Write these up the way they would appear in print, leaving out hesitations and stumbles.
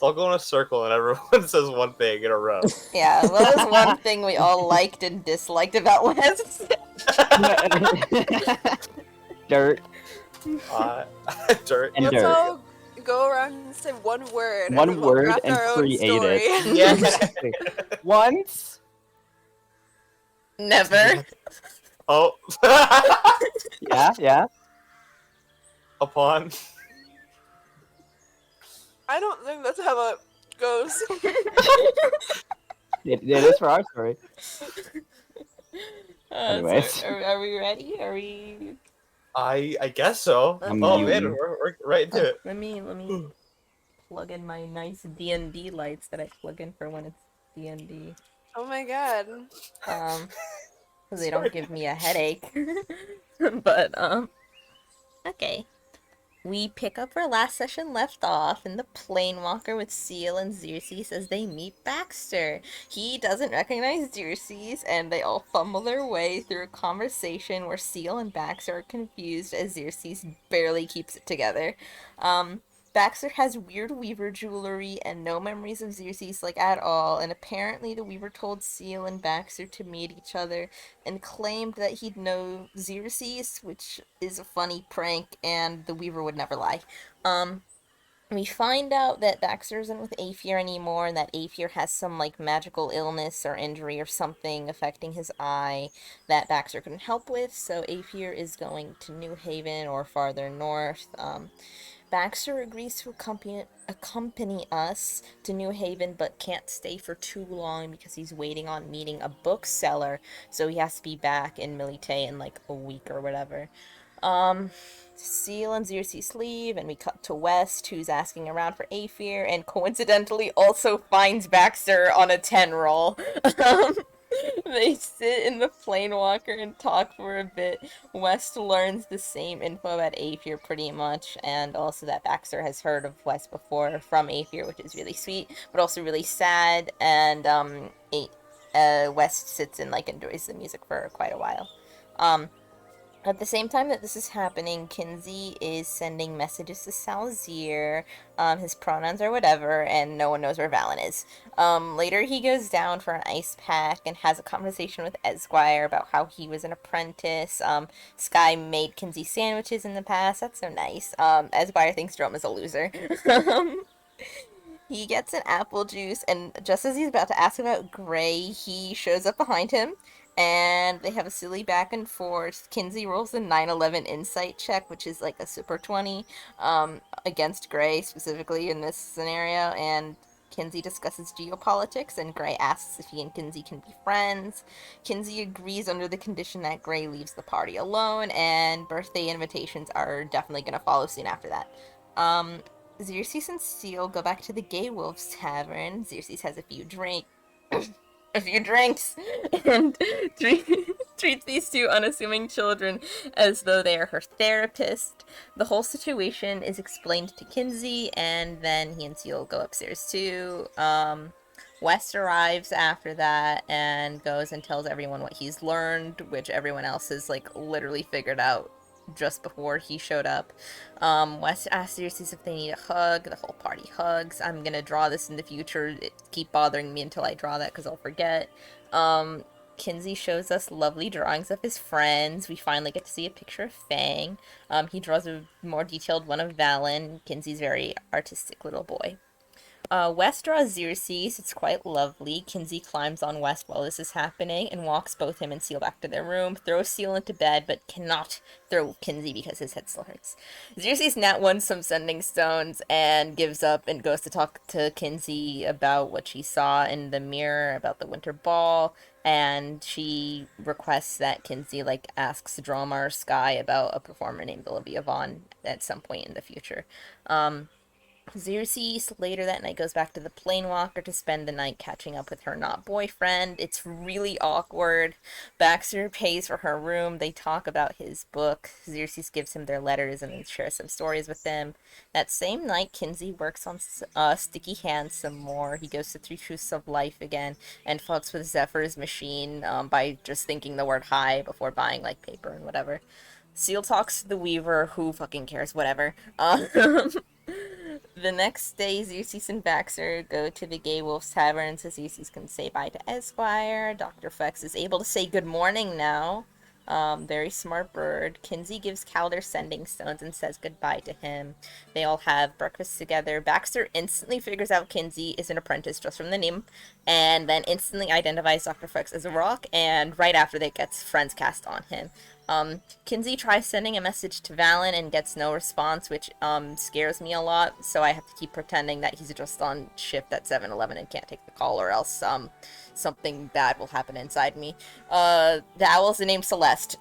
They'll go in a circle and everyone says one thing in a row. Yeah, what was one thing we all liked and disliked about West? Dirt Dirt. and Let's dirt. all go around and say one word, and One then we'll word craft and our own create story. it. Yeah. Exactly. Once. Never. Oh. Yeah. Upon. I don't think that's how it goes. It is for our story. Anyways. So, are we ready? Are we? I guess so. I'm Oh muting. man, we're right into it. Let me plug in my nice D&D lights that I plug in for when it's D&D. Oh my god. So they don't give me a headache. But okay. We pick up where last session left off in the Planewalker with Seal and Xerxes as they meet Baxter. He doesn't recognize Xerxes, and they all fumble their way through a conversation where Seal and Baxter are confused as Xerxes barely keeps it together. Baxter has weird Weaver jewelry and no memories of Xerxes, like, at all, and apparently the Weaver told Seal and Baxter to meet each other and claimed that he'd know Xerxes, which is a funny prank, and the Weaver would never lie. We find out that Baxter isn't with Aether anymore, and that Aether has some, like, magical illness or injury or something affecting his eye that Baxter couldn't help with, so Aether is going to New Haven or farther north. Baxter agrees to accompany us to New Haven, but can't stay for too long because he's waiting on meeting a bookseller, so he has to be back in Milite in like a week or whatever. Seal and Xerxes leave, and we cut to West, who's asking around for Aether, and coincidentally also finds Baxter on a 10 roll. They sit in the Planewalker and talk for a bit. West learns the same info about Aether pretty much, and also that Baxter has heard of West before from Aether, which is really sweet, but also really sad, and West sits and like enjoys the music for quite a while. At the same time that this is happening, Kinsey is sending messages to Salazar. His pronouns are whatever, and no one knows where Valen is. Later he goes down for an ice pack and has a conversation with Esquire about how he was an apprentice. Sky made Kinsey sandwiches in the past. That's so nice. Esquire thinks Jerome is a loser. He gets an apple juice, and just as he's about to ask about Gray, he shows up behind him, and they have a silly back and forth. Kinsey rolls a 9/11 insight check, which is like a super 20, against Gray specifically in this scenario, and Kinsey discusses geopolitics, and Gray asks if he and Kinsey can be friends. Kinsey agrees under the condition that Gray leaves the party alone, and birthday invitations are definitely going to follow soon after that. Xerxes and Seal go back to the Gay Wolves Tavern. Xerxes has a few drinks, and treats these two unassuming children as though they are her therapist. The whole situation is explained to Kinsey, and then he and Seal go upstairs too. West arrives after that and goes and tells everyone what he's learned, which everyone else has like literally figured out just before he showed up. West asks Xerxes if they need a hug. The whole party hugs. I'm gonna draw this in the future. Keep bothering me until I draw that because I'll forget. Kinsey shows us lovely drawings of his friends. We finally get to see a picture of Fang. He draws a more detailed one of Valen. Kinsey's very artistic little boy. West draws Xerxes. It's quite lovely. Kinsey climbs on West while this is happening and walks both him and Seal back to their room, throws Seal into bed, but cannot throw Kinsey because his head still hurts. Xerxes nat wants some sending stones and gives up and goes to talk to Kinsey about what she saw in the mirror about the winter ball, and she requests that Kinsey asks Dromar or Sky about a performer named Olivia Vaughn at some point in the future. Xerxes later that night goes back to the Planewalker to spend the night catching up with her not boyfriend. It's really awkward. Baxter pays for her room. They talk about his book. Xerxes gives him their letters and shares some stories with them. That same night, Kinsey works on Sticky Hands some more. He goes to 3 Truths of Life again and fucks with Zephyr's machine by just thinking the word hi before buying paper and whatever. Seal talks to the Weaver, who fucking cares, whatever. The next day, Xerxes and Baxter go to the Gay Wolf's Tavern so Xerxes can say bye to Esquire. Dr. Flex is able to say good morning now. Very smart bird. Kinsey gives Cal their sending stones and says goodbye to him. They all have breakfast together. Baxter instantly figures out Kinsey is an apprentice just from the name, and then instantly identifies Dr. Flex as a rock, and right after that gets friends cast on him. Kinsey tries sending a message to Valen and gets no response, which scares me a lot, so I have to keep pretending that he's just on shift at 7-Eleven and can't take the call, or else something bad will happen inside me. The owl's named Celeste.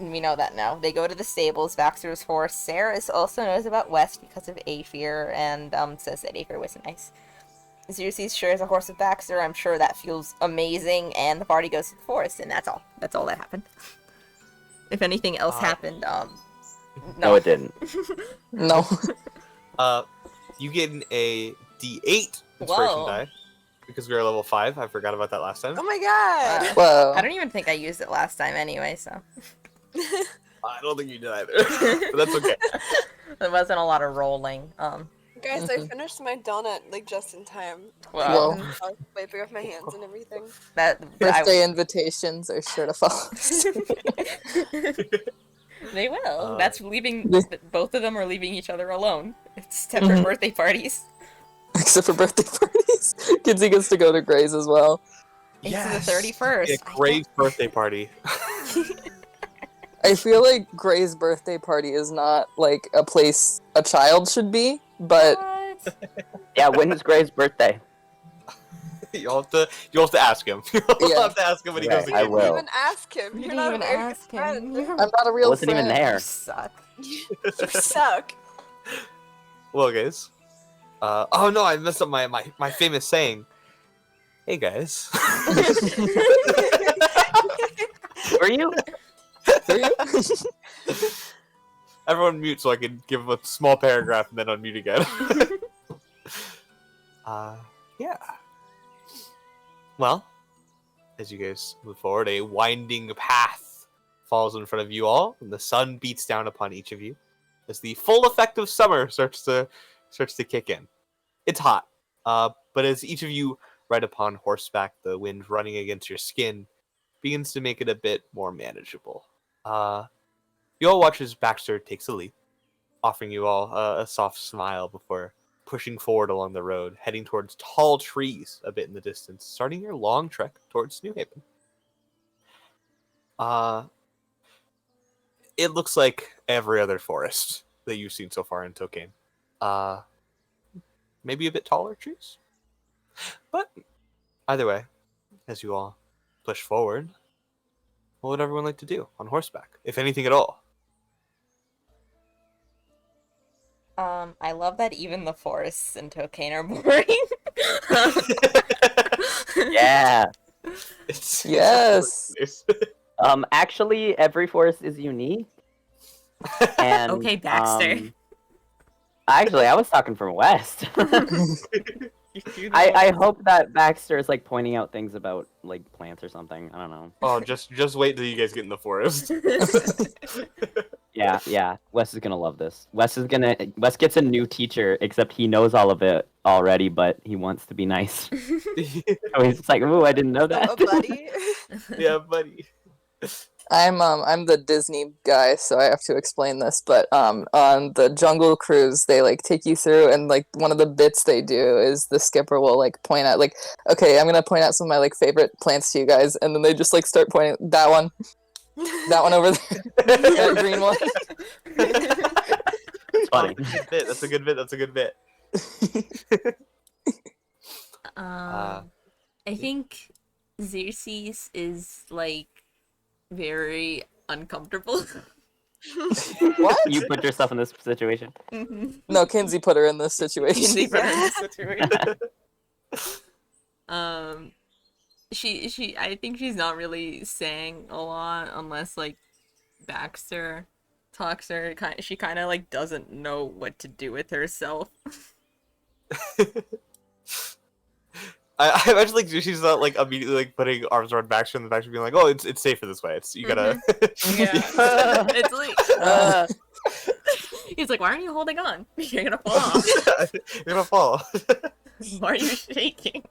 We know that now. They go to the stables, Baxter's horse. Sarah also knows about West because of Aether, and says that Aether was nice. Xerxes shares a horse with Baxter. I'm sure that feels amazing, and the party goes to the forest, and that's all. That's all that happened. If anything else happened, No, it didn't. No. You get a D8 inspiration Whoa. die because we are level 5. I forgot about that last time. Oh my god. Whoa. I don't even think I used it last time anyway, so I don't think you did either, but that's okay. there wasn't a lot of rolling. Guys, I finished my donut like just in time. Well, Whoa. I was wiping off my hands and everything. Birthday invitations are sure to follow. They will. Uh, That's leaving. This- Both of them are leaving each other alone. It's separate Mhm. birthday parties. Except for birthday parties. Kinsey gets to go to Gray's as well. It's the 31st. Yeah, Graves' birthday party. I feel like Gray's birthday party is not like a place a child should be, but What? Yeah, when's Gray's birthday? You'll have to ask him. You'll Yeah. have to ask him when he Right, goes to I game. will. Even ask him. You You're didn't not even a very ask good him. friend. I'm not a real Wasn't even friend. there. You suck. You suck. Well, guys. Oh no, I messed up my famous saying. Hey guys. Were you? Are you? Everyone mute so I can give a small paragraph and then unmute again. Yeah. Well, as you guys move forward, a winding path falls in front of you all, and the sun beats down upon each of you as the full effect of summer starts to kick in. It's hot, but as each of you ride upon horseback, the wind running against your skin begins to make it a bit more manageable. You all watch as Baxter takes a leap, offering you all a soft smile before pushing forward along the road, heading towards tall trees a bit in the distance, starting your long trek towards New Haven. It looks like every other forest that you've seen so far in Tokane. Maybe a bit taller trees? But either way, as you all push forward, what would everyone like to do on horseback, if anything at all? I love that even the forests in Tokane are boring. Yeah. It's Yes. Actually, every forest is unique. And, Okay, Baxter. Actually, I was talking from West. I hope that Baxter is like pointing out things about like plants or something. I don't know. Oh, just wait till you guys get in the forest. Yeah. Wes is gonna love this. Wes gets a new teacher, except he knows all of it already, but he wants to be nice. So he's just like, "Ooh, I didn't know that." A buddy. Yeah, buddy. I'm the Disney guy, so I have to explain this. But on the Jungle Cruise, they like take you through, and like one of the bits they do is the skipper will like point out like, okay, I'm gonna point out some of my like favorite plants to you guys, and then they just like start pointing that one over there, that green one. It's funny. That's a good bit. That's a good bit. I think Xerxes is like very uncomfortable. What? You put yourself in this situation. Mhm. No, Kinsey put her in this situation. Kinsey put her in this situation. She I think she's not really saying a lot unless like Baxter talks to her. She kind of like doesn't know what to do with herself. I imagine like she's not like immediately like putting arms around Baxter and the Baxter being like, "Oh, it's safer this way. It's you gotta." Yeah, it's like He's like, why aren't you holding on? You're gonna fall off. You're gonna fall. Why are you shaking?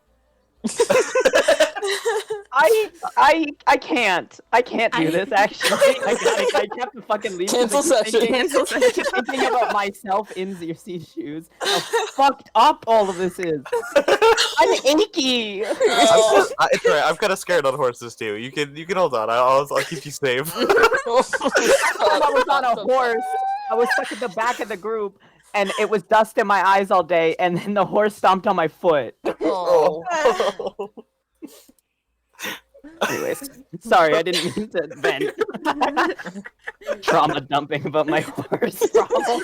I can't. I can't do this. Actually, I kept to fucking leave. Cancel session. Cancel session. Thinking about myself in Xerxes' shoes. How fucked up all of this is. I'm achy. Oh. It's alright. I'm kind of scared on horses too. You can hold on. I'll keep you safe. I was on a horse. I was stuck at the back of the group, and it was dust in my eyes all day. And then the horse stomped on my foot. Oh. Anyways, sorry, I didn't mean to vent. Trauma dumping about my horse problem.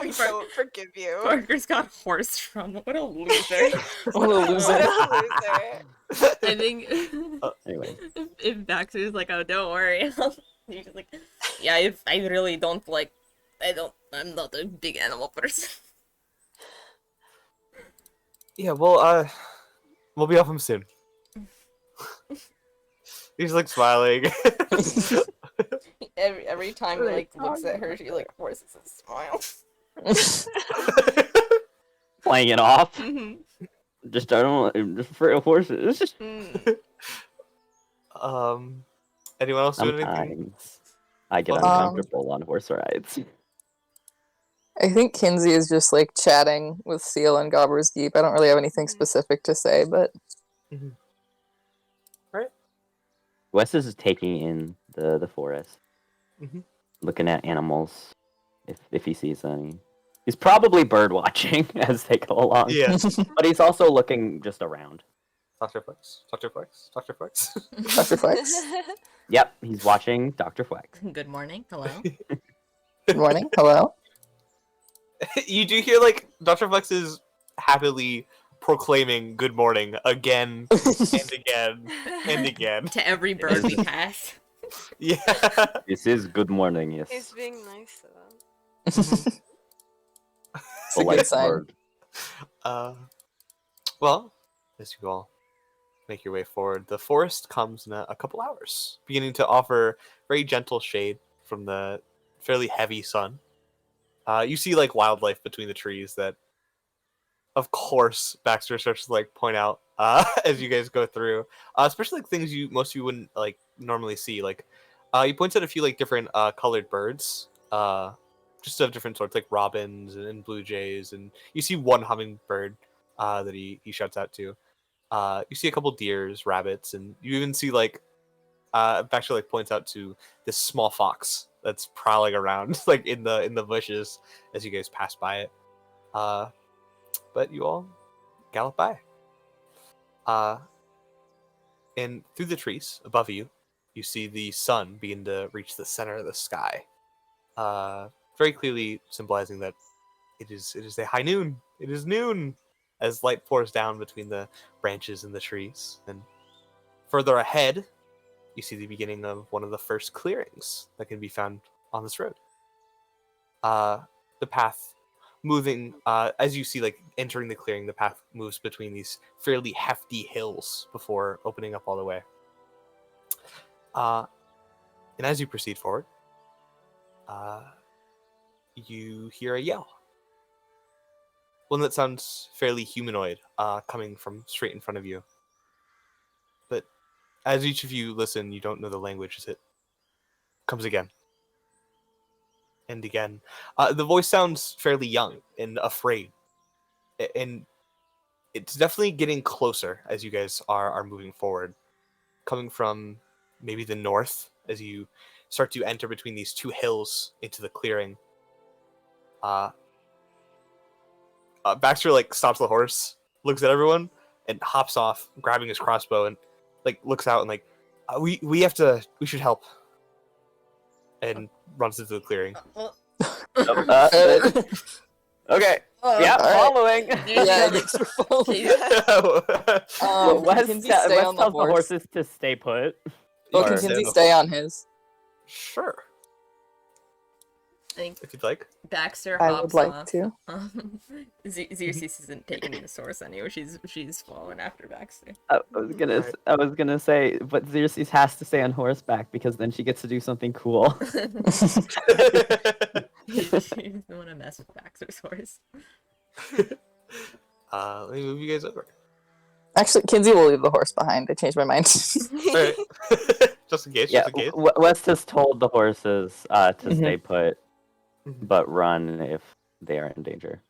We don't forgive you. Parker's got horse trauma. What a loser. What a loser. What a loser. I think Anyway, if Baxter's like, oh, don't worry. He's just like, yeah, I really don't like, I'm not a big animal person. Yeah, well, we'll be off him soon. He's like smiling. Every time he like looks at her, she like forces a smile. playing it off. Mhm. Just I don't just for horses. Mm. Anyone else doing anything? Sometimes I get Um, uncomfortable on horse rides. I think Kinsey is just like chatting with Seal and Gobber's Deep. I don't really have anything specific to say, but Wes is taking in the forest, Mhm. looking at animals, if he sees any. He's probably bird watching as they go along. Yeah. But he's also looking just around. Dr. Flex. Dr. Flex. Dr. Flex. Dr. Flex. Yep, he's watching Dr. Flex. Good morning. Hello. Good morning. Hello. You do hear like Dr. Flex is happily proclaiming good morning again and again and again. To every bird we pass. Yeah. This is good morning, yes. He's being nice to them. It's a good sign. Well, as you all make your way forward, the forest comes in a couple hours, beginning to offer very gentle shade from the fairly heavy sun. You see like wildlife between the trees that, of course, Baxter starts to like point out as you guys go through, especially like things most of you wouldn't like normally see. Like he points out a few like different colored birds, just of different sorts, like robins and blue jays, and you see one hummingbird that he shouts out to. You see a couple deers, rabbits, and you even see like Baxter like points out to this small fox that's prowling around like in the bushes as you guys pass by it. But you all gallop by. And through the trees above you, you see the sun begin to reach the center of the sky. Very clearly symbolizing that it is a high noon. It is noon as light pours down between the branches and the trees. And further ahead, you see the beginning of one of the first clearings that can be found on this road. The path moving, as you see, like entering the clearing, the path moves between these fairly hefty hills before opening up all the way. And as you proceed forward, you hear a yell. One that sounds fairly humanoid, coming from straight in front of you. But as each of you listen, you don't know the language as it comes again. And again. The voice sounds fairly young and afraid. And it's definitely getting closer as you guys are moving forward. Coming from maybe the north as you start to enter between these two hills into the clearing. Baxter like stops the horse, looks at everyone, and hops off, grabbing his crossbow, and like looks out and like, we should help, and runs into the clearing. Okay. Yeah, Alright. following. Yeah, I guess we're following. Wes Kinsey tells stay on the the horse. horses to stay put. Oh, Or- can Kinsey stay on his? Sure. think if you'd like. Baxter I hops would like off. to. Xerxes isn't taking the source anyway. She's following after Baxter. I was gonna say, but Xerxes has to stay on horseback because then she gets to do something cool. She doesn't want to mess with Baxter's horse. Let me move you guys over. Actually, Kinsey will leave the horse behind. I changed my mind. Alright. Just in case, Yeah, just in case. West has told the horses to Mhm. stay put, Mhm. but run if they are in danger.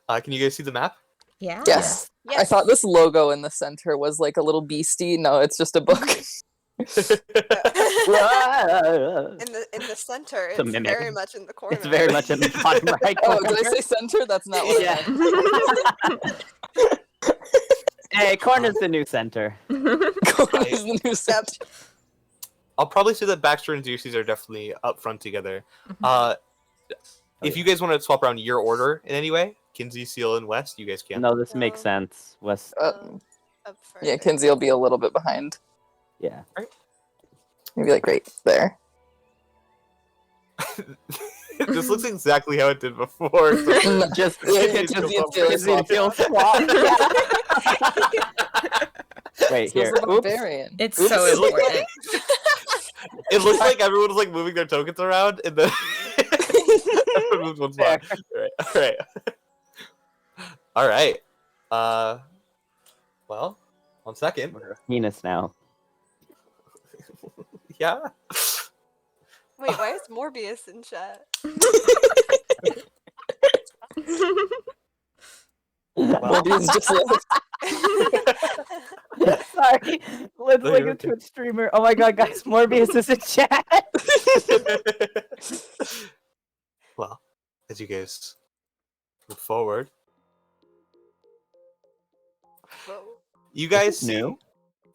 Can you guys see the map? Yeah. Yes. I thought this logo in the center was like a little beastie. No, it's just a book. In the center, It's a it's mimic. very much in the corner. It's very much in the bottom right Oh, corner. did I say center? That's not what Yeah. I meant. Hey, corner's the new center. Corn is the new center. I'll probably say that Baxter and Xerxes are definitely up front together. If you guys want to swap around your order in any way, Kinsey, Seal, and West, you guys can. No, this makes No. sense. West, Up Yeah, further. Kinsey will be a little bit behind. yeah. Maybe like right there. This looks exactly how it did before. So Just, Yeah, just, Kinsey just, feels just swap. feel swap. Wait, Feels here. a Oops. barbarian. It's Oops. so It looked important. it looks like everyone was like moving their tokens around, and then everyone moves one spot. All right. Well, 1 second. Penis now. Yeah. Wait, why is Morbius in chat? Morbius just left. Sorry, let's No, look you're at Twitch streamer. Oh my god, guys, Morbius is in chat. Well, as you guys move forward, Whoa. you guys is see new.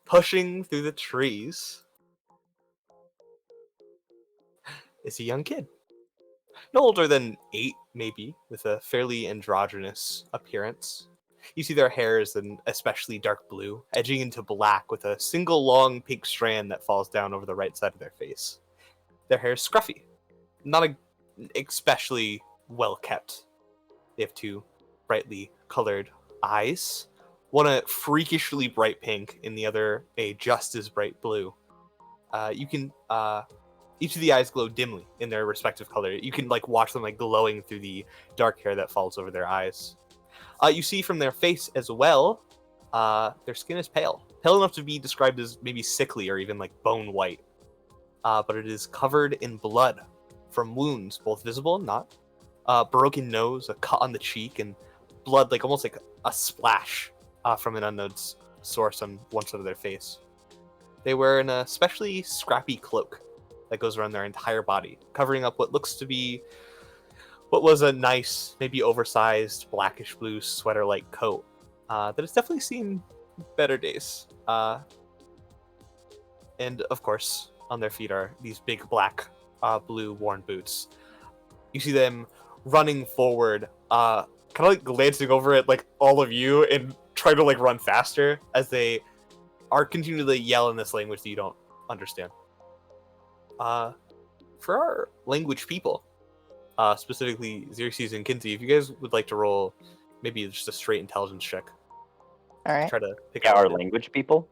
pushing through the trees is a young kid. No older than 8, maybe, with a fairly androgynous appearance. You see their hair is an especially dark blue, edging into black with a single long pink strand that falls down over the right side of their face. Their hair is scruffy, not especially well kept. They have 2 brightly colored eyes, one a freakishly bright pink and the other a just as bright blue. Each of the eyes glow dimly in their respective color. You can like watch them like glowing through the dark hair that falls over their eyes. You see from their face as well, their skin is pale enough to be described as maybe sickly or even like bone white. But it is covered in blood from wounds, both visible and not. Broken nose, a cut on the cheek, and blood like almost like a splash from an unknown source on one side of their face. They wear an especially scrappy cloak that goes around their entire body, covering up what looks to be what was a nice, maybe oversized blackish blue sweater-like coat that has definitely seen better days. And of course, on their feet are these big black, blue worn boots. You see them running forward, kind of like glancing over at like all of you and trying to like run faster as they are continually yell in this language that you don't understand. For our language people, specifically Xerxes and Kinsey, if you guys would like to roll maybe just a straight intelligence check, All right. try to pick Yeah, out our what language people,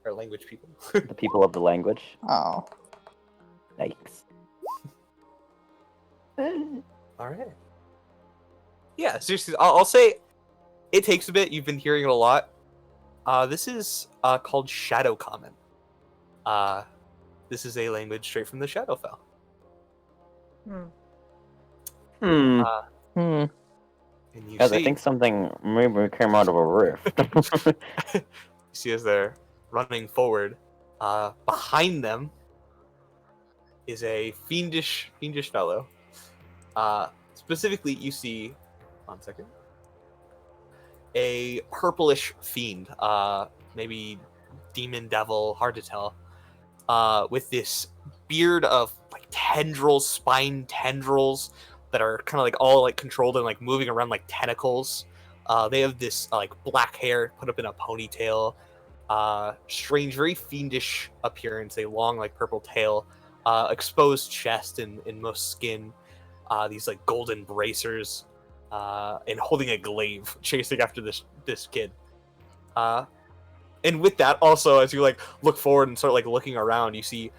our language people. the people of the language. Oh. Yikes. All right. Yeah, seriously, I'll say it takes a bit. You've been hearing it a lot. This is called Shadow Common. This is a language straight from the Shadowfell. Hmm. Hmm. And you Guys, see, I think something maybe came out of a rift. you see as they're running forward, behind them is a fiendish fellow. Specifically, you see, 1 second, a purplish fiend, maybe demon, devil, hard to tell, with this beard of like tendrils, spine tendrils that are kind of like all like controlled and like moving around like tentacles. They have this like black hair put up in a ponytail, strange, very fiendish appearance, a long like purple tail, exposed chest and most skin, these like golden bracers, and holding a glaive, chasing after this kid. And with that, also as you like look forward and start like looking around, you see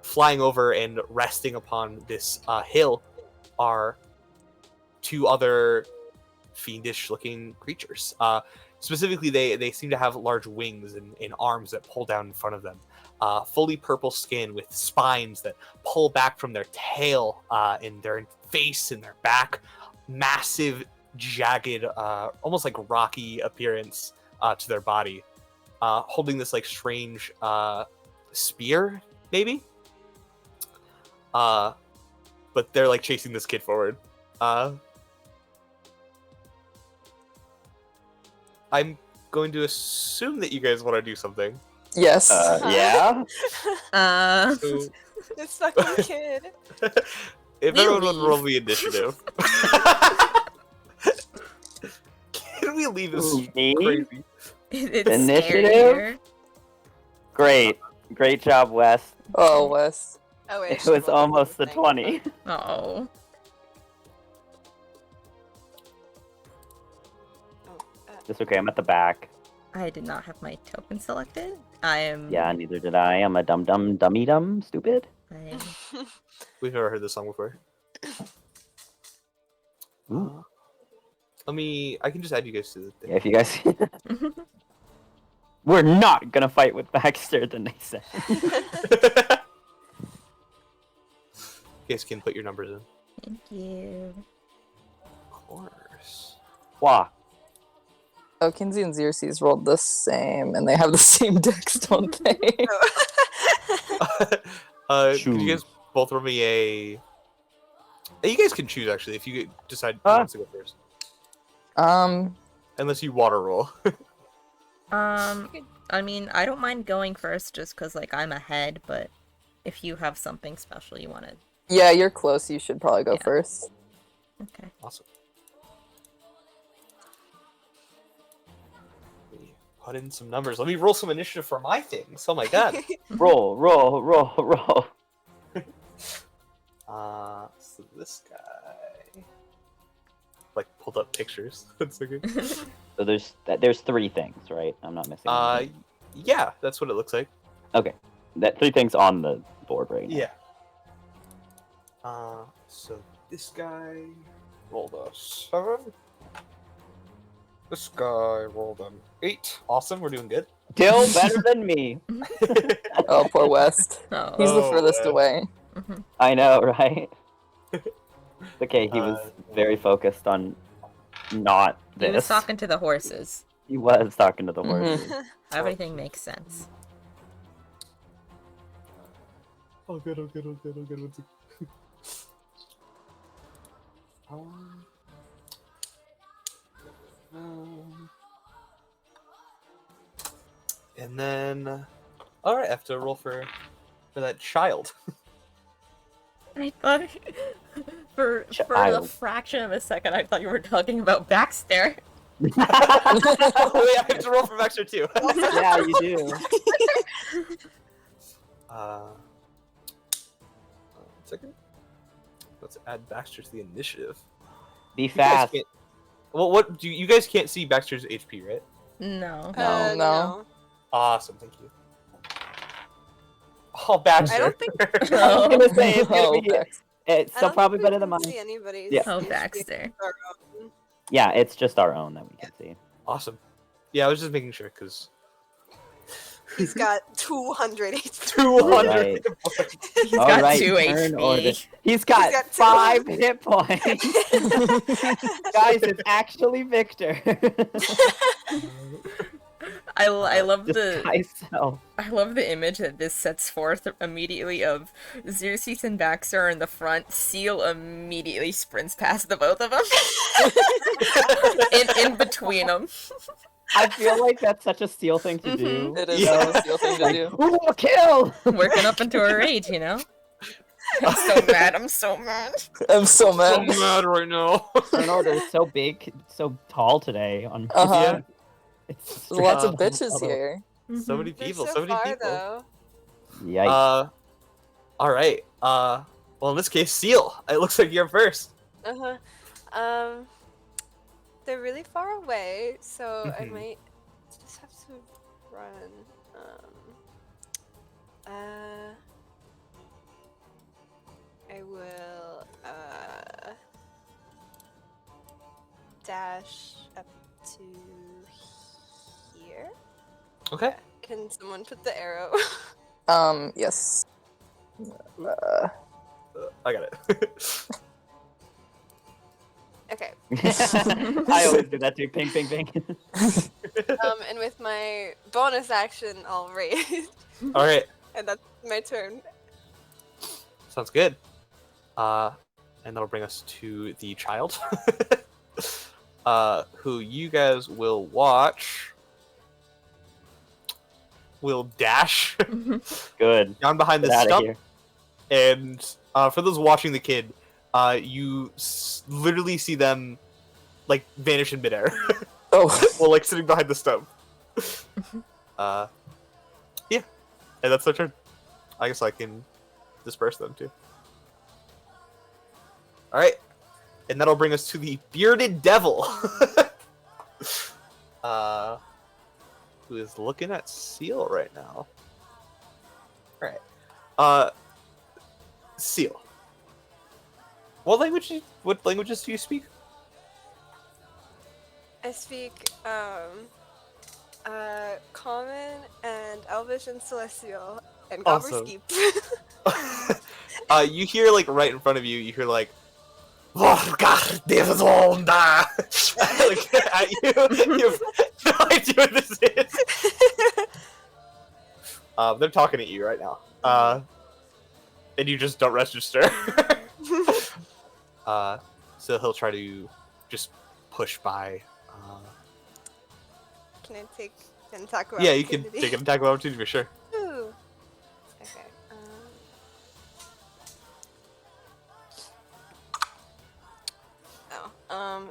flying over and resting upon this hill are two other fiendish-looking creatures. Specifically, they seem to have large wings and arms that pull down in front of them. Fully purple skin with spines that pull back from their tail and their face and their back. Massive, jagged, almost like rocky appearance to their body. Holding this like strange spear, maybe? But they're like chasing this kid forward. I'm going to assume that you guys want to do something. Yes. Yeah. So, This fucking kid. if We everyone would leave. roll the initiative. Can we leave this Ooh, me? crazy? It's Initiative? Great. Great job, Wes. Oh, Wes. Oh wait. I It should was roll almost the thing. 20. Oh. Oh, It's okay, I'm at the back. I did not have my token selected. I am. Yeah, neither did I. I'm a dummy stupid. I, We've never heard this song before. Ooh. I can just add you guys to the thing. Yeah, if you guys... We're not gonna fight with Baxter, then they said. You guys can put your numbers in. thank you. Of course. Wah. Oh, Kinsey and Xerxes rolled the same, and they have the same decks, don't they? Could you guys both roll me a... You guys can choose, actually, if you decide who wants to go first. Unless you water roll. I mean, I don't mind going first just because, like, I'm ahead, but if you have something special you want to. Yeah, you're close. You should probably go Yeah. first. Okay. Awesome. Let me put in some numbers. Let me roll some initiative for my things. Oh my god. Roll. So this guy... Like, pulled up pictures. That's so good. So there's 3 things, right? I'm not missing anything. Yeah, that's what it looks like. Okay. That 3 things on the board right now. Yeah. So this guy rolled a 7. This guy rolled an 8. Awesome, we're doing good. Still better than me. Oh, poor West. Oh. He's the Oh, furthest Wes. away. Mhm. I know, right? Okay, he was Uh, very focused on not He this. was talking to the horses. He was talking to the Mhm. horses. Everything makes sense. Oh, good. One sec. And then, all right, I have to roll for that child. I thought for a Child. fraction of a second, I thought you were talking about Baxter. Oh, wait, I have to roll for Baxter too. Yeah, you do. One second. Let's add Baxter to the initiative. Be You guys fast. can't- Well, what do you guys can't see Baxter's HP, right? No. No. No. Awesome, thank you. Oh, Baxter. I don't think- I was gonna say it's gonna Oh, be. Bex. It's I still don't probably think we better than can mine. See anybody's Yeah. Oh, HP Baxter. our own. Yeah, it's just our own that we can see. Awesome. Yeah, I was just making sure because He's got 200 HP. 200. Right. He's got Alright, 2 turn HP. order. He's got got 5 hit points. Guys, it's actually Victor. I love Just the myself. I love the image that this sets forth immediately of Xerxes and Baxter are in the front. Seal immediately sprints past the both of them. in between them. I feel like that's such a Steel thing to do. It is Yeah. a Steel thing to Like, do. ooh, a kill! Working up into a rage, you know? I'm so mad, I'm so mad. I'm so So mad. mad right now. Turn order is so big, so tall today. On Uh-huh. It's There's lots of stretched bitches out. here. So many They're people. so So many far, people. though. Yikes. All right. Well, in this case, Seal. It looks like you're first. Uh-huh. They're really far away, so I Mhm. might just have to run. I will dash up to here. Okay. Can someone put the arrow? Yes. I got it. Okay. I always do that too. Ping, ping, ping. And with my bonus action, I'll raise, All right. and that's my turn. Sounds good. And that'll bring us to the child, who you guys will watch. Will dash Good. down behind the Get out of stump, here. and for those watching the kid, you literally see them like vanish in midair Oh. while like sitting behind the stump. Yeah, and that's their turn. I guess I can disperse them too. All right, and that'll bring us to the bearded devil, who is looking at Seal right now. All right, Seal. What languages do you speak? I speak Common and Elvish and Celestial and Awesome. Gobberskeep. You hear like right in front of you. You hear like, "Volgar Devonda," like at you. You have no idea what this is. They're talking at you right now. And you just don't register. So he'll try to just push by. Can I take an attack of Yeah, you can opportunity? take an attack of opportunity for sure. Ooh. Okay.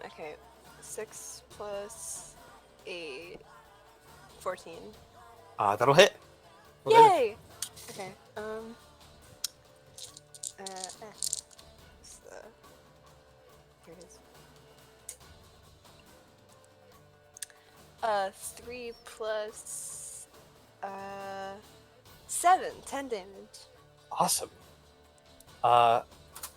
Okay. 6 plus 8, 14. That'll hit. Roll damage. Yay! Okay. What's the... Here it is. 3 plus 7, 10 damage. Awesome.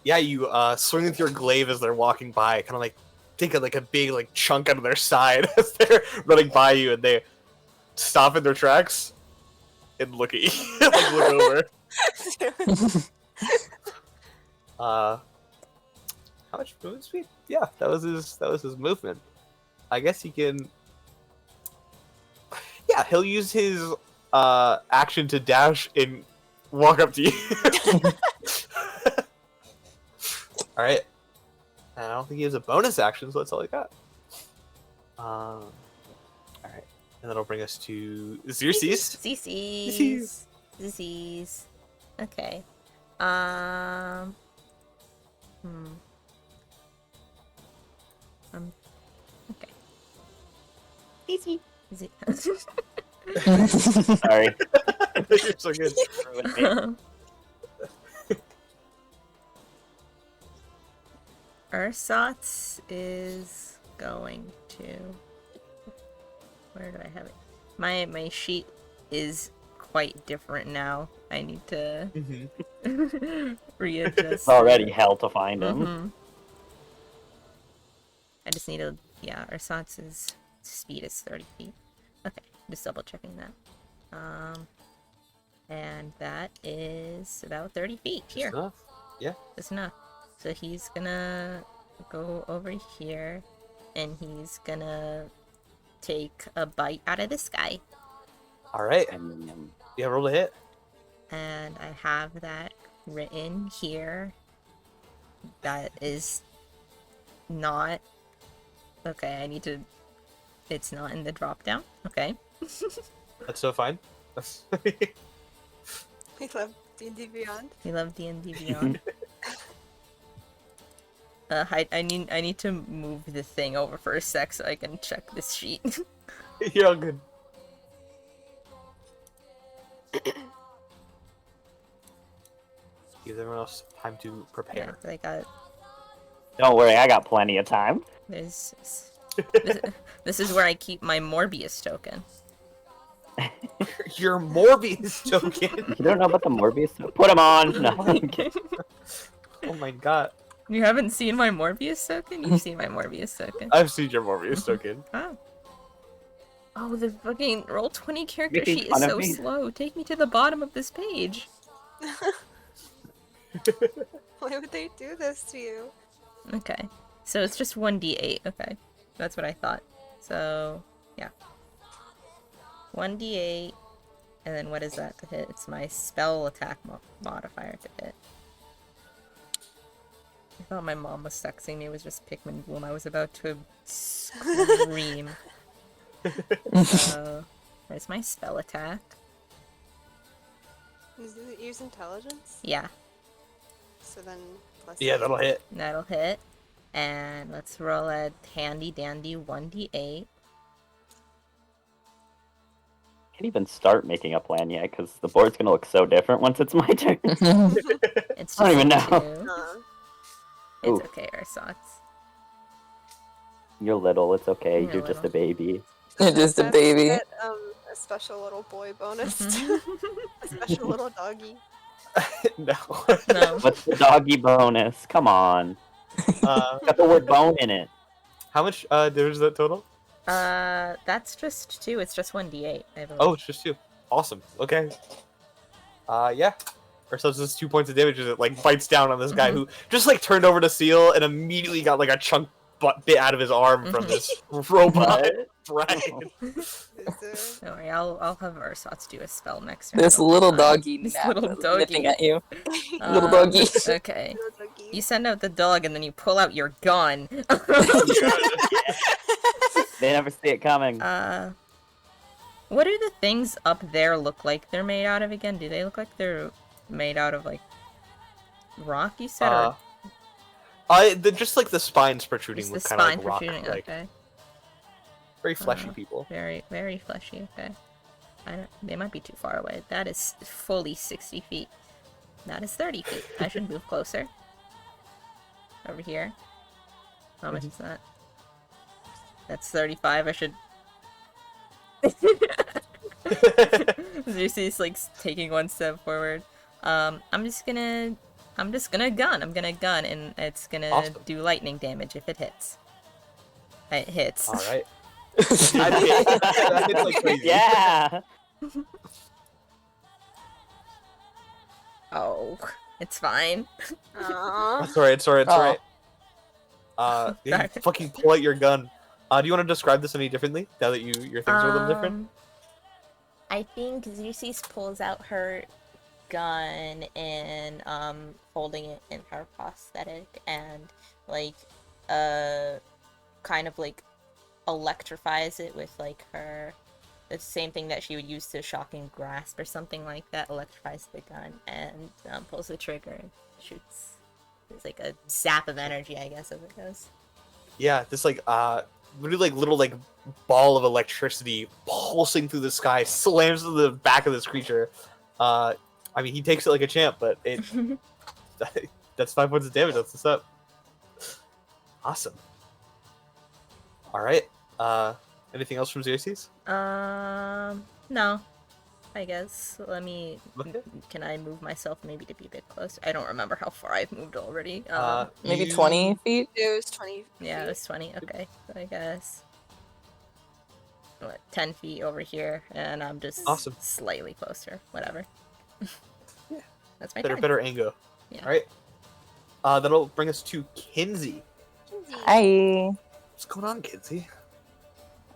Yeah, you swing with your glaive as they're walking by, kind of like take like a big like chunk out of their side as they're running by you, and they stop in their tracks and look at you, like look over. How much movement speed? Yeah, that was his movement. I guess he can. Yeah, he'll use his action to dash and walk up to you. All right. And I don't think he has a bonus action, so that's all I got. All right, and that'll bring us to Xerxes. Z's. Z's. Okay. Okay. Easy. Sorry. You're so good. Ursatz is going to. Where do I have it? My sheet is quite different now. I need to readjust. It's already hell to find him. Mhm. I just need to. Yeah, Ursatz's speed is 30 feet. Okay, just double checking that. And that is about 30 feet here. Enough. Yeah. That's enough. So he's gonna go over here, and he's gonna take a bite out of this guy. All right. And Yeah, roll a hit. And I have that written here. That is not... Okay, I need to... It's not in the drop down. Okay. That's so fine. That's We love D&D Beyond. We love D&D Beyond. I need to move the thing over for a sec so I can check this sheet. You're all good. Gives everyone else time to Yeah, prepare. I got Don't worry, I got plenty of time. this. This is where I keep my Morbius token. Your Morbius token. You don't know about the Morbius? Put him on. No, I'm kidding. Oh my god. You haven't seen my Morbius token? You've seen my Morbius token. I've seen your Morbius token. Oh. Oh, the fucking Roll20 character Making sheet is fun of so me? slow. Take me to the bottom of this page. Why would they do this to you? Okay. So it's just 1d8. Okay. That's what I thought. So, yeah. 1d8. And then what is that to hit? It's my spell attack modifier to hit. I thought my mom was texting me. It was just Pikmin Bloom. I was about to scream. So, where's my spell attack? Does it use intelligence? Yeah, So then plus. Yeah, that'll hit. that'll hit. And let's roll a handy dandy 1d8. Can't even start making a plan yet because the board's gonna look so different once it's my turn. It's I don't even just know. 2. Uh, It's Ooh. okay, Ersatz. You're little, it's okay. You're You're just a little. baby. You're just a Let's baby. Get, a special little boy bonus. A special little doggy. No. No. What's the doggy bonus? Come on. Got the word bone in it. How much damage is that total? That's just 2. It's just 1d8, I believe. Oh, it's just 2. Awesome. Okay. Yeah. Or so it's just 2 points of damage as it like bites down on this guy who just like turned over to Seal and immediately got like a chunk bit out of his arm from this robot brain. Is there- Don't worry, I'll have Ersatz do a spell next turn. This it'll be little fine. doggy This nap little is doggy. nipping at you. Little Um, doggy. Okay. Little doggy. You send out the dog and then you pull out your gun. They never see it coming. What do the things up there look like they're made out of again? Do they look like they're made out of like rock, you said? Or Just like the spines protruding just the look kind of spine like rock, protruding? like Okay. very fleshy people. Very, very fleshy. Okay. They might be too far away. That is fully 60 feet. That is 30 feet. I should move closer. Over here. How much is that? That's 35. I should. Zeus's like taking one step forward. I'm just gonna gun. I'm gonna gun, and it's gonna Awesome. do lightning damage if it hits. It hits. All right. That hits like crazy. Yeah. Oh, it's fine. Aw. It's alright. It's alright. It's Aw. alright. Yeah, you fucking pull out your gun. Do you want to describe this any differently now that your things are a little different? I think Zeus pulls out her gun and holding it in her prosthetic and like kind of like electrifies it with like her the same thing that she would use to shocking grasp or something like that. Electrifies the gun and pulls the trigger and shoots. It's like a zap of energy, I guess, as it goes. Yeah, this like really like little like ball of electricity pulsing through the sky slams to the back of this creature. I mean, he takes it like a champ, but it that's 5 points of damage. That's what's up. Awesome. All right. Anything else from Xerxes? No. I guess. Let me. Okay. Can I move myself maybe to be a bit closer? I don't remember how far I've moved already. Maybe You- 20 feet? It was 20. Yeah, it feet. was 20. Okay, so I guess. What, 10 feet over here, and I'm just Awesome. slightly closer. Whatever. Yeah. That's my turn. Better Ango. Yeah. All right. That'll bring us to Kinsey. Hi. What's going on, Kinsey?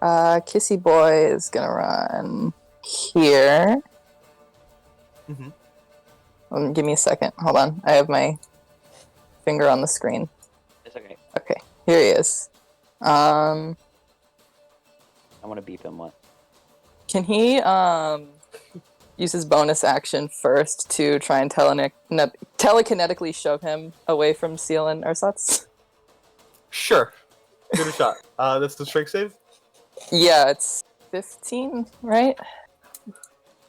Kissy Boy is gonna run here. Give me a second. Hold on. I have my finger on the screen. It's okay. Okay, here he is. I want to beep him. What? Can he use his bonus action first to try and telekinetically shove him away from Seal and Ersatz? Sure. Give it a shot. That's the strength save. Yeah, it's 15, right?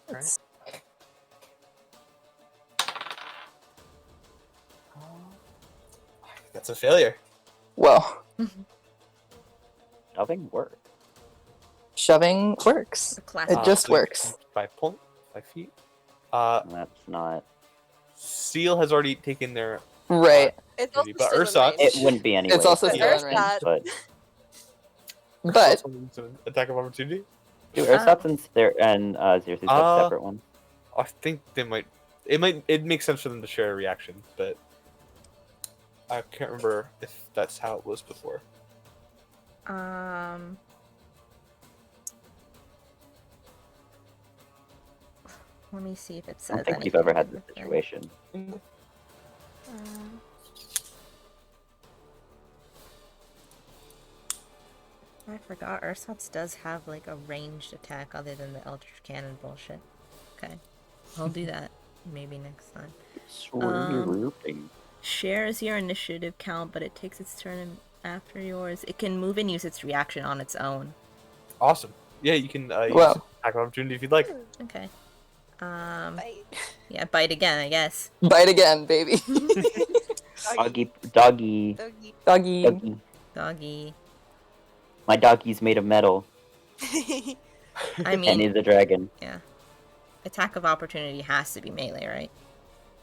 Right. That's a failure. Well, Shoving work. shoving works. A classic. It just so you works. can 5 feet. That's not. Seal has already taken their. Right. It's also But still in Ursa- range. It wouldn't be anyway. It's also But still in range. Ursat- But But Someone's an attack of opportunity. do Ursats and Xerxes have Uh, separate ones? I think they might. It makes sense for them to share a reaction, but I can't remember if that's how it was before. Let me see if it I says. don't think we've anything ever had in this the thing. situation. I forgot. Ursats does have like a ranged attack other than the Eldritch Cannon bullshit. Okay, I'll do that maybe next time. Swooping. Shares your initiative count, but it takes its turn after yours. It can move and use its reaction on its own. Awesome. Yeah, you can use Well. attack of opportunity if you'd like. Okay. Bite. Yeah, bite again, I guess. bite again, baby. Doggy. Doggy. Doggy. Doggy. Doggy. My doggy's made of metal I and mean, is a dragon. attack of opportunity has to be melee, right?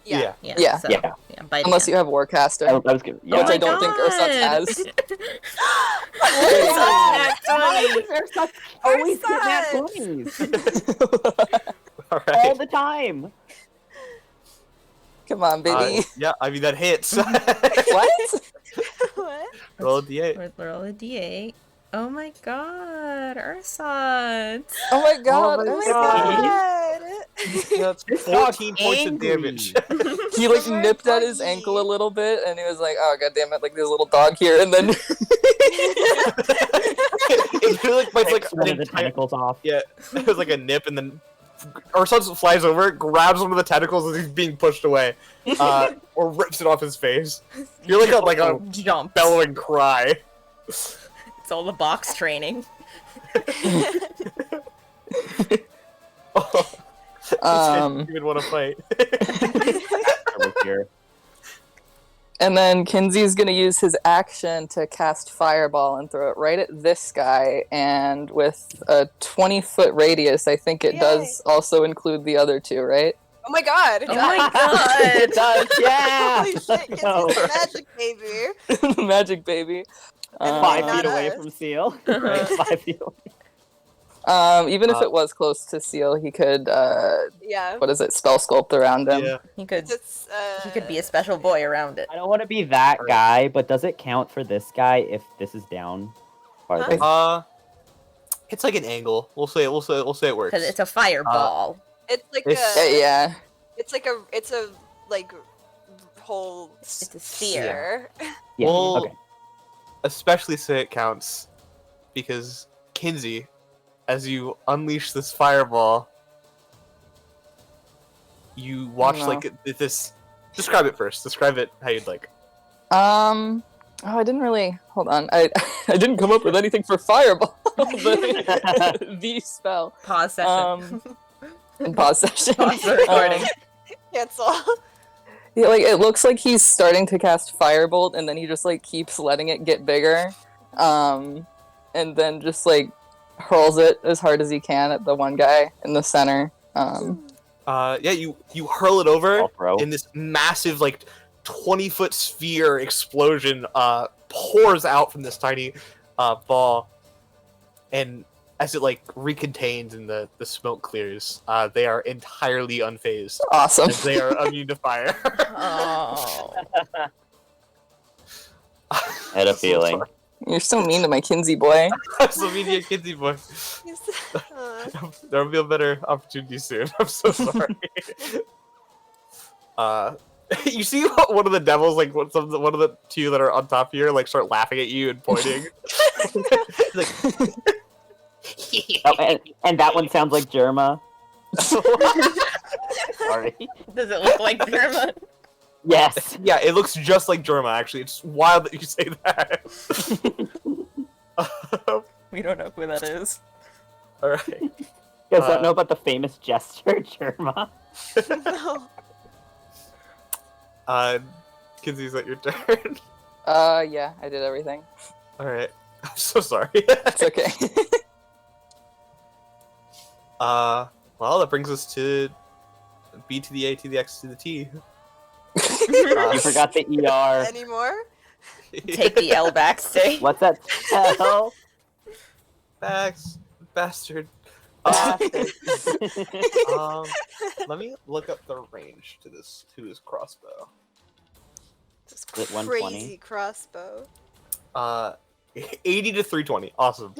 Yeah. Yeah. So, Yeah. bite Unless you again. have Warcaster. I was good. Which I don't think Ursat God! has. That's Always Ursat! get nat 20s. All All right. the time. Come on, baby. Yeah, I mean that hits. What? What? Roll a d8. Roll a d8. Oh my god, Ursat! Oh my god. my Ursat. God. That's This dog's 14 points of angry. damage. He like Poor nipped at his doggy. ankle a little bit, and he was like, "Oh god damn it! Like there's a little dog here." And then It really like bites like Takes one an of the entire- tentacles off. Yeah, it was like a nip, and then Ursat flies over, grabs one of the tentacles as he's being pushed away, or rips it off his face. You're like a Jump. bellowing cry. It's all the box training. Um, you would want to fight. Over here. and then Kinsey's gonna use his action to cast Fireball and throw it right at this guy. And with a 20-foot radius, I think it does also include the other two, right? Oh my god. Oh my god! It does, yeah. Holy shit, No. it's a magic baby. Magic baby. And 5 not feet away us. from Seal. Right? 5 feet away. Even if it was close to Seal, he could Yeah. what is it? Spell sculpt around him. Yeah. He could It's, be a special boy around it. I don't want to be that guy, but does it count for this guy if this is down? Farther? Huh? It's like an angle. We'll say it works. Because it's a fireball. It's like It's- a. Yeah. It's a like whole It's a sphere. Yeah. Well, Okay. especially say it counts because Kinsey, as you unleash this fireball, you watch No. like this. Describe it first. Describe it how you'd like. Oh, I didn't really. Hold on. I didn't come up with anything for Fireball. the spell. Pause session. In pause session. Pause the recording. Cancel. Yeah, like it looks like he's starting to cast Firebolt, and then he just like keeps letting it get bigger, and then just like hurls it as hard as he can at the one guy in the center. Yeah, you hurl it over, I'll throw. and this massive 20-foot sphere explosion pours out from this tiny ball, and as it recontains and the smoke clears, they are entirely unfazed Awesome. as they are immune to fire. Oh. Had a I'm so feeling. sorry. You're so mean to my Kinsey boy. I'm so mean to you, Kinsey boy. There'll be a better opportunity soon. I'm so sorry. You see one of the devils, one of the two that are on top here, start laughing at you and pointing. It's Oh, and that one sounds like Germa. Sorry. Does it look like Derma? Yes. yeah, it looks just like Germa. Actually, it's wild that you say that. We don't know who that is. All right. You guys Uh, don't know about the famous jester, Germa? No. Kinsey, is that your turn? Yeah, I did everything. All right. I'm so sorry. It's okay. Well, that brings us to B to the A to the X to the T. You forgot the ER. Anymore? Take the L back, stay. What's that spell? Bax, bastard. Bastard. Let me look up the range to his crossbow. This Is it 120? crazy crossbow. 80 to 320. Awesome.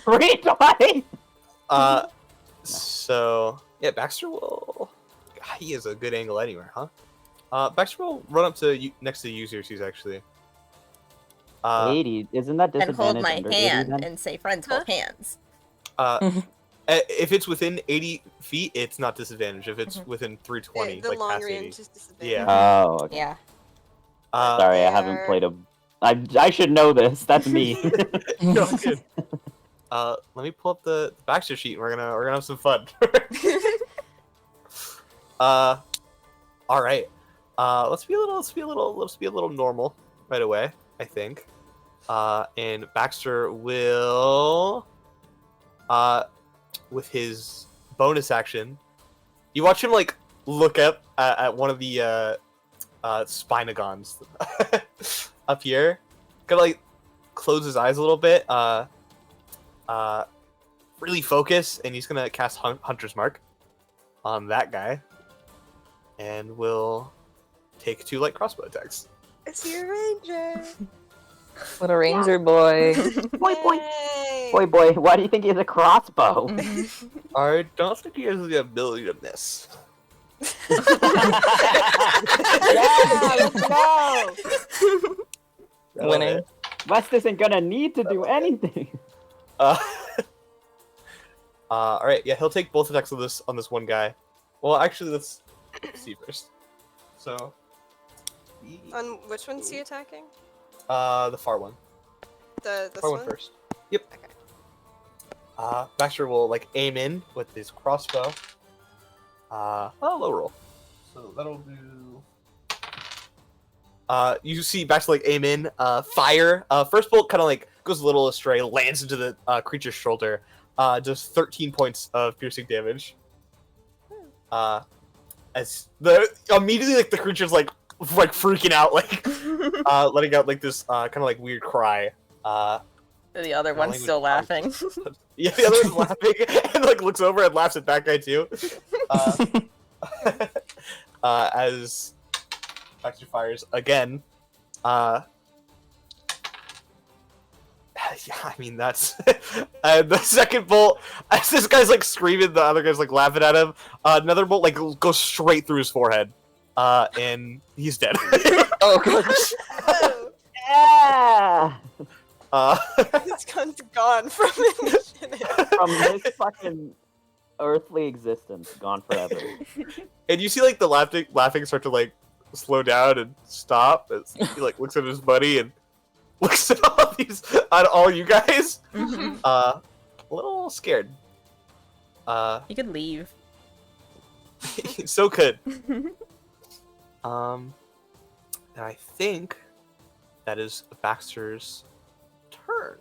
320. So yeah, Baxter will. God, he has a good angle anywhere, huh? Baxter will run up to next to you, Xerxes, actually. 80. Isn't that And hold disadvantage my under 80 hand then? and say friends hold hands. If it's within 80 feet, it's not disadvantage. If it's within 320, The like long past 80. range is disadvantage. Yeah. Oh, okay. Yeah. Sorry, I haven't There. played a. I should know this. That's me. No, good. Let me pull up the Baxter sheet. We're gonna have some fun. All right. Let's be a little normal right away. I think. And Baxter will, with his bonus action, you watch him like look up at one of the Spinagons up here. Gonna like close his eyes a little bit. Really focus, and he's gonna cast Hunter's Mark on that guy, and will take 2 light crossbow attacks. Is he a ranger? What a ranger boy. Boy, boy. Yay! Boy, why do you think he has a crossbow? I don't think he has the ability to miss. Yeah, let's go. Winning. West isn't gonna need to do anything. All right, yeah, he'll take both attacks on this one guy. Well, actually, let's see first. So, On which one's he attacking? the far one. This Far one? one first. Yep. Okay. Baxter will like aim in with his crossbow. Low roll. So that'll do. You see Baxter like aim in, fire. First bolt kind of like goes a little astray, lands into the creature's shoulder. Does 13 points of piercing damage. As the immediately like the creature's like freaking out, like letting out like this kind of like weird cry. The other My one's language still laughing. Yeah, the other one's laughing and like looks over and laughs at that guy too. As Baxter fires again. Yeah, I mean that's the second bolt. As this guy's like screaming, the other guy's like laughing at him. Another bolt like goes straight through his forehead, and he's dead. Oh gosh. Oh, Yeah. his gun's gone from initiative. From this fucking earthly existence, gone forever. And you see like the laughing start to like slow down and stop as he like looks at his buddy and looks at all you guys. Mhm. A little scared. You could leave. So good. And I think that is Baxter's turn.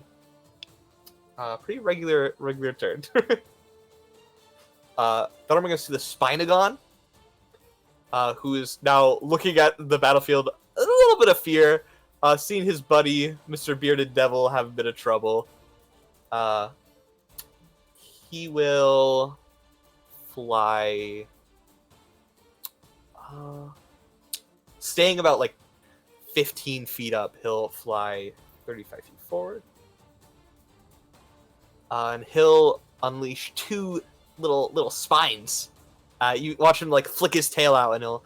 Pretty regular turn. Then I'm gonna see the Spinagon, who is now looking at the battlefield a little bit of fear, seeing his buddy, Mr. Bearded Devil, have a bit of trouble. He will fly, staying about like 15 feet up. He'll fly 35 feet forward, and he'll unleash 2 little spines. You watch him like flick his tail out, and he'll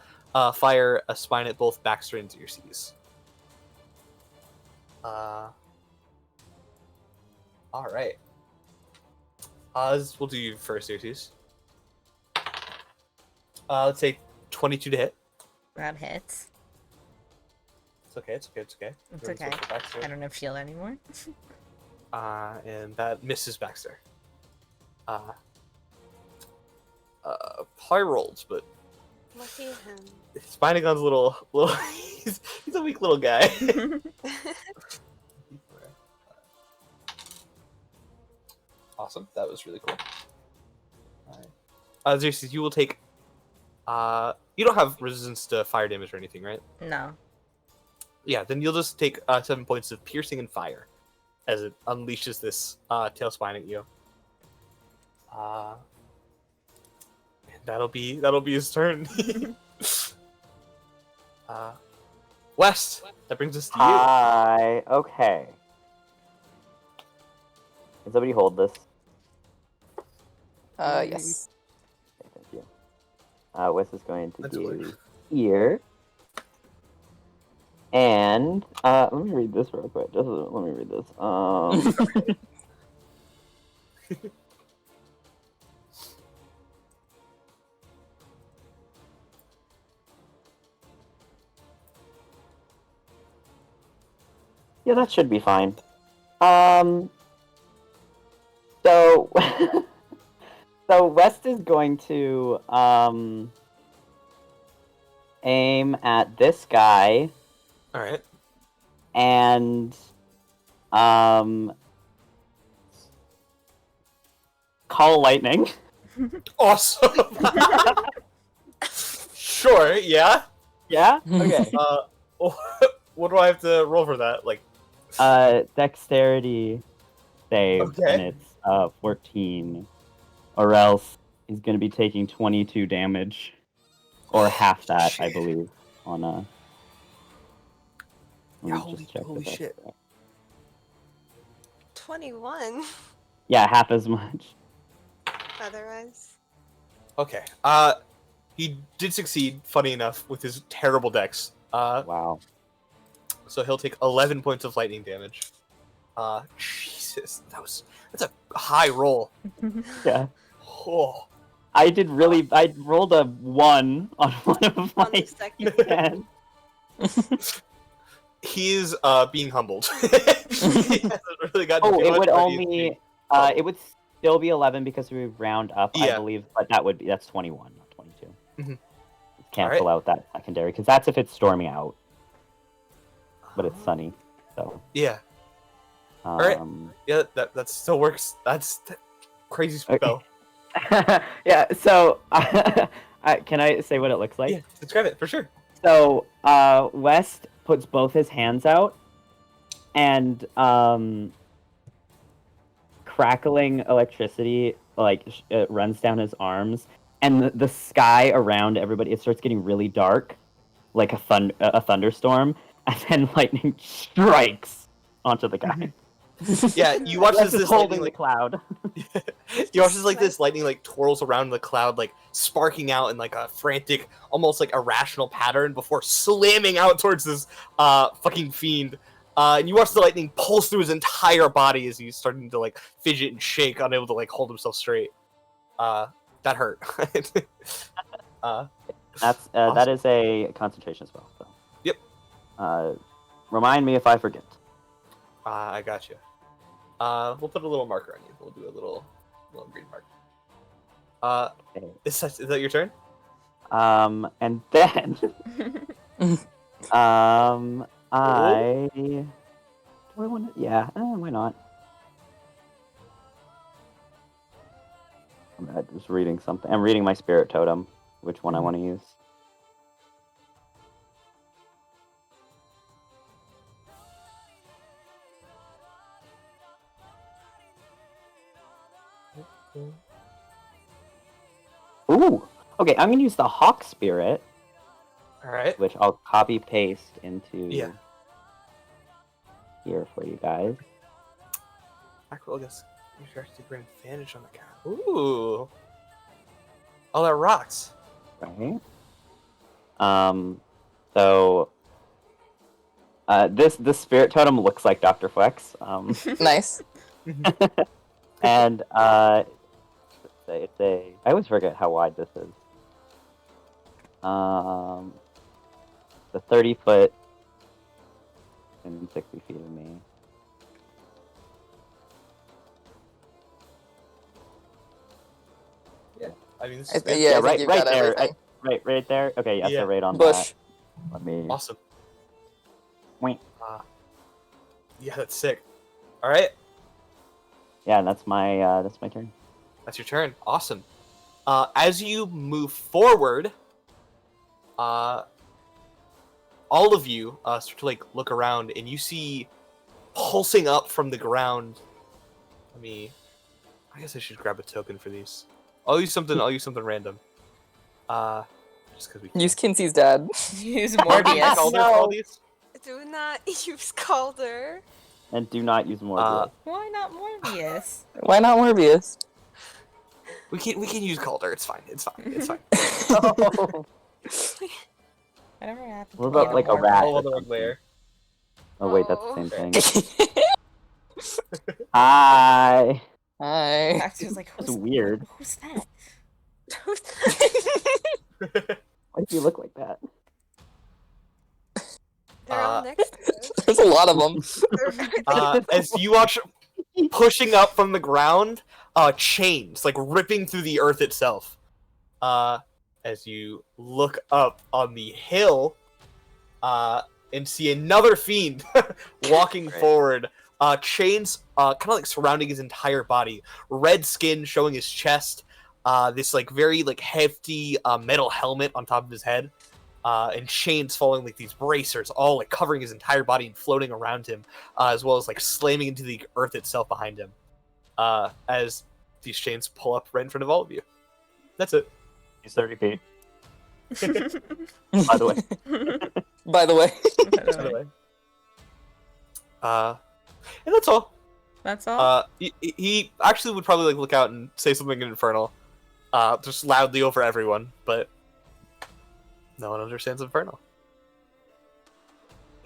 fire a spine at both Baxter and Xerxes. All right. We'll do you first, Xerxes. Let's say 22 to hit. Round hits. It's okay. It's okay. It's okay. Baxter. I don't have shield anymore. And that misses Baxter. High rolls, but Lucky him. Spinagon's little he's a weak little guy. Awesome. That was really cool. Xerxes, you will take you don't have resistance to fire damage or anything, right? No. Yeah, then you'll just take 7 points of piercing and fire as it unleashes this tailspine at you. And that'll be his turn. West, that brings us to you. Hi. Okay. Can somebody hold this? Yes. Okay, thank you. Wes is going to That's do cool. here. And let me read this real quick. Just let me read this. Yeah, that should be fine. So so West is going to aim at this guy All right. and call lightning. Awesome. Sure. Yeah. Yeah? Okay. What do I have to roll for that? Like, Dexterity save, Okay. and it's 14. Or else he's gonna be taking 22 damage. Or half that, I Shit. believe, on a... Let me Holy- just check holy if that's shit. correct. 21. Yeah, half as much. Otherwise. okay. He did succeed. Funny enough, with his terrible dex. Wow. So he'll take 11 points of lightning damage. Jesus, that's a high roll. Yeah. Oh. I rolled a 1 on one of On my the second. hands. He's being humbled. He hasn't really gotten Oh, too it much, would but he's only being- it would still be 11 because we round up, I Yeah. believe, but that's 21, not 22. Mhm. Cancel out that secondary because that's if it's storming out, but it's sunny. So Yeah, um, right. yeah, that still works. That's crazy spell. yeah. So can I say what it looks like? Yeah, describe it for sure. So West puts both his hands out, and crackling electricity it runs down his arms, and the sky around everybody, it starts getting really dark, like a thunderstorm, and then lightning strikes onto the guy. Yeah, you watch West this is lightning holding the like cloud. you watch this lightning like twirls around the cloud, like sparking out in like a frantic, almost like irrational pattern before slamming out towards this fucking fiend. And you watch the lightning pulse through his entire body as he's starting to like fidget and shake, unable to like hold himself straight. That hurt. That Awesome. is a concentration spell. So. Yep. Remind me if I forget. I got you. We'll put a little marker on you. We'll do a little green mark. Okay. Is that your turn? And then I do I want to? Yeah, why not? I'm just reading something. I'm reading my spirit totem. Which one I want to use? Ooh. Okay, I'm gonna use the hawk spirit, All right. which I'll copy paste into Yeah. here for you guys. Macro gets you actually bring advantage on the count. Ooh. Oh, that rocks. Right. So this spirit totem looks like Dr. Flex. Nice. And it's a I always forget how wide this is. The 30-foot and 60 feet of me. I mean, this I is think, good. yeah, I right- think you've right got there. everything. Right there. Okay, yeah, Yeah. so right on Bush. that. Let me. Awesome. Wait. Yeah, that's sick. All right, Yeah, that's my turn. that's your turn. Awesome. As you move forward, all of you start to like look around, and you see pulsing up from the ground. I guess I should grab a token for these. I'll use something random. Just because we can. Use Kinsey's dad. Use Calder Morbius. for all these? Do not use Calder. And do not use Morbius. Why not Morbius? Why not Morbius? We can use Calder. It's fine. It's fine. It's fine. Whatever happened What to about, like, a Morbius? rat? All other there. Oh wait, that's the Oh. same thing. Hi. Hi. Max was like, That's weird. Who's that? Why do you look like that? They're all next to us. There's a lot of them. As you watch pushing up from the ground, chains like ripping through the earth itself. As you look up on the hill, and see another fiend walking forward. Chains, kind of like surrounding his entire body. Red skin showing his chest. This like very like hefty metal helmet on top of his head. And chains following like these bracers, all like covering his entire body and floating around him, as well as like slamming into the earth itself behind him. As these chains pull up right in front of all of you. That's it. He's 30 feet. By the way. By the way. By the way. And that's all. That's all? He actually would probably like look out and say something in Infernal, just loudly over everyone, but no one understands Infernal.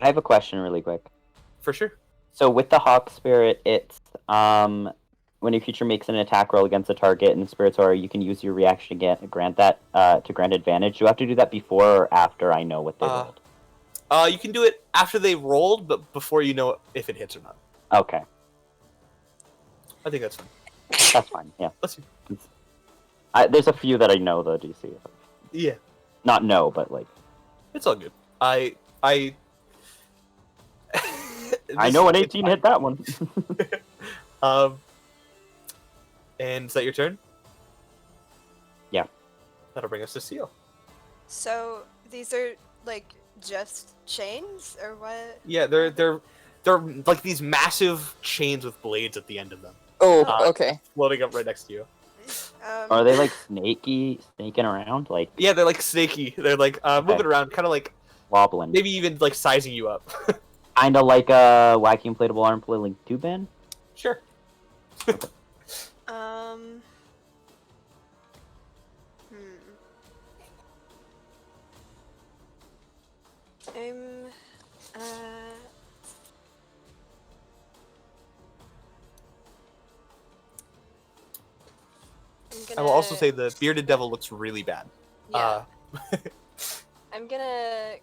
I have a question really quick. For sure. So with the Hawk Spirit, it's when a creature makes an attack roll against a target in the Spirit's Aura, you can use your reaction to grant advantage. Do you have to do that before or after I know what they rolled? You can do it after they rolled, but before you know if it hits or not. Okay, I think that's fine. that's fine. Yeah, Let's see. there's a few that I know the DC. Yeah, Not know, but like it's all good. I know an 18 hit that one. And is that your turn? Yeah. That'll bring us to Seal. So these are like just chains or what? Yeah, they're like these massive chains with blades at the end of them, Oh, okay. floating up right next to you. Are they like snaking around, like Yeah, they're like snaky. They're like moving around, kind of like wobbling? maybe even like sizing you up. Kind of like a wacky inflatable arm flailing tube band. Sure. I will also say the bearded devil looks really bad. Yeah. I'm gonna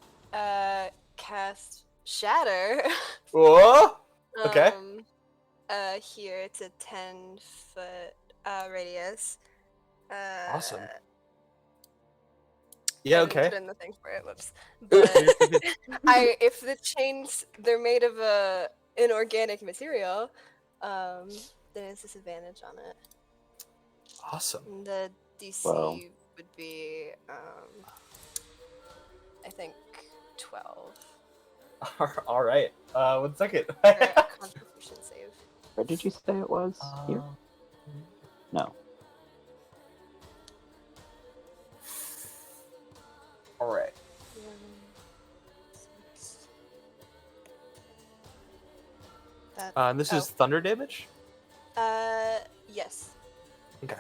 cast Shatter. Whoa! Okay. Here it's a 10-foot radius. Awesome. Yeah. I didn't Okay. Put in the thing for it. Whoops. But if the chains they're made of a inorganic material, then it's disadvantage on it. Awesome. And the DC Wow. would be, I think, 12 All right. 1 second. for a Constitution save. Where did you say it was? Here? No. All right. That, And this is thunder damage. yes. Okay.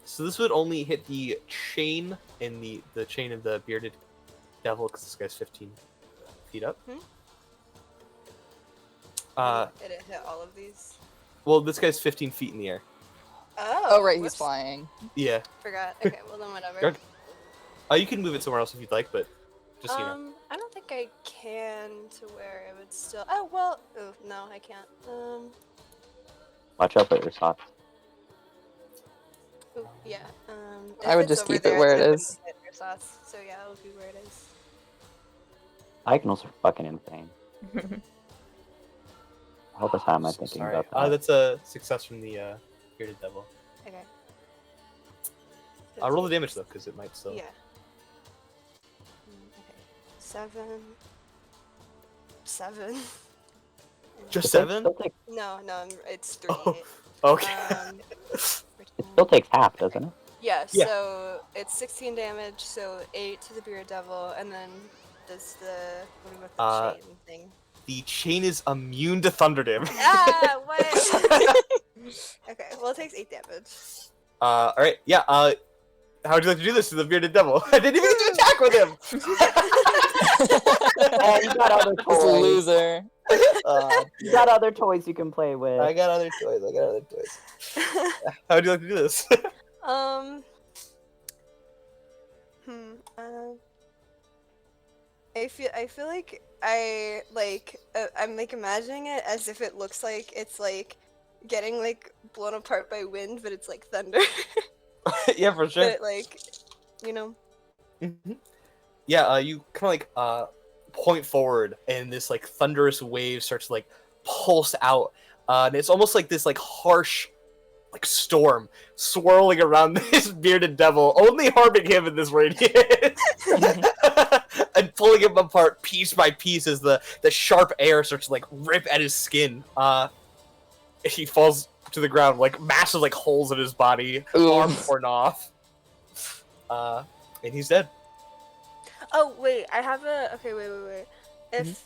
So this would only hit the chain in the chain of the bearded devil because this guy's 15 feet up. Did it hit all of these? Well, this guy's 15 feet in the air. Oh, right, he's whoops. flying. Yeah. Forgot. Okay, well then whatever. Good. You can move it somewhere else if you'd like, but just so you know. I don't think I can to where it would still. Oh well. Oh no, I can't. Watch out for your socks. Oh, yeah. I would if it's just over keep it there, where then it wouldn't is. hit Ersatz. So yeah, it'll be where it is. Diagonals are fucking insane. How much time am I thinking Sorry. about that? That's a success from the bearded devil. Okay. I'll roll the damage though, because it might still. Yeah. Okay. 7. 7. Just Still- 7? Still takes, No, it's 3. Oh, okay. Um, it still takes half, doesn't it? yeah, Yeah. so it's 16 damage, so 8 to the Bearded Devil, and then does the what about the chain thing? The chain is immune to thunder damage. Ah, what? Okay, well it takes 8 damage. All right. Yeah. How would you like to do this to the bearded devil? I didn't even get to attack with him. Oh, you got other This toys. loser. You got other toys you can play with. I got other toys. How would you like to do this? um. I feel like I'm like imagining it as if it looks like it's like getting like blown apart by wind, but it's like thunder. Yeah, for sure. But like, you know. Yeah. You kind of like point forward, and this like thunderous wave starts to like pulse out, and it's almost like this like harsh like storm swirling around this bearded devil, only harming him in this radius. And pulling him apart piece by piece as the sharp air starts to like rip at his skin. He falls to the ground, like massive like holes in his body, Ooh. arm torn off. And he's dead. Oh wait, I have a. Okay, wait. If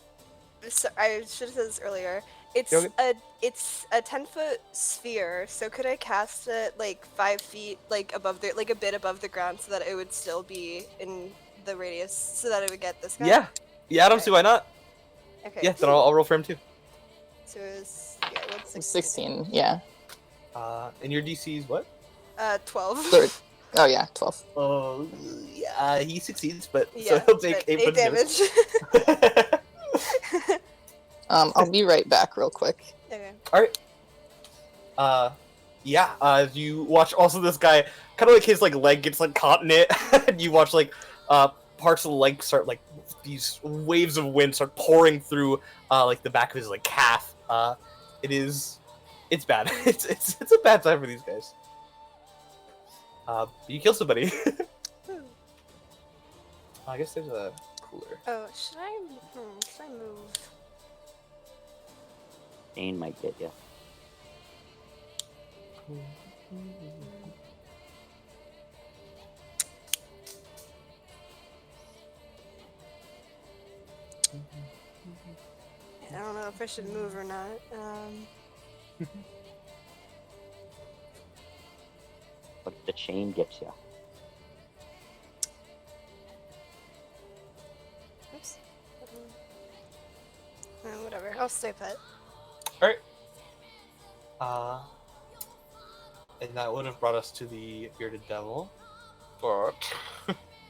so, I should have said this earlier. It's Okay. it's a 10-foot sphere. So could I cast it like 5 feet, like above the, like a bit above the ground, so that it would still be in the radius, so that it would get this guy? Yeah. I don't see why not. Okay. Yeah, then I'll roll for him too. So it's what's 16, yeah. And your DC is what? 12. Third. Oh yeah, 12. Oh, yeah, he succeeds, but Yeah, so he'll take but 8 8 damage. I'll be right back real quick. Okay. Yeah, you watch also this guy, kind of like his like leg gets like caught in it, and you watch like parts of the leg start like these waves of wind start pouring through like the back of his like calf. It's bad. It's a bad time for these guys. You kill somebody. I guess there's a cooler. Oh, should I move? Jane might get you. I don't know if I should move or not. But the chain gets you. Oops. Whatever. I'll stay put. Alright. And that would have brought us to the bearded devil. But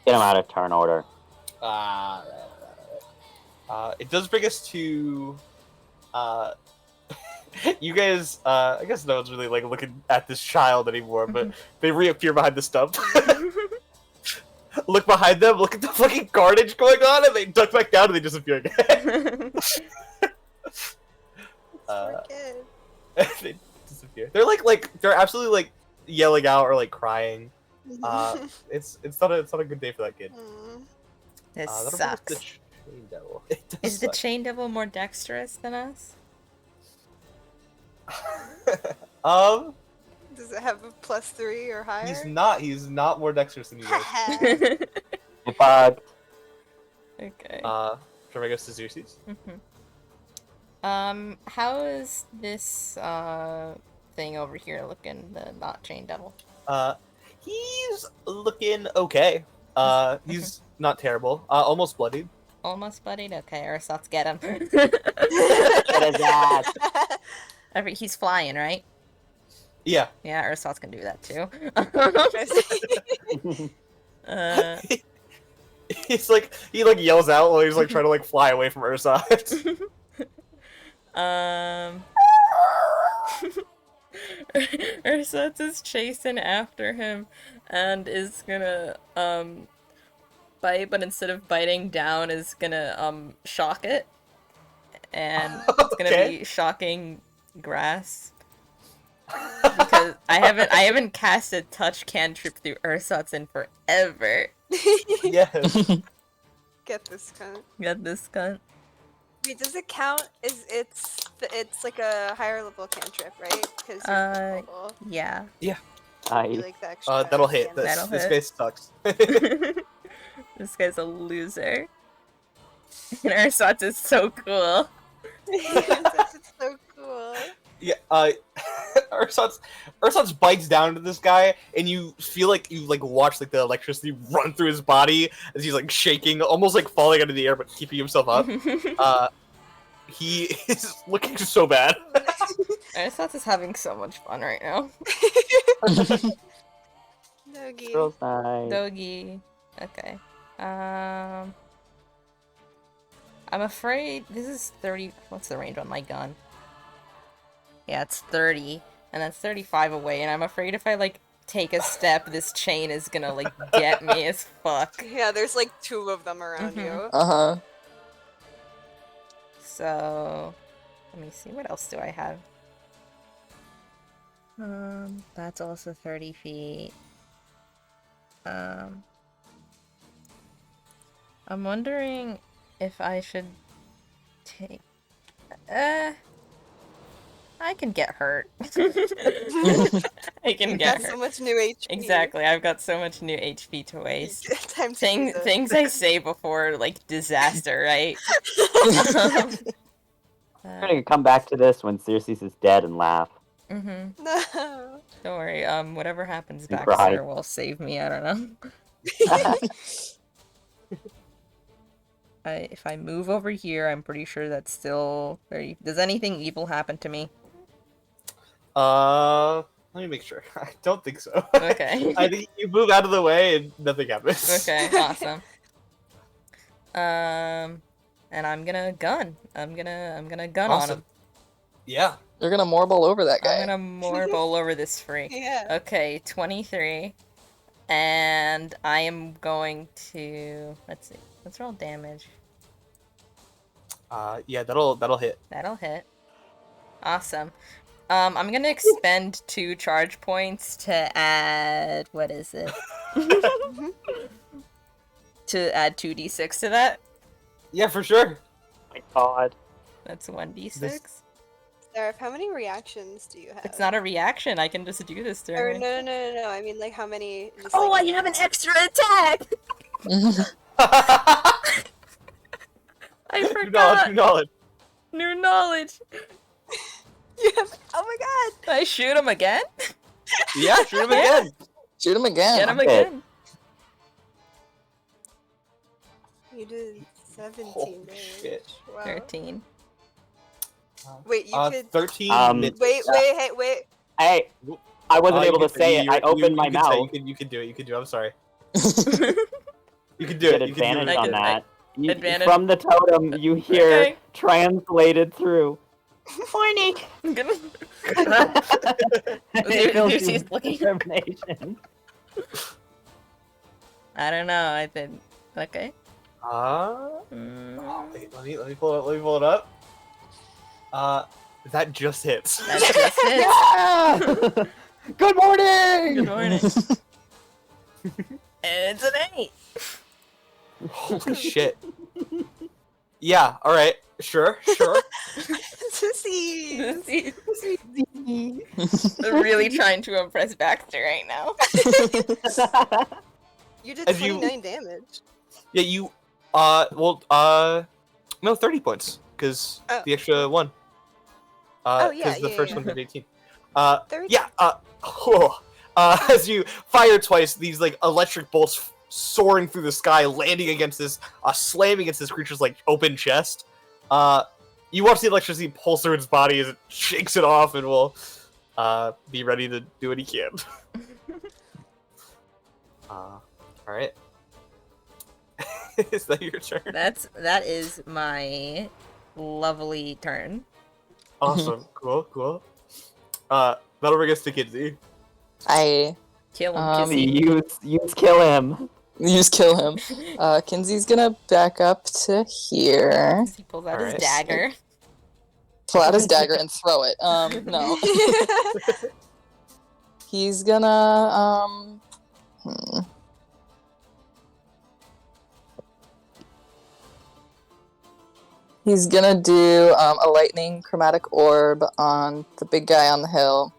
Get him out of turn order. it does bring us to you guys I guess no one's really like looking at this child anymore, but they reappear behind the stump. Look behind them, look at the fucking carnage going on, and they duck back down and they disappear again. Poor kid. They disappear. They're like they're absolutely like yelling out or like crying. It's not a good day for that kid. Mm. This That'll bring us to sucks. Chain Devil. It does Is the suck. chain devil more dexterous than us? Does it have a +3 or higher? He's not more dexterous than you guys. Hey, bug. Okay. Should I go to Xerxes? How is this thing over here looking? The not chain devil. He's looking okay. He's not terrible. Almost bloodied. Almost bloodied. Okay, Ursat's get him. Get his ass. He's flying, right? Yeah. Yeah, Ursat's can do that too. He's like he like yells out while he's like trying to like fly away from Ursa. Ursutz is chasing after him and is gonna bite, but instead of biting down is gonna shock it. And it's gonna Okay. be shocking grasp. Because I haven't cast a touch cantrip through Ursutz in forever. Yes. Get this cunt. Got this cunt. Wait, does it count? It's like a higher level cantrip, right? Because you're Yeah. you I like the extra. That'll hit. damage. That'll This hit. guy sucks. This guy's a loser. And Ursutz is so cool. That's so cool. Yeah, Ursutz bites down to this guy, and you feel like you watch like the electricity run through his body as he's like shaking, almost like falling into the air, but keeping himself up. He is looking so bad. Ursutz is having so much fun right now. Nogi. girls night. Doggy. Okay. I'm afraid this is 30. What's the range on my gun? Yeah, it's 30, and that's 35 away. And I'm afraid if I like take a step, this chain is gonna like get me as fuck. Yeah, there's like 2 of them around Mhm. you. Uh-huh. So, let me see. What else do I have? That's also 30 feet. I'm wondering if I should take. I can get hurt. I can You get got so hurt. much new HP. Exactly. I've got so much new HP to waste. Time to use it. Things I say before like disaster, right? We're gonna come back to this when Circes is dead and laugh. Mm-hmm. No. Don't worry. Whatever happens You back cry. there will save me. I don't know. If I move over here, I'm pretty sure that's still 30. Does anything evil happen to me? Let me make sure. I don't think so. Okay. I think you move out of the way and nothing happens. Okay, awesome. And I'm gonna gun. I'm gonna gun on Awesome. him. Yeah. You're gonna marble over that guy. I'm gonna marble over this freak. Yeah. Okay, 23. And I am going to let's see. Let's roll damage. Yeah, that'll hit. That'll hit. Awesome. I'm gonna expend 2 charge points to add what is it? To add 2d6 to that. Yeah, for sure. My God. That's 1d6. This- Sarah, how many reactions do you have? It's not a reaction. I can just do this Or during. no. I mean, like, how many? Just, Oh, like, I have an extra attack. I New forgot. knowledge. New knowledge. You have. Oh my god! I shoot him again. Yeah, shoot him again. Shoot him again. Get him Okay. again. You did 17 Holy damage. shit. Wow. 13. Wait, you could. 13 mid- Wait. Hey, I wasn't able you to can- say it. you- I you- opened my you can say- mouth. You can do it. You can do it. I'm sorry. Okay. You can do Get it. You can advantage do it. I on did- that. You- advantage. From the totem, you hear Okay. translated through. Morning. I'm gonna. It fills He's you with looking- determination. I don't know. I did. Okay. Oh, wait, let me pull it up. That just hits. That just hits. Yeah! Good morning. Good morning. And it's an 8. Holy shit. Yeah. All right. Sure. Sissy. They're really trying to impress Baxter right now. You did As you- 29 damage. Yeah. You. No, 30 points because Oh. the extra one. Oh, yeah, Because the yeah, first yeah. one did 18. 30. Yeah. As you fire twice, these like electric bolts soaring through the sky, landing against this, slamming against this creature's like open chest. You watch the electricity pulse through its body as it shakes it off, and will be ready to do what he can. All right. Is that your turn? That is my lovely turn. Awesome. Cool. That'll bring us to Kinsey. I Kill him, Um, Kizzy. Use kill him. you just kill him. Kinsey's gonna back up to here, He pulls out Alright. his dagger. pull out his dagger, and throw it. No. He's gonna He's gonna do a lightning chromatic orb on the big guy on the hill,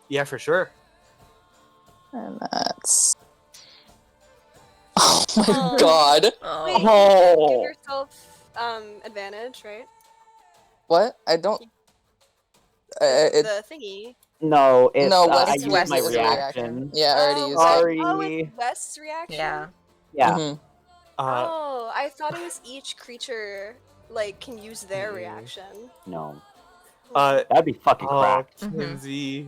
Yeah, for sure. and that's. Oh my Oh. god! Wait, Oh. you Oh. give yourself advantage, right? What? I don't. It, The thingy. No, it's No, I Wes used Wes my is a reaction. yeah, I already used Sorry. it. Oh, it's West's reaction? Yeah. Yeah. Mhm. Oh, I thought it was each creature, like, can use their Mm. reaction. No. Uh, That'd be fucking oh, cracked. Kinsey.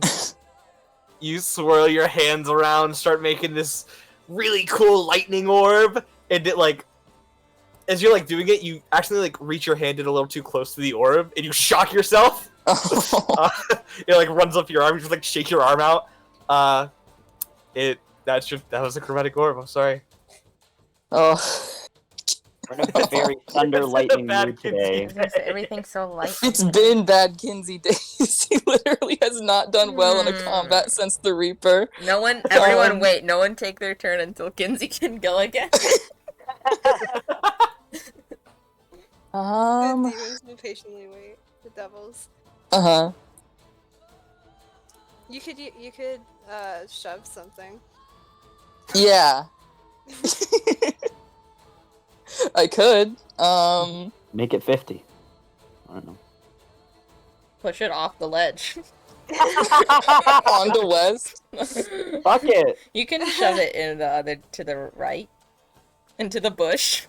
You swirl your hands around, start making this really cool lightning orb, and it like, as you're like doing it, you actually like reach your hand in a little too close to the orb, and you shock yourself. It like runs up your arm, you just like shake your arm out. That was a chromatic orb. I'm sorry. Oh. We're in a very thunder It's a lightning bad mood today. I was gonna say, everything's so light. It's been bad Kinsey days. He literally has not done well in a Hmm. combat since the Reaper. Everyone Um, wait, no one take their turn until Kinsey can go again. The demons will patiently wait. The devils. Uh-huh. You could shove something. Yeah. I could. Make it 50. I don't know. Push it off the ledge. Onto West. Fuck it. You can shove it in the other to the right. Into the bush.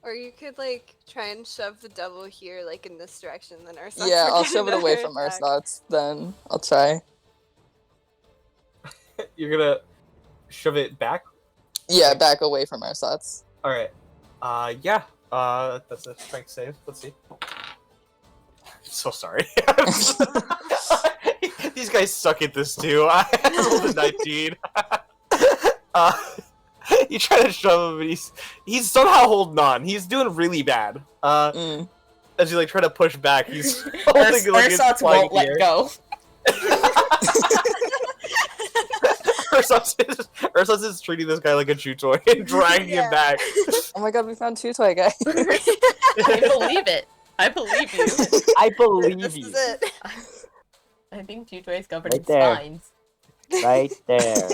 Or you could, like, try and shove the devil here, like, in this direction, then Ursat's Yeah, would I'll get shove it away another from attack. Ursat's, then I'll try. You're gonna shove it back. Yeah, back away from Ursat's. All right. Yeah. That's a strength save. Let's see. So sorry. These guys suck at this too. I rolled a 19. You try to shove him, and he's somehow holding on. He's doing really bad. Mm. As you like try to push back, he's holding like his Ursat's flying won't let gear. go. Ursat's is treating this guy like a chew toy and dragging him Yeah. back. Oh my god, we found two toy guy. I believe it. I believe you. I believe This you. is it. I think Two Toy's covered Right in there. spines. Right there.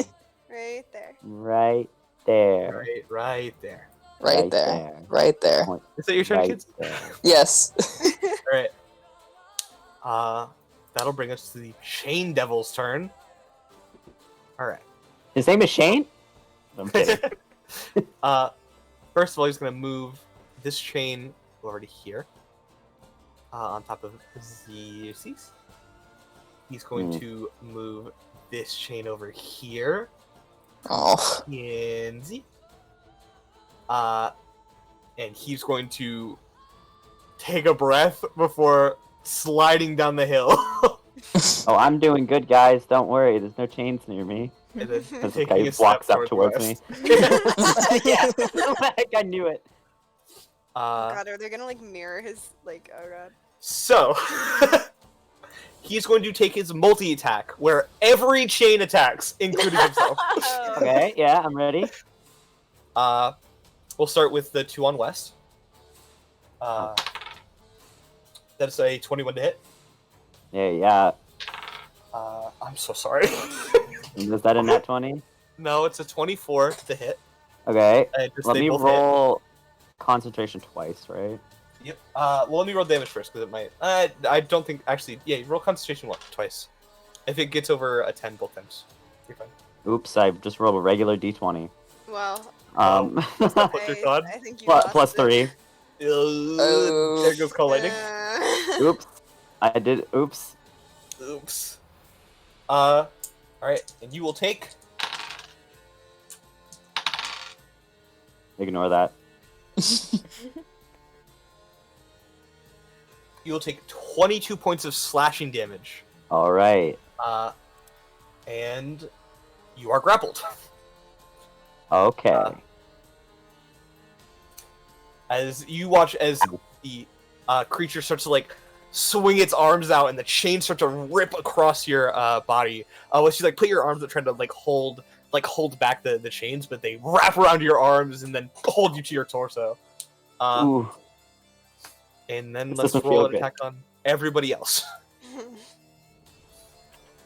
Right there. Right there. Right there. Right there. Right there. Point Is that your turn, right kids? there. Yes. Alright. That'll bring us to the Chain Devil's turn. Alright. His name is Shane? I'm kidding. First of all, he's gonna move this chain over to here. On top of Xerxes. He's going to move this chain over here. Oh. Kinsey. And he's going to take a breath before sliding down the hill. Oh, I'm doing good, guys. Don't worry. There's no chains near me. And then As the taking guy a walks step up towards me. northwest. Yeah. I knew it. God, are they gonna, like, mirror his, like, oh god. So, he's going to take his multi-attack, where every chain attacks, including himself. Oh. Okay, yeah, I'm ready. We'll start with the 2 on West. That's a 21 to hit. Yeah. I'm so sorry. Was that a nat 20? No, it's a 24 to hit. Okay. Just Let they me both roll concentration twice, right? hit. Yep. Well, let me roll damage first, because it might... I don't think... Actually, yeah, you roll concentration twice. If it gets over a 10 both times, you're fine. Oops, I just rolled a regular d20. Well, What's your thought? I think you Plus 3. There goes Call Lightning. Oops. I did. Oops. Oops. Alright, and you will take... Ignore that. You will take 22 points of slashing damage. All right. and you are grappled. Okay. As you watch as the creature starts to like swing its arms out, and the chains start to rip across your body. Once you like put your arms out trying to hold back the chains, but they wrap around your arms and then hold you to your torso. Ooh. And then This let's doesn't roll feel an good. attack on everybody else.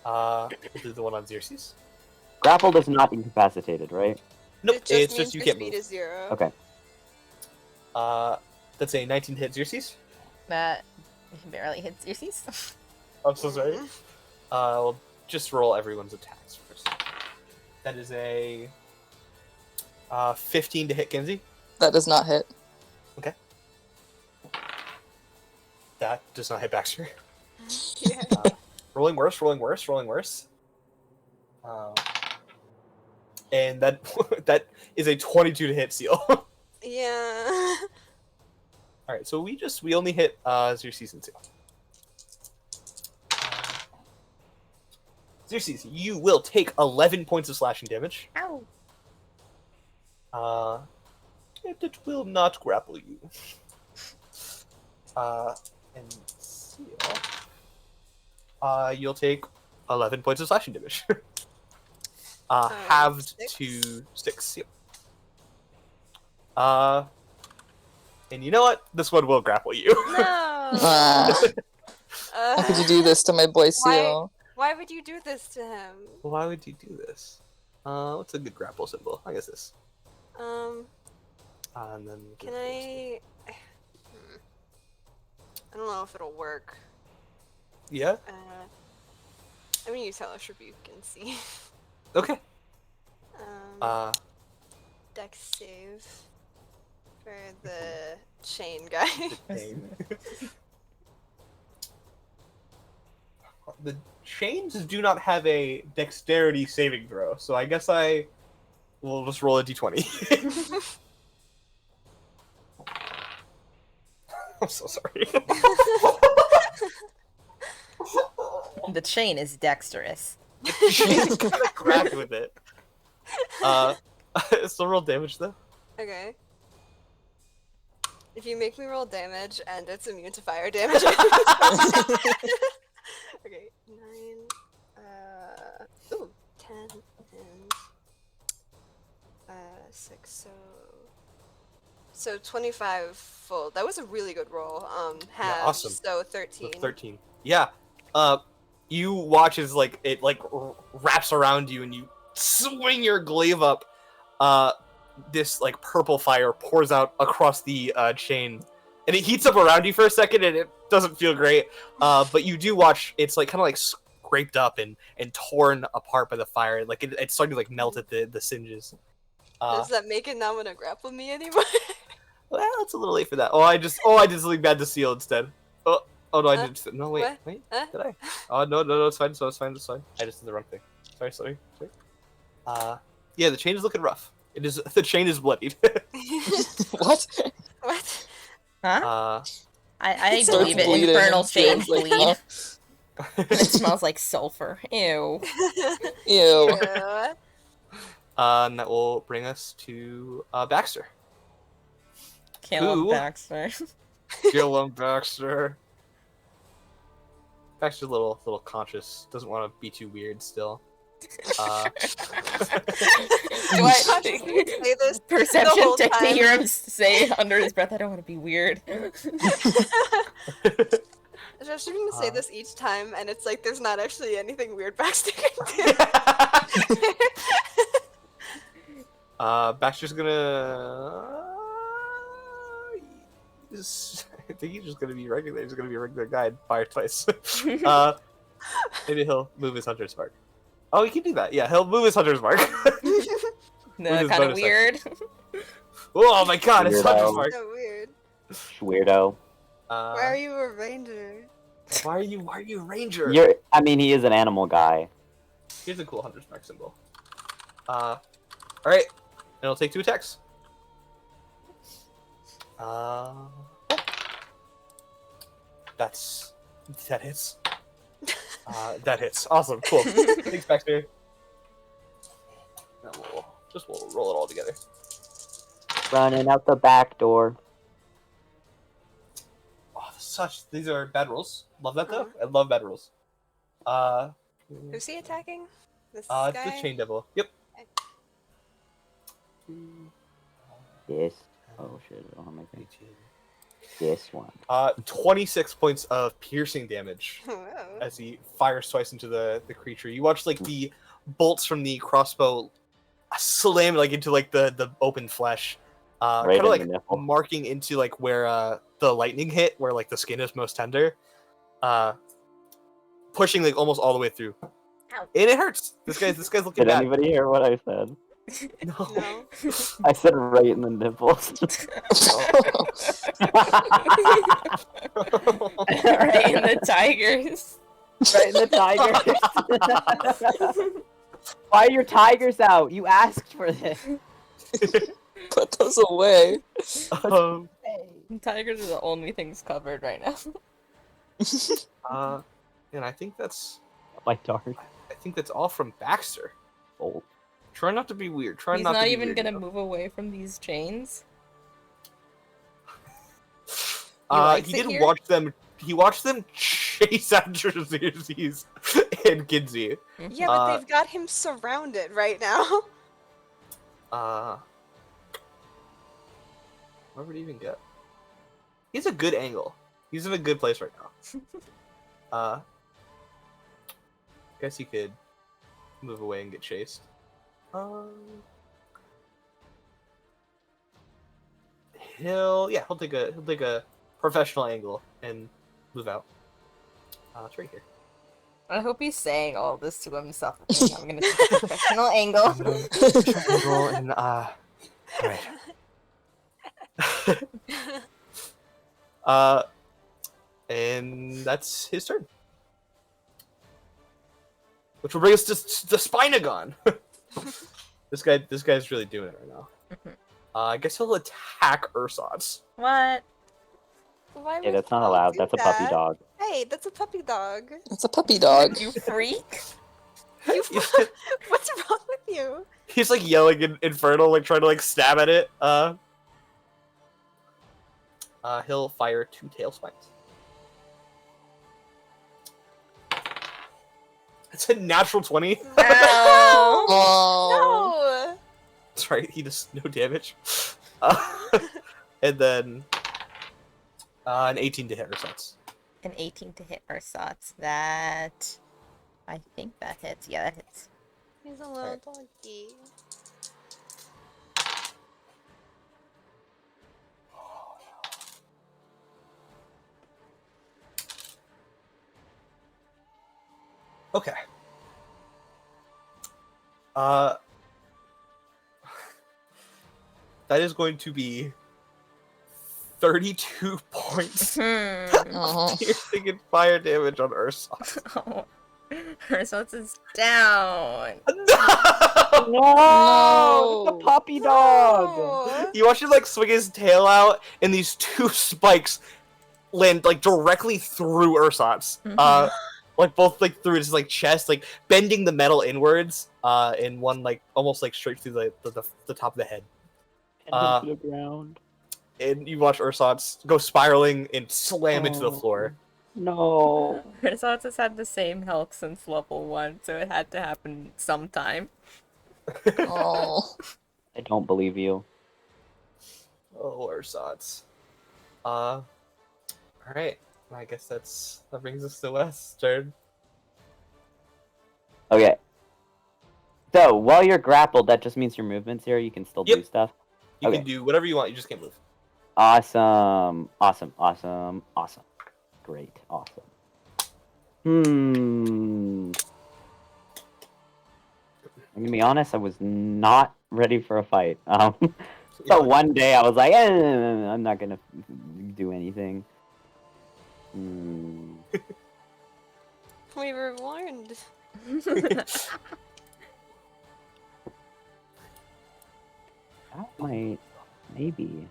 We'll do the one on Xerxes. Grappled is not incapacitated, right? Nope, It it's means just you your can't speed move. is 0. Okay. That's a 19 hit Xerxes. That barely hits Xerxes. I'm so sorry. Mhm. We'll just roll everyone's attacks first. That is a 15 to hit Kinsey. That does not hit. That does not hit Baxter. Yeah. Rolling worse. And that that is a 22 to hit Seal. Yeah. Alright, so we only hit Xerxes and Seal. Xerxes, you will take 11 points of slashing damage. Ow. It will not grapple you. And Seal, you'll take 11 points of slashing damage. Halved 6. to 6 Seal. And you know what? This one will grapple you. No. Ah, how could you do this to my boy Seal? Why would you do this to him? Why would you do this? What's a good grapple symbol? I guess this. And then Can I? I don't know if it'll work. Yeah. I'm gonna use Hellish Rebuke and see. Okay. Dex save for the chain guy. The chains do not have a dexterity saving throw, so I guess I will just roll a d20. I'm so sorry. The chain is dexterous. Chain's kind of cracked with it. Still roll damage though. Okay. If you make me roll damage and it's immune to fire damage. Okay, 9, 10, and 6, so 25 full. That was a really good roll. Half, awesome. so 13. 13. Yeah. You watch as like it wraps around you and you swing your glaive up. This like purple fire pours out across the chain, and it heats up around you for a second, and it doesn't feel great. But you do watch it's like kind of like scraped up and torn apart by the fire. Like it's starting to like melt at the singes. Does that make it not want to grapple me anymore? Well, it's a little late for that. I did something bad to Seal instead. Oh no, I did. No, wait, What? wait. Huh? Did I? Oh no, it's fine. It's fine. I just did the wrong thing. Sorry. Yeah, the chain is looking rough. It is. The chain is bloodied. What? What? Huh? I It starts believe it. bleeding Infernal and chains feels like, bleed. And it smells like sulfur. Ew. Ew. Yeah. And that will bring us to Baxter. Caleb Who? Baxter. Kill him, Baxter. Baxter's a little conscious. Doesn't want to be too weird still. Do Say this the perception whole check to time. hear him say under his breath, I don't want to be weird. Josh, you're gonna say this each time, and it's like there's not actually anything weird Baxter can do. Baxter's gonna. I think he's just gonna be regular. He's gonna be a regular guy and fire twice. Maybe he'll move his hunter's mark. Oh, he can do that. Yeah, he'll move his hunter's mark. No, With his kind of bonus weird. Oh my god, his Weirdo. hunter's mark. So weird. Weirdo. Why are you a ranger? Why are you a ranger? I mean, he is an animal guy. Here's a cool hunter's mark symbol. All right, and it'll take 2 attacks. That hits. That hits. Awesome. Cool. Thanks, Baxter. Now we'll roll it all together. Running out the back door. Oh, these are bad rolls. Love that though. I love bad rolls. Who's he attacking? This It's guy? the Chain Devil. Yep. This. Oh shit! I don't have my thing. This one. 26 points of piercing damage Whoa. as he fires twice into the creature. You watch like the bolts from the crossbow slam like into like the open flesh, Right kind in of like the nipple. marking into like where the lightning hit, where like the skin is most tender, pushing like almost all the way through. Ow. And it hurts. This guy's looking Did bad. anybody hear what I said? No. No. I said right in the nipples. Right in the tigers. Right in the tigers. Why are your tigers out? You asked for this. Put those away. Tigers are the only things covered right now. And I think that's dart. I think that's all from Baxter. Oh. Try not to be weird. Try He's not to not be even weird, gonna you know? move away from these chains. He did watch them. He watched them chase after Xerxes and Kinsey. Yeah, but they've got him surrounded right now. Where would he even go? He's a good angle. He's in a good place right now. Guess he could move away and get chased. He'll take a professional angle and move out. It's right here. I hope he's saying all this to himself. I'm gonna take a professional angle. Angle and right. And that's his turn. Which will bring us to the Spinagon. This guy's really doing it right now. I guess he'll attack Ursats. What? Why Hey, would that's not Paul allowed. do That's a puppy that? dog. Hey, that's a puppy dog. It's a puppy dog. You freak? What's wrong with you? He's like yelling in Infernal, like trying to like stab at it. He'll fire 2 tail spikes. It's a natural 20. Ow. Oh. No. That's right. He does no damage. And then an 18 to hit Ursats. An 18 to hit Ursats. That... I think that hits. Yeah, that hits. He's a little doggy. Okay. That is going to be 32 points Uh-huh. piercing and fire damage on Ursat. Oh. Ursats is down. No! No! It's a puppy dog! Oh. You watch him like swing his tail out, and these 2 spikes land like directly through Ursat's. Like both like through his like chest, like bending the metal inwards, and one like almost like straight through the top of the head. To the ground. And you watch Ursat's go spiraling and slam into the floor. No. Ursats has had the same health since level 1, so it had to happen sometime. Oh. I don't believe you. Oh, Ursat's. Alright. I guess that brings us to West's turn. Okay. So, while you're grappled, that just means your movement's here. You can still do Yep. stuff. You Okay. can do whatever you want, you just can't move. Awesome. Awesome. Awesome. Awesome. Great. Awesome. I'm gonna be honest, I was not ready for a fight. So one day I was like, I'm not gonna do anything. We were warned. That might, maybe.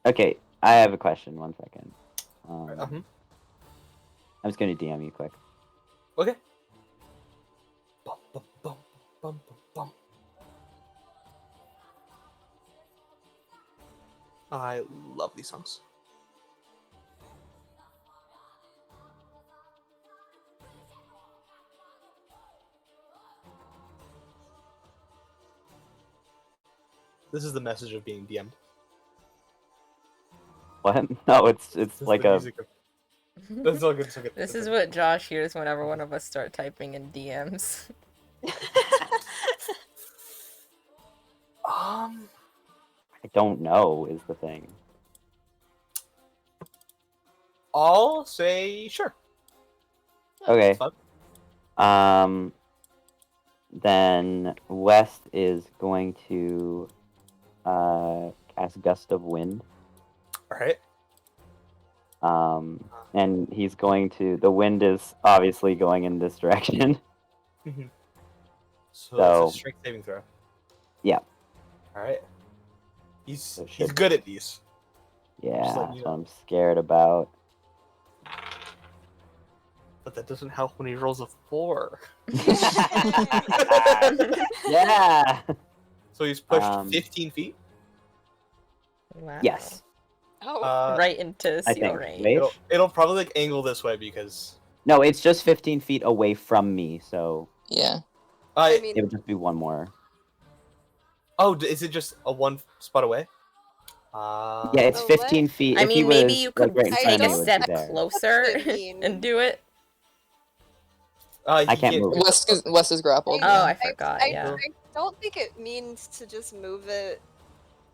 Okay, I have a question. 1 second. Mhm. I'm just gonna DM you quick. Okay. Bum, bum, bum, bum, bum, bum. I love these songs. This is the message of being DM'd. What? No, it's This is like the a. music of... That's all good. It's all good. This That's is all what Josh hears whenever one of us start typing in DMs. good. I don't know is the thing. I'll say sure. Okay. Fun. Then West is going to cast Gust of Wind. All right. And he's going to. The wind is obviously going in this direction. So So- it's a strength saving throw. Yeah. All right. So He's should- good at these. Yeah, letting that's you what know. I'm scared about. But that doesn't help when he rolls a 4. Yeah. So he's pushed Um, 15 feet. Wow. Yes, Oh, Right into I seal think. range. Wait. It'll probably like angle this way because No, it's just 15 feet away from me, so Yeah. I it mean, would just be one more. is it just a 1 spot away? Yeah, it's Oh, 15 what? feet. I If he mean, maybe was, you like, could right in I front of take me, a it would step be there. closer That's what I mean. and do it. I can't move. West is grappled. Oh, yeah. I forgot. Yeah. I don't think it means to just move it.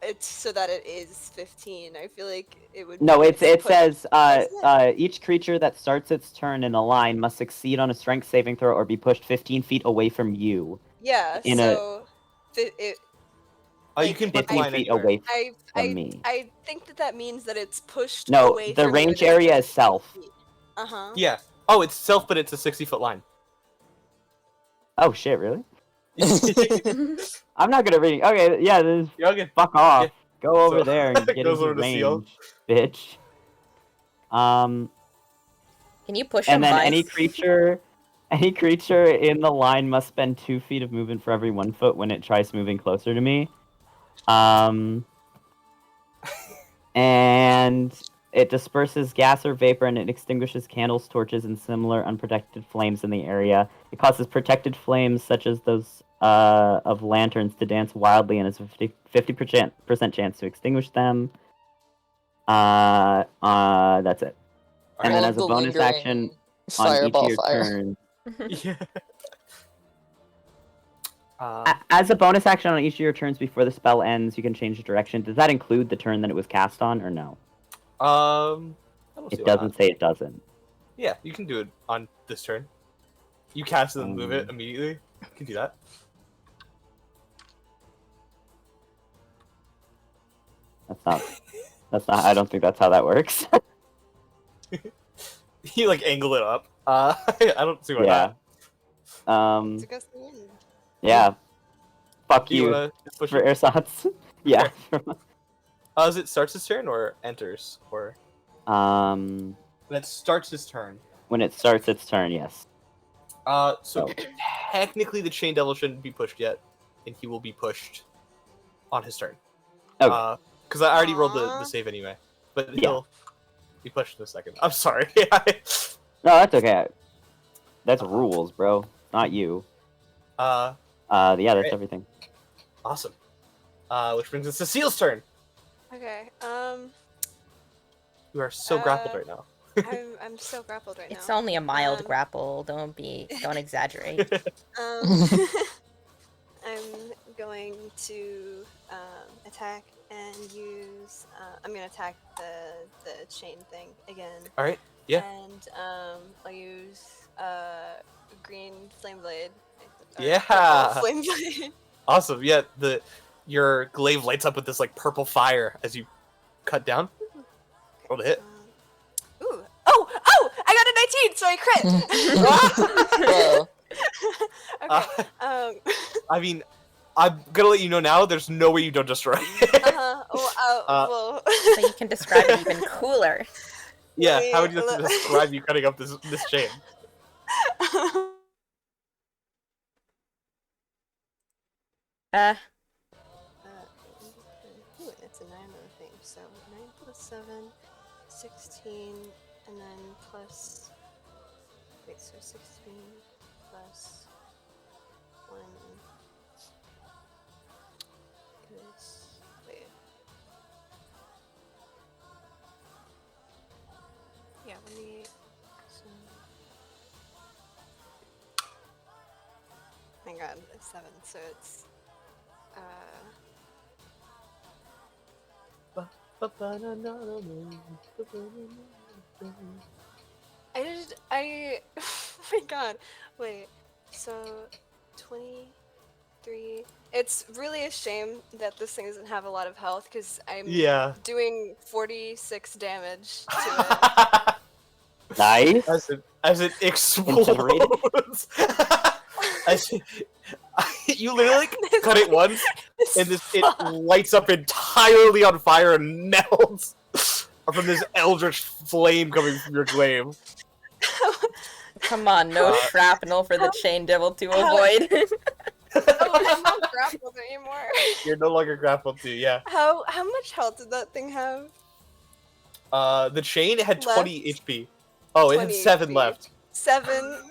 It's so that it is 15. I feel like it would. No, be it put- says Isn't each creature that starts its turn in a line must succeed on a strength saving throw or be pushed 15 feet away from you. Yeah. in a- So it. Oh, you like, can put the 15 line feet anywhere. away I from me. I think that means that it's pushed No, away the from you range and then area pushed is self. 15 feet. Uh-huh. Yeah. Oh, it's self, but it's a 60-foot line. Oh shit, really? I'm not gonna read. Okay, yeah, then You're okay. fuck off. Yeah. Go over So- there and get Goes into over to Seal. range, bitch. Can you push And him then by? any creature in the line must spend 2 feet of movement for every 1 foot when it tries moving closer to me. And it disperses gas or vapor, and it extinguishes candles, torches, and similar unprotected flames in the area. It causes protected flames, such as those of lanterns, to dance wildly, and has a 50% chance to extinguish them. That's it. And All then of as a the bonus lingering action, on each fireball of your fire. turns, Yeah. as a bonus action on each of your turns before the spell ends, you can change direction. Does that include the turn that it was cast on, or no? I don't see It why not. doesn't say it doesn't. Yeah, you can do it on this turn. You cast it and move it Um, immediately. You can do that. That's not. I don't think that's how that works. You like angle it up. I don't see why Yeah. not. It's a gust of wind. Yeah. Fuck Do you you wanna just push for it? ersatz. Yeah. As it starts its turn or enters or when it starts its turn. When it starts its turn, yes. So Oh. technically the Chain Devil shouldn't be pushed yet, and he will be pushed on his turn. Okay. Because I already rolled the Aw. save anyway, but Yeah. he'll be pushed in a second. I'm sorry. No, that's okay. That's rules, bro. Not you. uh, Yeah, that's Right. everything. awesome. Which brings us to Seal's turn. Okay. You are so grappled Uh, right now. I'm so grappled right It's now. only a mild Um, grapple. Don't exaggerate. I'm going to attack and use. I'm gonna attack the chain thing again. All right. Yeah. And I'll use green flame blade. or Yeah. purple Flame blade. Awesome. Yeah. Your glaive lights up with this like purple fire as you cut down. Roll to hit. Ooh. Oh! I got a 19, so I crit. Whoa. Okay. I mean, I'm gonna let you know now. There's no way you don't destroy it. Well, So you can describe it even cooler. Yeah. Let How would you me- like to describe you cutting up this chain? Ooh, it's a 9 on the thing. So 9 plus 7, 16, and then plus. Wait, so 16 plus 1 is. Wait. Yeah, let me. So, my god, it's 7, so it's. Oh my god, wait, so 23. It's really a shame that this thing doesn't have a lot of health because I'm Yeah. doing 46 damage to Nice. As it explodes. as it, you literally like, cut it once, it. and it lights up entirely on fire and melts from this eldritch flame coming from your glaive. Come on, no Uh, shrapnel for the chain devil to how- avoid. Oh, I'm not grappled anymore. You're no longer grappled too, yeah. How much health did that thing have? The chain had 20 Left. HP. Oh, it had 20 7 HP. left. 7.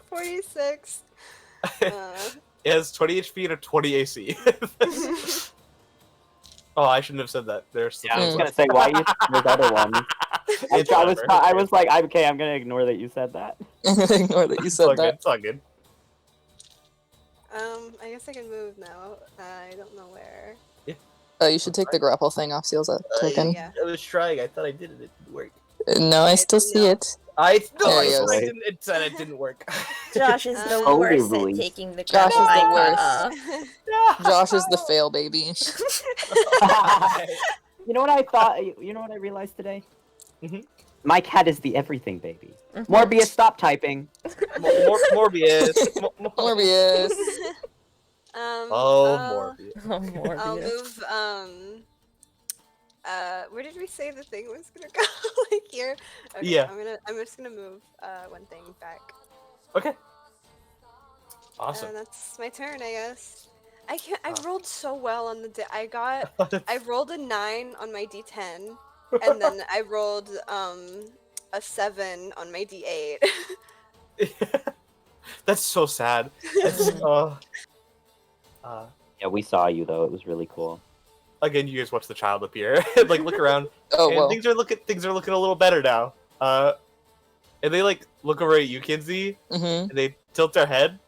46. It has 20 HP and a 20 AC. Oh, I shouldn't have said that. There's Yeah, I was Mm. gonna say why you those other ones. It's I whatever. was like, okay, I'm gonna ignore that you said that. Ignore that you It's all said good. that. It's all good. I guess I can move now. I don't know where. You should take the grapple thing off Seal's token. Yeah. I was trying. I thought I did it. It didn't work. No, I still see No. it. I There he no, is. I didn't. It said it didn't work. Josh is the Oh, worst at really? taking the Josh grapple is the icon worst. off. Josh is the fail baby. You know what I thought? You know what I realized today? Mhm. My cat is the everything baby. Mhm. Morbius, stop typing. Morbius. Morbius. Oh, Morbius. Oh, I'll Morbius. move. Where did we say the thing was gonna go? Like here. Okay, Yeah. I'm just gonna move one thing back. Okay. Awesome. That's my turn, I guess. I Oh. rolled so well on the I rolled a 9 on my D10, and then I rolled a 7 on my D8. That's so sad. That's, Yeah, we saw you though. It was really cool. again, you guys watch the child appear. Like, look around. Oh and well. things are looking a little better now. And they like look over at you, Kinsey, hmm and they tilt their head,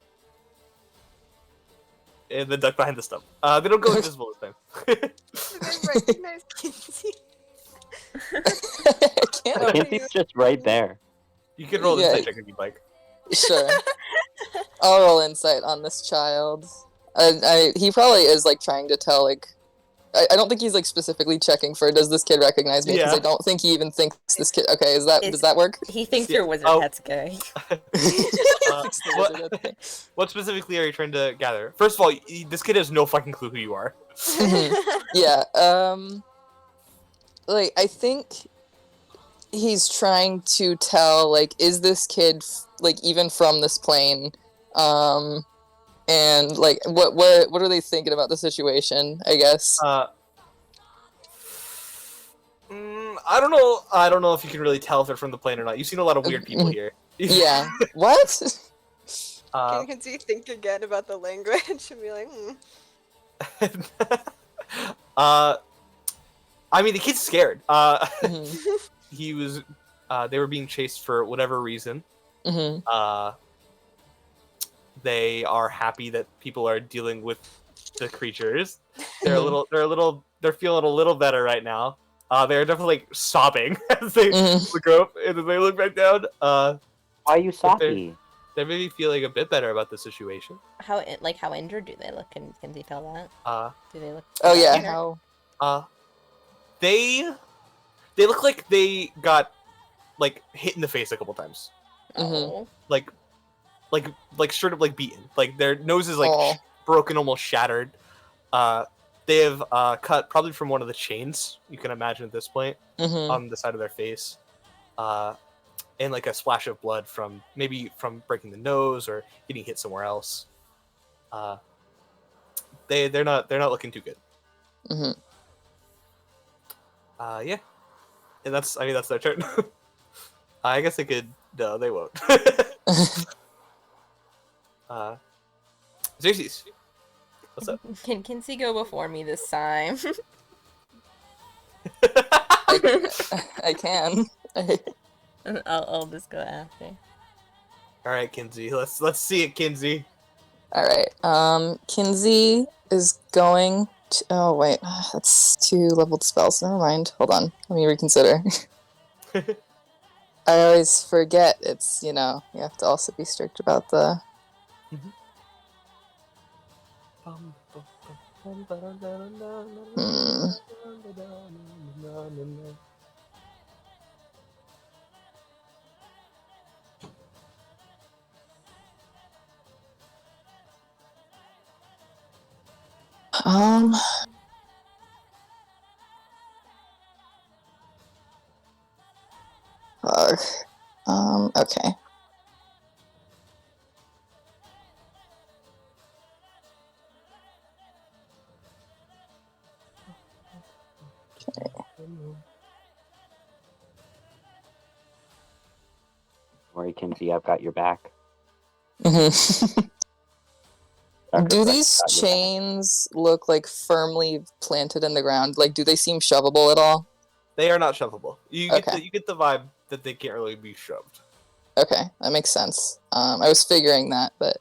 and then duck behind the stump. They don't go invisible this time. I recognize Kinsey. I can't. Oh. Kinsey's just right there. You can roll Yeah. this check if you'd like. Sure. I'll roll insight on this child. He probably is like trying to tell like. I don't think he's like specifically checking for does this kid recognize me because Yeah. I don't think he even thinks this kid. Okay, does that work? He thinks Yeah. you're Wizard Oh. Pets guy. Thinks the what- wizard, okay. What specifically are you trying to gather? First of all, this kid has no fucking clue who you are. Yeah. Like I think he's trying to tell like is this kid like even from this plane, and like what are they thinking about the situation? I guess. I don't know. I don't know if you can really tell if they're from the plane or not. You've seen a lot of weird people here. Yeah. What? Uh, Can you think again about the language and be like, I mean, the kid's scared. Mhm, He was. They were being chased for whatever reason. mhm. They are happy that people are dealing with the creatures. They're feeling a little better right now. They're definitely like sobbing as they Mhm. look up and then they look back down. Why are you But they're- soppy? They're maybe feeling a bit better about the situation. How injured do they look? Can you tell that? Do they look? Oh yeah. injured? How? They look like they got like hit in the face a couple times. Mhm. Oh. Like straight up like beaten. Like their nose is like Aw. broken, almost shattered. They have cut probably from one of the chains you can imagine at this point Mm-hmm. on the side of their face, and like a splash of blood from maybe from breaking the nose or getting hit somewhere else. They're not looking too good. Mm-hmm. Yeah, and that's their turn. I guess they could. No, they won't. Xerxes, what's up? Can Kinsey go before me this time? I can. I'll just go after. All right, Kinsey. Let's see it, Kinsey. All right. Kinsey is going to. Oh wait, that's 2 leveled spells. Never mind. Hold on. Let me reconsider. I always forget. It's you have to also be strict about the. Hmm. Um. Ugh. Okay. Worry, Kinsey, I've got your back. Mhm. Dr. Do Freck's these got your back. chains look like firmly planted in the ground? Like, do they seem shovable at all? They are not shovable. You Okay. get the vibe that they can't really be shoved. Okay, that makes sense. I was figuring that, but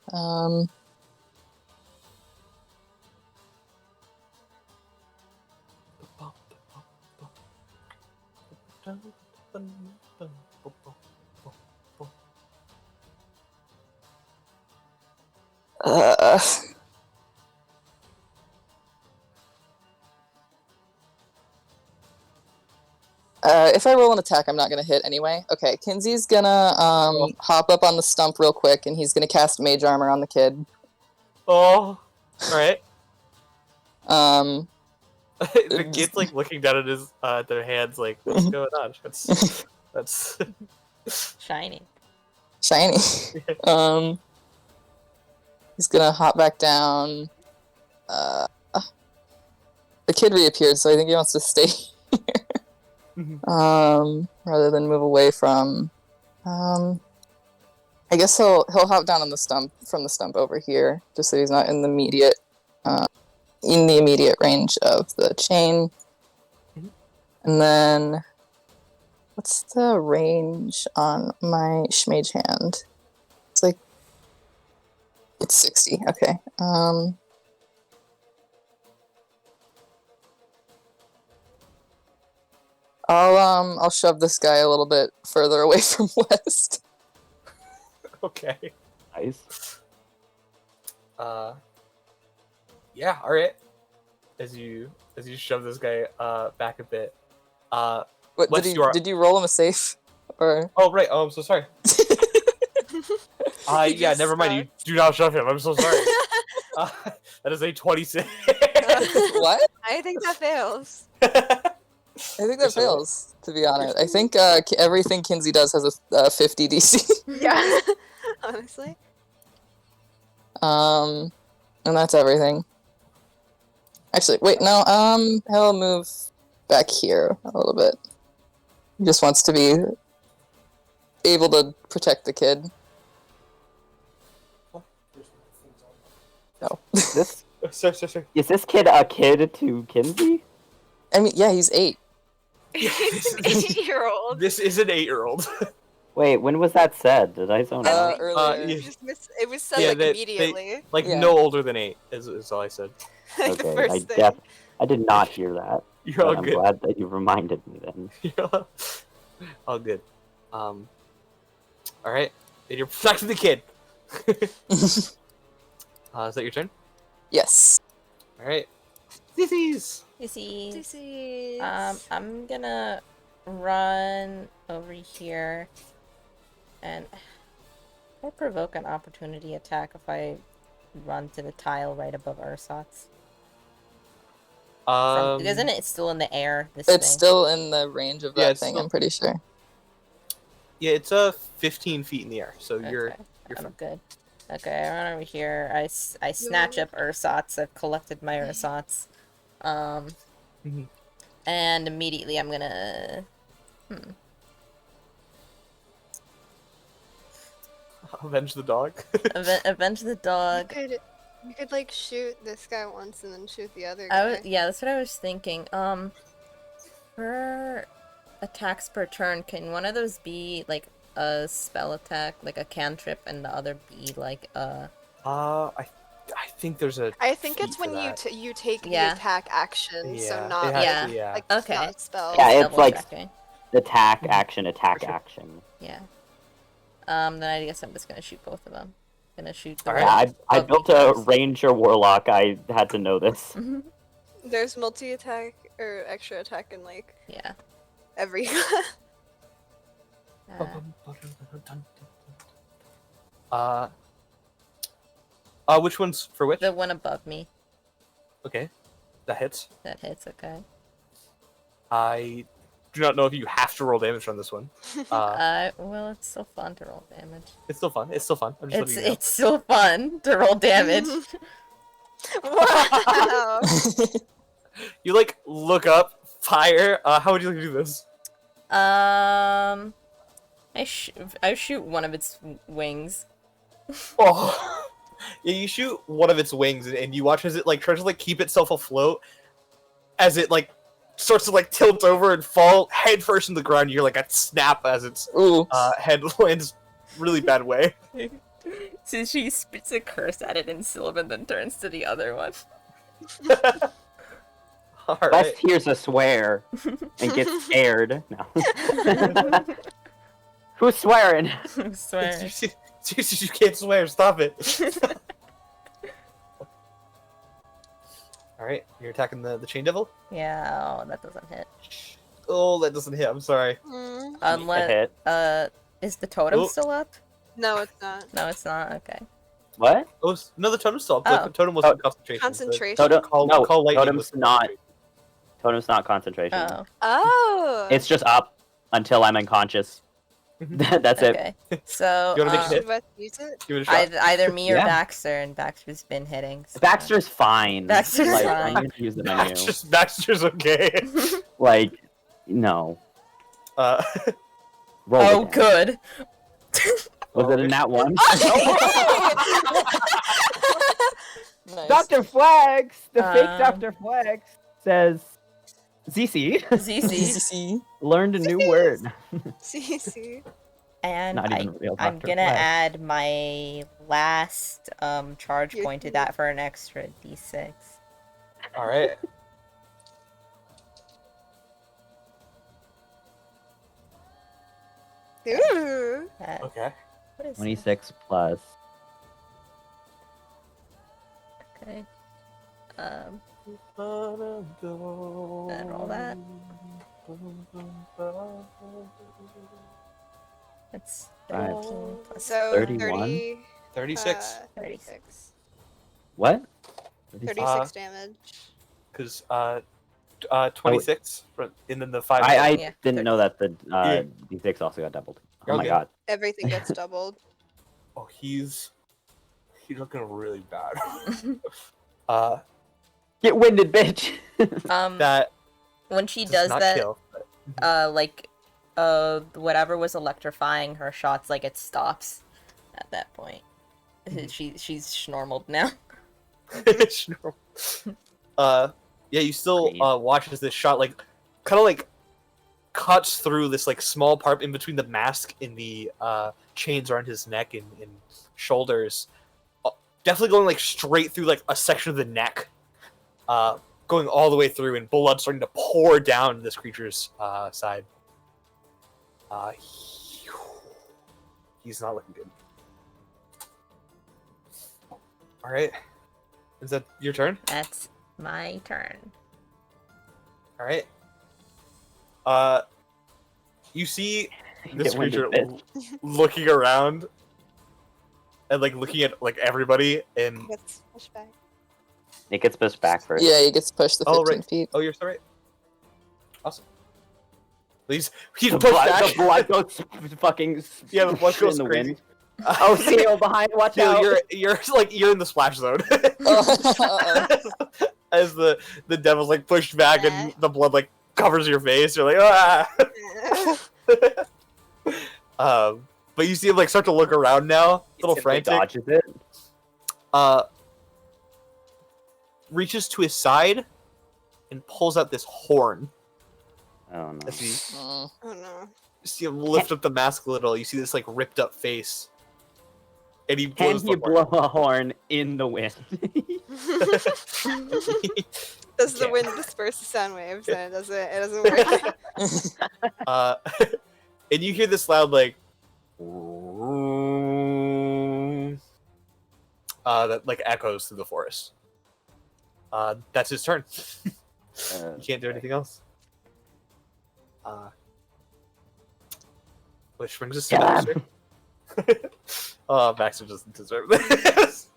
uh, if I roll an attack, I'm not gonna hit anyway. Okay, Kinsey's gonna hop up on the stump real quick, and he's gonna cast Mage Armor on the kid. Oh, all right. Um, The kid's like looking down at his their hands, like, what's going on? That's Shiny. shiny. He's gonna hop back down. The kid reappeared, so I think he wants to stay rather than move away from. I guess he'll hop down on the stump from the stump over here, just so he's not in the immediate range of the chain. And then, what's the range on my Schmage hand? It's 60. Okay. I'll shove this guy a little bit further away from West. okay. Nice. Yeah, all right. As you shove this guy back a bit. What West, did you roll him a safe? Or Oh right. Oh, I'm so sorry. He Yeah, just never mind. You do not shove him. I'm so sorry. That is a 26. what? I think that fails. I think that So- fails, to be honest. I think everything Kinsey does has a 50 DC. Yeah. Honestly. And that's everything. Actually, wait, no, he'll move back here a little bit. He just wants to be able to protect the kid. No. This Sorry. is this kid a kid to Kinsey? I mean, yeah, he's 8. He's an 8-year-old. This is an 8-year-old. Wait, when was that said? Did I zone out? Earlier. yeah. It was said Yeah, like they- immediately. Like Yeah. no older than 8 is all I said. Like the Okay, first thing. I did not hear that. You're all But I'm good. glad that you reminded me then. You're all good. All right. Then you're protecting the kid. Is that your turn? Yes. All right. This. You see, Sissies. I'm gonna run over here, and I provoke an opportunity attack if I run to the tile right above Ursat's? Isn't it still in the air? This It's thing? still in the range of Yeah, that it's thing, still- I'm pretty sure. Yeah, it's 15 feet in the air, so you're Okay, you're I'm fine. good. Okay, I run over here. I snatch up Ursat's. I've collected my Ursat's. Mhm. And immediately I'm gonna. Avenge the dog. Avenge the dog. You could like shoot this guy once and then shoot the other I guy. was, yeah, that's what I was thinking. For attacks per turn, can one of those be like a spell attack, like a cantrip, and the other be like a? I think there's a. I think it's feat for when you that. you take Yeah. the attack action, so Yeah, not it has Yeah. to be, yeah. like Okay. not a spell. Yeah, it's double like- checking. Attack, action, attack, For sure. action. Yeah. Then I guess I'm just gonna shoot both of them. Gonna shoot the Alright. one Yeah, I above me built a first. ranger warlock. I had to know this. There's multi attack or extra attack in like Yeah. every. Which one's for which? The one above me. Okay, that hits. That hits. Okay. I do not know if you have to roll damage on this one. Well, it's still fun to roll damage. It's still fun. It's still fun. I'm just It's letting you know. it's still fun to roll damage. Wow. You like look up, fire. How would you like to do this? I shoot one of its wings. Oh, yeah. You shoot one of its wings, and you watch as it like tries to like keep itself afloat, as it like starts to like tilt over and fall head first in the ground. You're like a snap as its Ooh. head lands really bad way. So she spits a curse at it in Sylvan, then turns to the other one. All Best right. hears a swear and gets scared. No. Who's swearing? I swear. You can't swear. Stop it. All right, you're attacking the chain devil. Yeah, oh, that doesn't hit. Oh, that doesn't hit. I'm sorry. Mm, A Unless, hit. is the totem Oh. still up? no, it's not. No, it's not. Okay. What? Oh, no, the totem's still up. Oh. The totem was Oh. in concentration. Concentration. Totem? Call, no, call lightning totem's was not. concentration. Totem's not concentration. Oh. Oh. It's just up until I'm unconscious. That's it. Okay. So, You wanna make it Should Wes use it? Give it a shot. either me or Yeah. Baxter, and Baxter's been hitting. So. Baxter's fine. Baxter's like, fine. I'm gonna use it on you. Baxter's okay. Like, no. Uh, Roll Oh, it. good. Was it in that one? Nice. Dr. Flags, the fake Um, Dr. Flags says, ZC ZC. Easy. learned a new word. CC. And Not even real I'm Dr. gonna Flags. add my last charge Your point to heat. that for an extra d6. all right. Ooh. That, Okay. what is 26 plus. Okay. roll that. That's Right. 13 plus So 31? 30, 36. 36. What? 36 damage. Because 26, and then the 5. I Yeah, didn't know that the Yeah. D6 also got doubled. Oh You're my okay. god. Everything gets doubled. Oh, he's looking really bad. Get winded, bitch! That When she does does not that, kill. but- like, whatever was electrifying her shots, like, it stops at that point. She's schnormeled now. Sure. Yeah, you still Great. watch as this shot like kind of like cuts through this like small part in between the mask and the chains around his neck and shoulders. Definitely going like straight through like a section of the neck, going all the way through, and blood starting to pour down this creature's side. He's not looking good. All right, is that your turn? That's my turn. All right. You see this Get winded, creature bitch. looking around, and like looking at like everybody, and Let's push back. It gets pushed back first. Yeah, he gets pushed the 15 Oh, right. feet. oh, you're so right. Awesome. He's The pushed blood, back. the blood goes fucking Yeah, the blood in goes the crazy. wind. Oh, Seal behind! Watch Seal, out! you're in the splash zone. Uh-oh. As the devil's like pushed back and the blood like covers your face. You're like, ah. But you see him like start to look around now, a little Simply frantic. dodges it. Reaches to his side and pulls out this horn. Oh no! As you Mm. Oh no. see him lift up the mask a little, you see this like ripped up face, and he Can blows he the horn. blow a horn in the wind? Does the Can't. wind disperse the sound waves? And it doesn't work. And you hear this loud like that like echoes through the forest. That's his turn. You can't do anything else. Which brings us to Yeah. Baxter. Oh, Baxter doesn't deserve this.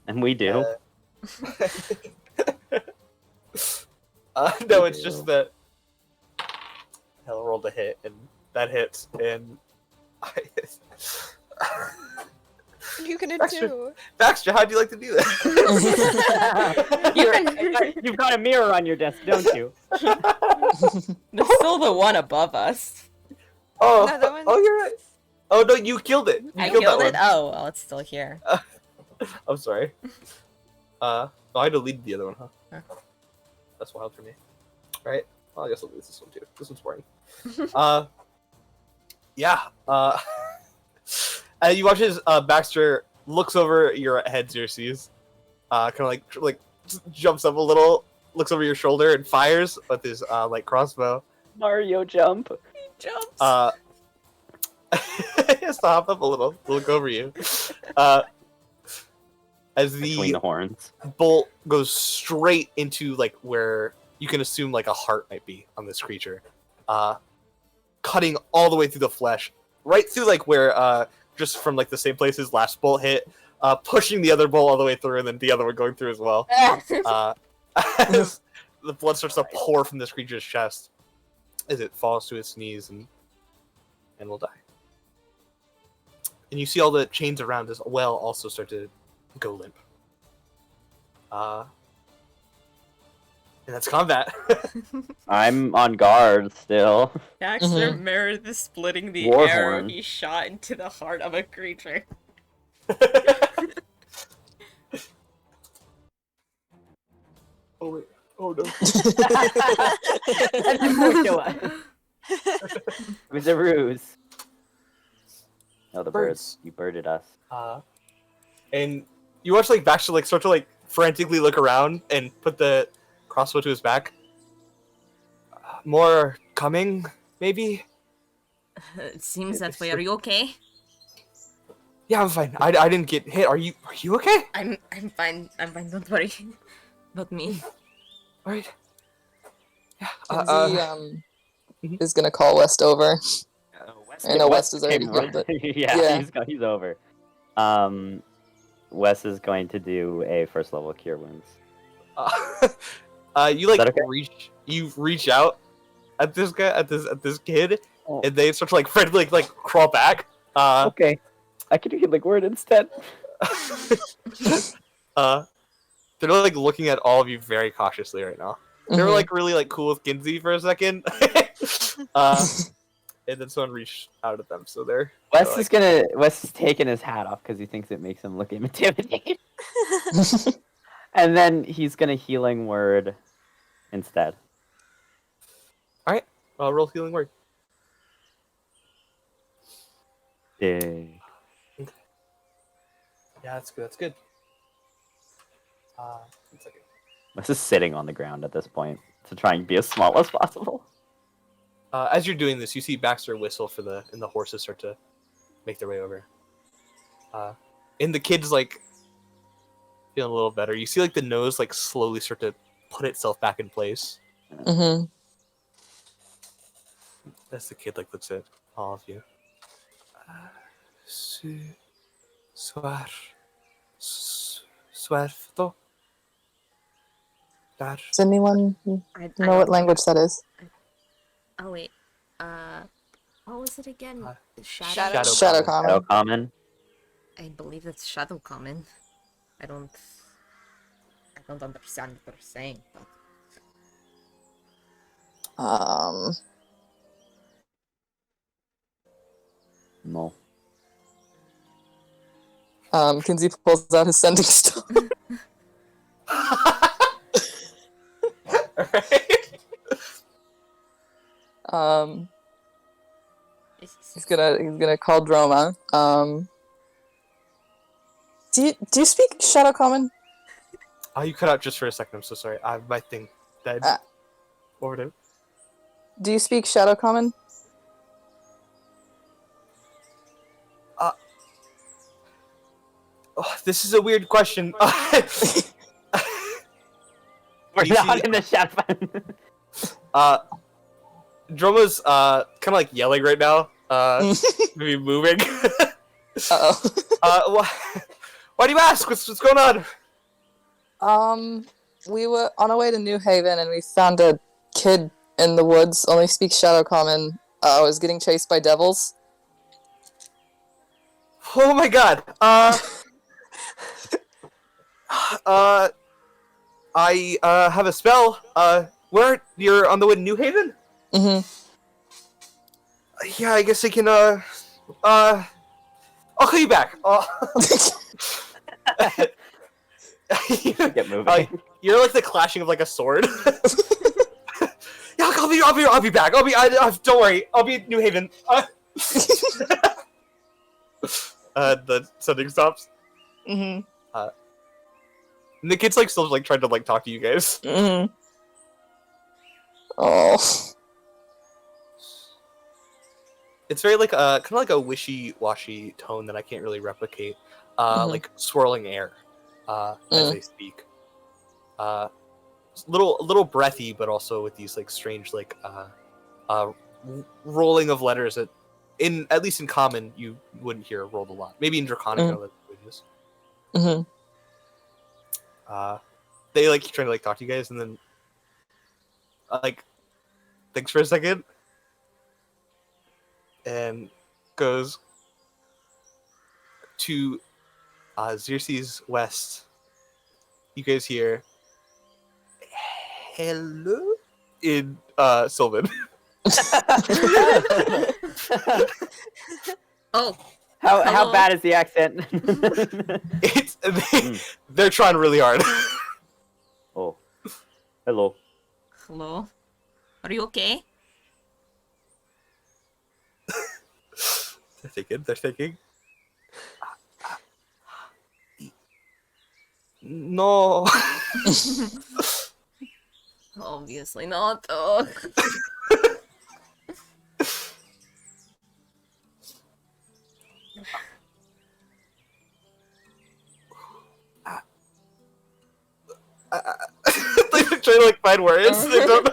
And we do. No, We it's do. just that Hell rolled a hit, and that hits, and What are you gonna Baxter. do? Baxter, how'd you like to do that? You've got a mirror on your desk, don't you? There's still the one above us. Oh, No, that one- oh, you're right. Oh no, you killed it. You I killed killed that it? one. Oh, well, it's still here. I'm sorry. Oh, I deleted the other one, huh? Huh. That's wild for me. Right? Well, I guess I'll do this one too. This one's boring. Yeah. You watch as Baxter looks over your head, Xerxes. Kind of like jumps up a little, looks over your shoulder, and fires with his like crossbow. Mario jump. He jumps. He has to hop up a little to look over you. As Between the the horns. bolt goes straight into like where you can assume like a heart might be on this creature, cutting all the way through the flesh, right through like where just from like the same place his last bolt hit, pushing the other bolt all the way through, and then the other one going through as well. As the blood starts to pour from this creature's chest as it falls to its knees and will die. And you see all the chains around as well also start to go limp. And that's combat. I'm on guard still. Baxter mirrored the splitting the War arrow horn. he shot into the heart of a creature. Oh wait. Oh no. It was a ruse. Oh, the birds. Birds. You birded us. And you watch like Baxter like start to like frantically look around and put the crossbow to his back. More coming, maybe? It seems that way. Are you okay? Yeah, I'm fine. I didn't get hit. Are you okay? I'm fine. I'm fine. Don't worry. Not me. Alright. Yeah. Kinsey is gonna call West over. I know West has already came healed it. yeah, Yeah. he's over. Wes is going to do a first level cure wounds. You like that okay? reach out at this guy at this kid, Oh. and they start to like frantically like crawl back. Okay, I could heal like word instead. They're like looking at all of you very cautiously right now. They were Mhm. like really like cool with Kinsey for a second, and then someone reached out at them. So they're Wes they're, Wes is taking his hat off because he thinks it makes him look intimidating. And then he's gonna healing word instead. roll healing word. Dang. Yeah, that's good. That's good. 1 second. Wes is sitting on the ground at this point to try and be as small as possible. As you're doing this, you see Baxter whistle and the horses start to make their way over. And the kid's like feeling a little better. You see like the nose like slowly start to put itself back in place. Mhm. As the kid like looks at all of you. Swer. Swerfto. Dar. Does anyone I know what don't- language that is? Oh wait. What was it again? Shadow. Shadow Shadow Common. Common. I believe that's Shadow Common. I don't understand what they're saying, but No. Kinsey pulls out his sending stone. Alright. He's gonna call Droma. Do you speak Shadow Common? Oh, you cut out just for a second. I'm so sorry. My thing died. Over to. Do you speak Shadow Common? Oh, this is a weird question. We're You not see- in the shadow. Droma's kind of like yelling right now. Maybe moving. Uh-oh. Why do you ask? What's going on? We were on our way to New Haven and we found a kid in the woods, only speaks Shadow Common. Was getting chased by devils. Oh my god. I have a spell. Where you're on the way to New Haven? Mm-hmm. Yeah, I guess I can. I'll call you back. Get moving. You're like the clashing of like a sword. Yeah, I'll be back. Don't worry. I'll be at New Haven. The sending stops. Mm-hmm. And the kid's like still like trying to like talk to you guys. Mm-hmm. Oh. It's very like kind of like a wishy-washy tone that I can't really replicate. Like swirling air as they speak. Little breathy, but also with these like strange like rolling of letters that at least in common you wouldn't hear rolled a lot. Maybe in Draconic other languages. Mm-hmm. They like trying to like talk to you guys and then like thinks for a second and goes to Xerxes West. You guys hear hello in Sylvan. oh, How Hello? bad is the accent? They're trying really hard. Oh. Hello. hello. Are you okay? They're thinking. No. Obviously not. Oh. They're trying to like find words. They don't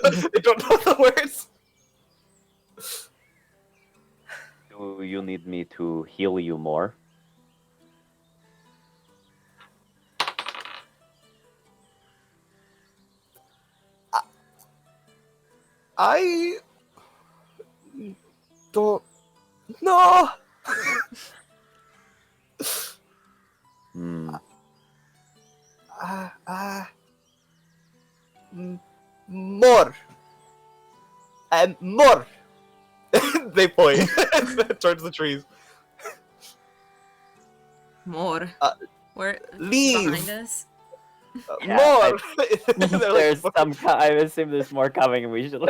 know the words. Do you need me to heal you more? I don't know. Hmm. More. And more. They point towards the trees. More. Where? Leave. Behind us? Yeah, More. There's some. I assume there's more coming, and we should.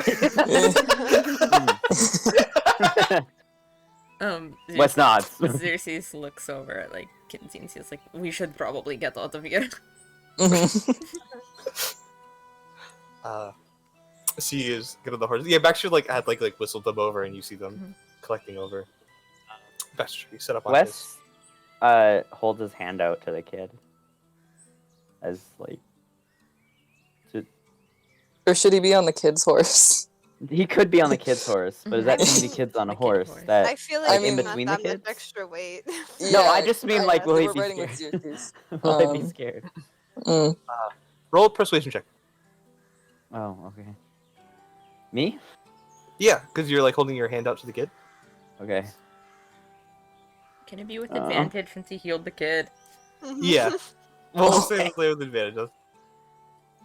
What's not? Xerxes looks over at like Kinsey and he's like, "We should probably get out of here." See is good on the horse. Yeah, Baxter like had like whistled them over, and you see them collecting over. Baxter, you set up on this. Wes holds his hand out to the kid, as like, Or should he be on the kid's horse? He could be on the kid's horse, but is that Mhm. too many kids on a The kid horse? horse. That I feel I like mean- it's in not between that the much kids? extra weight. No, I just mean like, will he we're be riding with scared? Xerxes. Will he be Um, scared? Mm. Roll a persuasion check. Oh, okay. Me? Yeah, because you're like holding your hand out to the kid. Okay. Can it be with Uh. advantage since he healed the kid? Yeah. Well, we'll Okay. say play with advantage.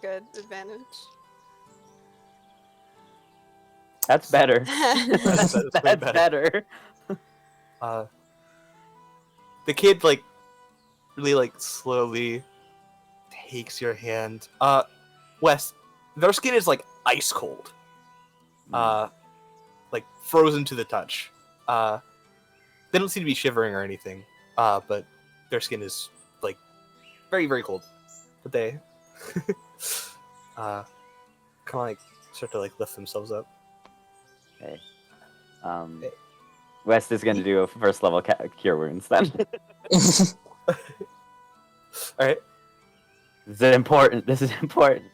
Good advantage. That's better. That's way That's better. better. The kid like really like slowly takes your hand. Wes, their skin is like ice cold. Like frozen to the touch. They don't seem to be shivering or anything. But their skin is like very, very cold. But they kind of like start to like lift themselves up. Okay. West is going to do a first level cure wounds then. All right. This is important. This is important.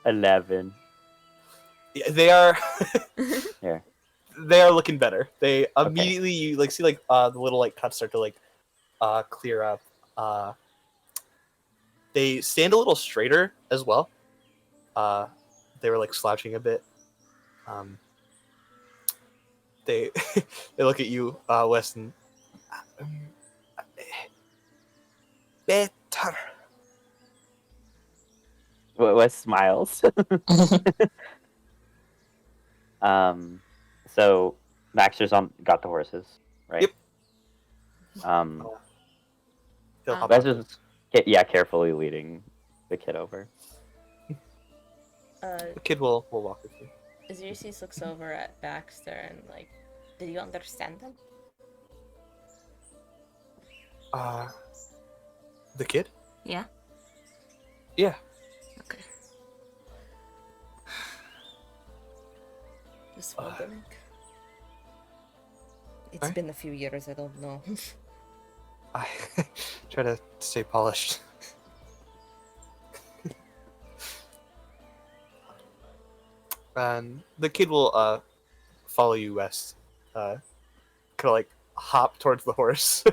11. Yeah, they are. Here. They are looking better. They immediately you like see like the little like cuts start to like clear up. They stand a little straighter as well. They were like slouching a bit. They they look at you, Weston. Better. West smiles. So Baxter's got the horses, right? Yep. They'll hop Wes on. is carefully leading the kid over. The kid will walk with you. Xerxes looks over at Baxter and like, did you understand them? The kid? Yeah. Yeah. Okay. Just wondering. It's Alright. been a few years, I don't know. I try to stay polished. And the kid will follow you west. Kind of like hop towards the horse.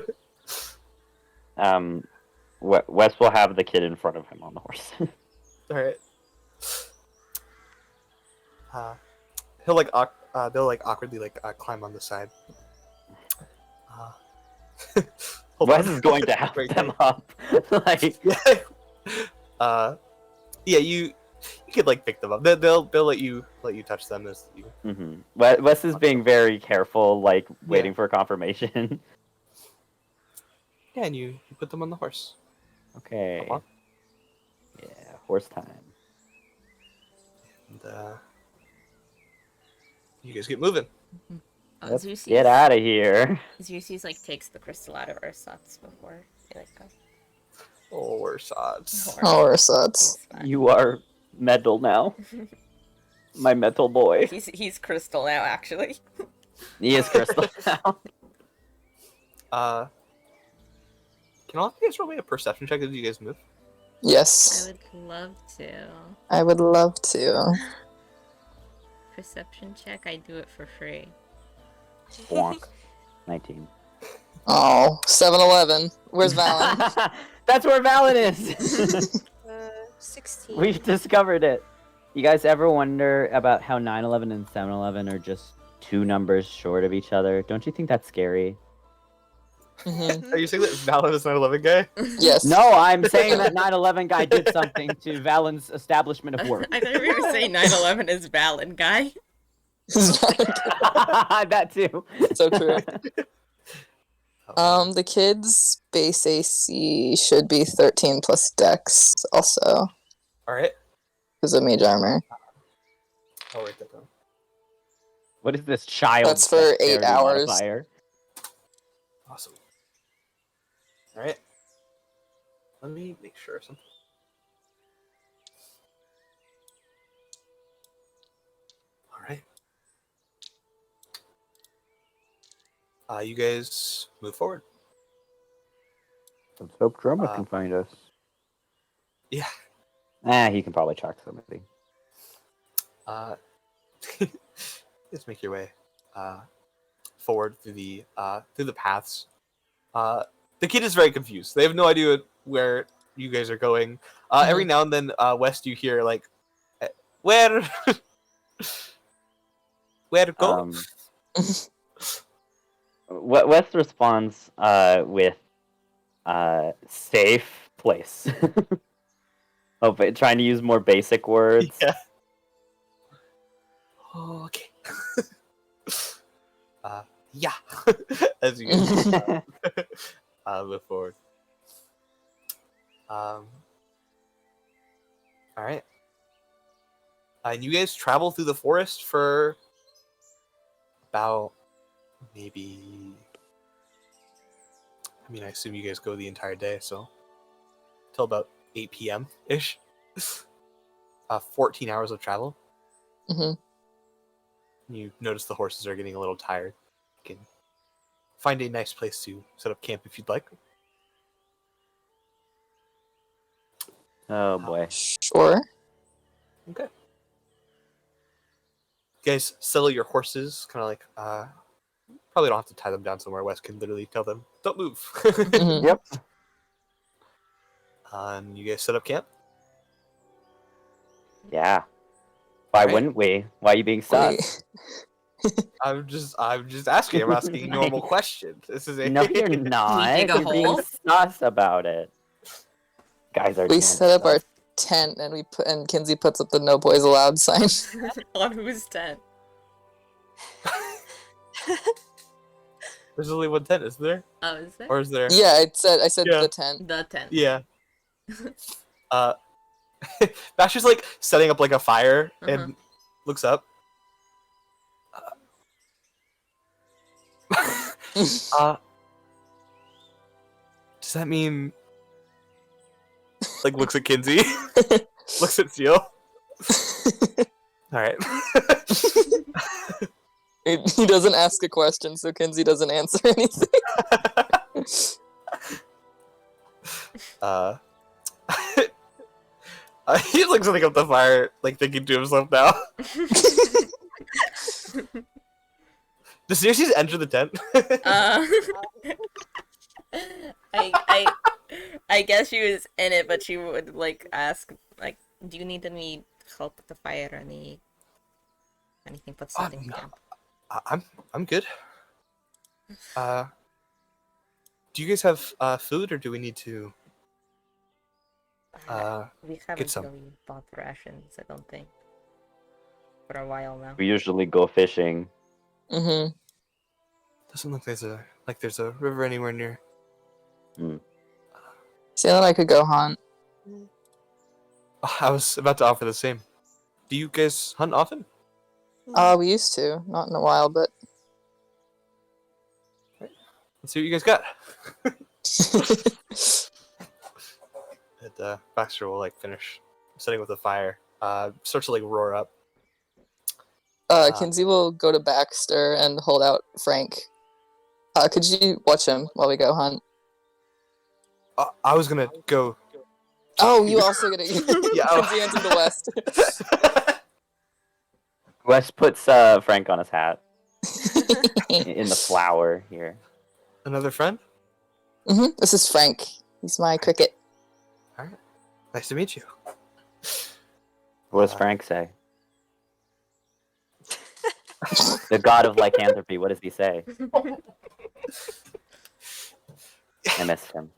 Wes will have the kid in front of him on the horse. All right. He'll like they'll like awkwardly like climb on the side. Hold Wes on. is going to help Right them up. Like, yeah, you could like pick them up. They'll let you touch them as you. mhm. Wes is being very careful, like waiting for confirmation. Yeah, and you put them on the horse. Okay. Come on. Yeah, horse time. And you guys get moving. Let's Xerxes, get out of here. Xerxes like takes the crystal out of Ursat's before they like go. Oh, worse odds. Horses. It's fine. You are metal now. My metal boy. He's crystal now, actually. He is crystal now. Can all of you guys roll me a perception check as you guys move? I Yes, would love to. I would love to. Perception check, I do it for free. Bonk. 19. Oh, 7-Eleven. Where's Valen? That's where Valen is. 16. We've discovered it. You guys ever wonder about how 9/11 and 7/11 are just two numbers short of each other? Don't you think that's scary? Mhm. Are you saying that Valor is 9/11 guy? Yes. No, I'm saying that 9/11 guy did something to Valen's establishment of work. I thought we were saying 9/11 is Valen, guy. That too. So true. The kids' base AC should be 13 plus Dex also All right. because of mage armor. I'll write that down. What is this child? That's for 8 dexterity hours. modifier? Awesome. All right. Let me make sure of something. All right. You guys move forward. Let's hope Drummer Uh, can find us. Yeah. He can probably track somebody. Just make your way forward through the paths. The kid is very confused. They have no idea where you guys are going. Every now and then, West, you hear like, where, where to go? West responds with safe place. Oh, but trying to use more basic words. Yeah. Okay. Yeah. As you guys move forward. All right. And you guys travel through the forest for about maybe. I mean, I assume you guys go the entire day, so till about 8 p.m. ish. 14 hours of travel. You notice the horses are getting a little tired. You can find a nice place to set up camp if you'd like. Oh boy. Sure. Okay. You guys settle your horses, kind of like, probably don't have to tie them down somewhere. Wes can literally tell them, don't move. Mhm. Yep. And you guys set up camp? Yeah. Why Right. wouldn't we? Why are you being sus? I'm just asking. I'm asking normal questions. This is a No, you're not. dig a You're being hole? sus about it. Guys are. We doing set up our stuff. tent and Kinsey puts up the "No Boys Allowed" sign. On whose tent? There's only one tent, isn't there? Oh, is there? Or is there? Yeah, I said Yeah. the tent. The tent. Yeah. Basher's like setting up like a fire and looks up. Does that mean like looks at Kinsey, looks at Seal? All right. He doesn't ask a question, so Kinsey doesn't answer anything. He looks like up the fire, like thinking to himself now. Does Circe just enter the tent? I guess she was in it, but she would like ask like, do you need any help with the fire? Anything for setting no. camp? I'm good. Do you guys have food, or do we need to? We haven't some. really bought rations, I don't think, for a while now. We usually go fishing. Mm-hmm. Doesn't look there's a river anywhere near. Say that I could go hunt. Oh, I was about to offer the same. Do you guys hunt often? We used to, not in a while, but Let's see what you guys got. And Baxter will like finish setting with the fire. Starts to like roar up. Kinsey will go to Baxter and hold out Frank. Could you watch him while we go hunt? I was gonna go. Oh, you also get it. Yeah. Kinsey answered the West. Wes puts Frank on his hat in the flower here. Another friend? This is Frank. He's my cricket. Alright. Nice to meet you. What does Frank say? The god of lycanthropy. What does he say? I missed him.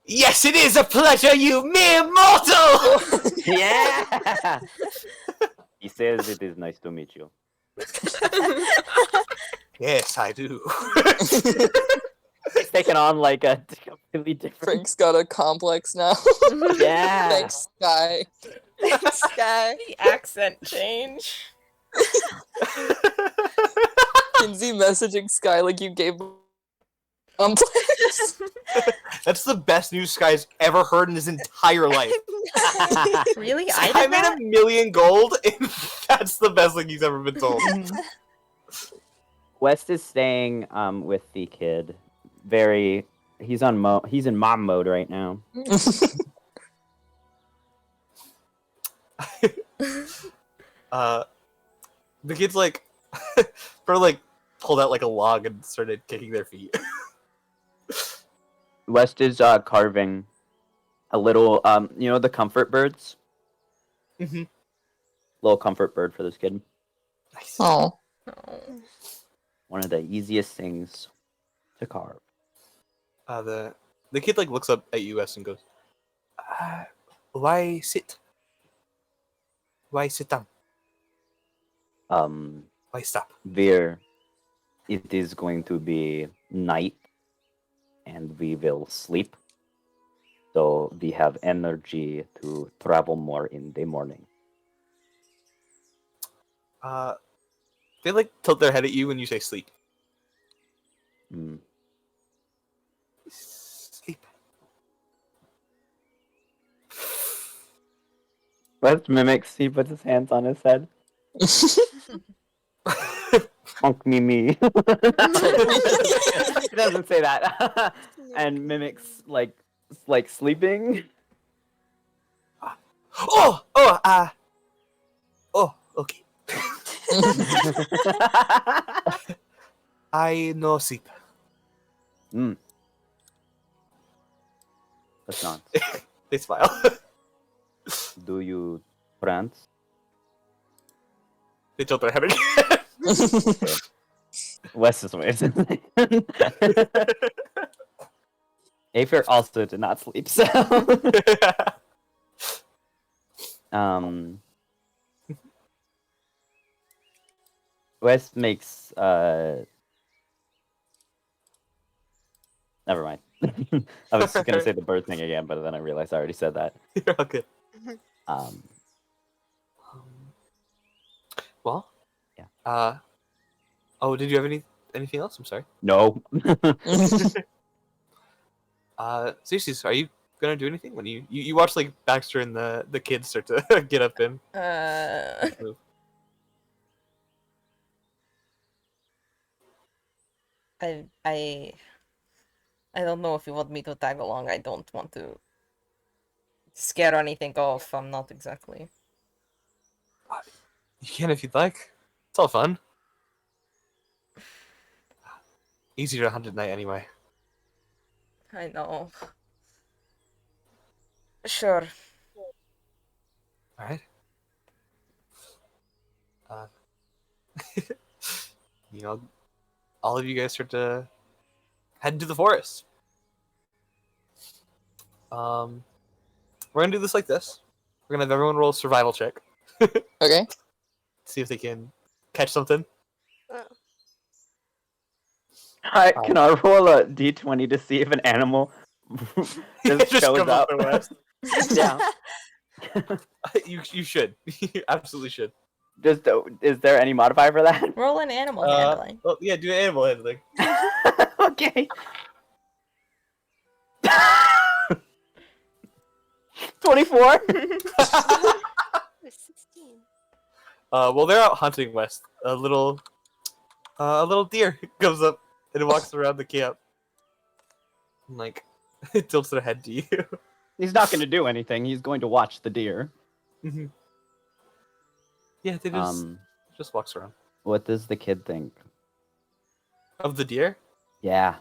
Yes, it is a pleasure, you mere mortal! Yeah. He says it is nice to meet you. Yes, I do. He's taken on like a completely different. Frank's got a complex now. Yeah. Thanks, Sky. Sky. The accent change. Kinsey messaging Sky like you gave complex. That's the best news Sky's ever heard in his entire life. Really? I I made did $1 million gold, and that's the best thing he's ever been told. West is staying with the kid. He's in mom mode right now. The kids like, sort of like pulled out like a log and started kicking their feet. West is carving a little, you know, the comfort birds. Mm-hmm. Little comfort bird for this kid. Nice. Oh. Oh. One of the easiest things to carve. The kid like looks up at US and goes, "Why sit? Why sit down? Why stop?" Veer, it is going to be night, and we will sleep. So we have energy to travel more in the morning. They like tilt their head at you when you say sleep. Mm. Sleep. West mimics. He puts his hands on his head. Honk me. He doesn't say that. And mimics like sleeping. Oh, okay. I no sleep. Mm. That's not. They smile. Do you trance? They tilt their head again. West is waves. Aether also did not sleep, so West makes never mind. I was gonna say the bird thing again, but then I realized I already said that. You're all good. Um Well, Yeah. Oh, did you have anything else? I'm sorry. no. Seriously, are you gonna do anything when you watch like Baxter and the kids start to get up and move? I don't know if you want me to tag along. I don't want to scare anything off. I'm not exactly. You can if you'd like. It's all fun. Easier to hunt at night anyway. I know. Sure. All right. You know, all of you guys start to head into the forest. We're gonna do this like this. We're gonna have everyone roll a survival check. Okay. See if they can catch something. Can I roll a d20 to see if an animal just shows comes up? the west. Yeah. You should. You absolutely should. Just is there any modifier for that? Roll an animal handling. Well, yeah, do animal handling. Okay. 24. 16. Well, they're out hunting west. A little deer comes up and walks around the camp. And, like, it tilts their head to you. He's not going to do anything. He's going to watch the deer. Mhm. Yeah, they just walks around. What does the kid think? Of the deer? Yeah.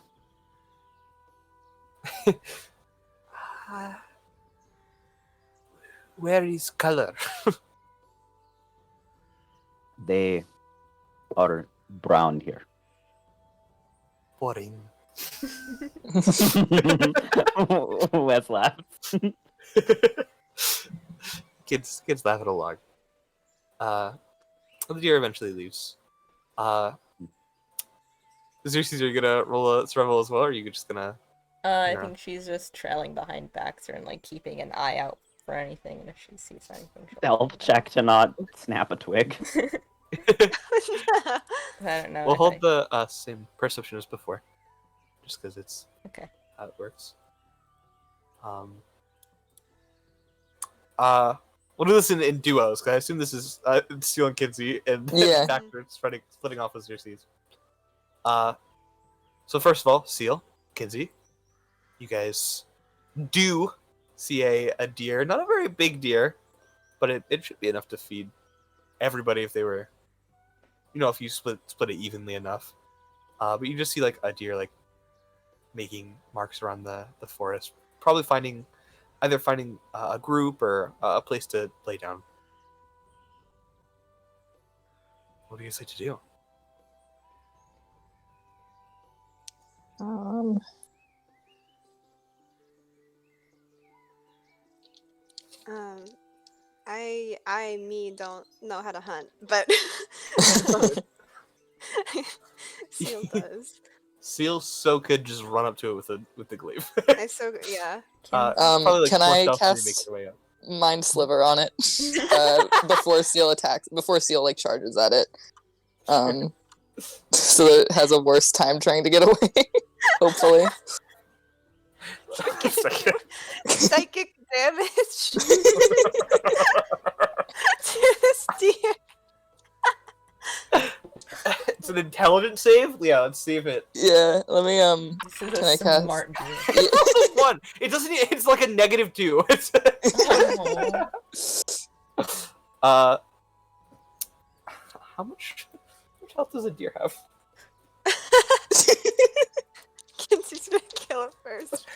Where is color? They are brown here. Boring. Wes laughs. Kids laugh at a log. The deer eventually leaves. Xerxes, are you gonna roll a survival as well, or are you just gonna? I Yeah. think she's just trailing behind Baxter and like keeping an eye out for anything. And if she sees anything, she'll Stealth check to not snap a twig. I don't know. We'll if hold I- the same perception as before, just because it's Okay. how it works. We'll do this in duos, because I assume this is Seal and Kinsey, and Yeah. Baxter splitting off with Xerxes. So first of all, Seal, Kinsey, you guys do see a deer, not a very big deer, but it should be enough to feed everybody if they were if you split it evenly enough. But you just see like a deer like making marks around the forest, probably finding a group or a place to lay down. What do you guys like to do? Um, Me don't know how to hunt, but Seal does. Seal so could just run up to it with the glaive. Yeah. Probably like can 4 I stealth as you make cast your way up. Mind Sliver on it before Seal like charges at it, so that it has a worse time trying to get away. Hopefully. Psychic damage to this deer. It's an intelligence save. Yeah, let's see if it. Yeah, let me This is Can a I cast- smart deer. It's a 1. It doesn't. It's like a -2. It's Oh. how much health does a deer have? Kinsey's gonna kill it first.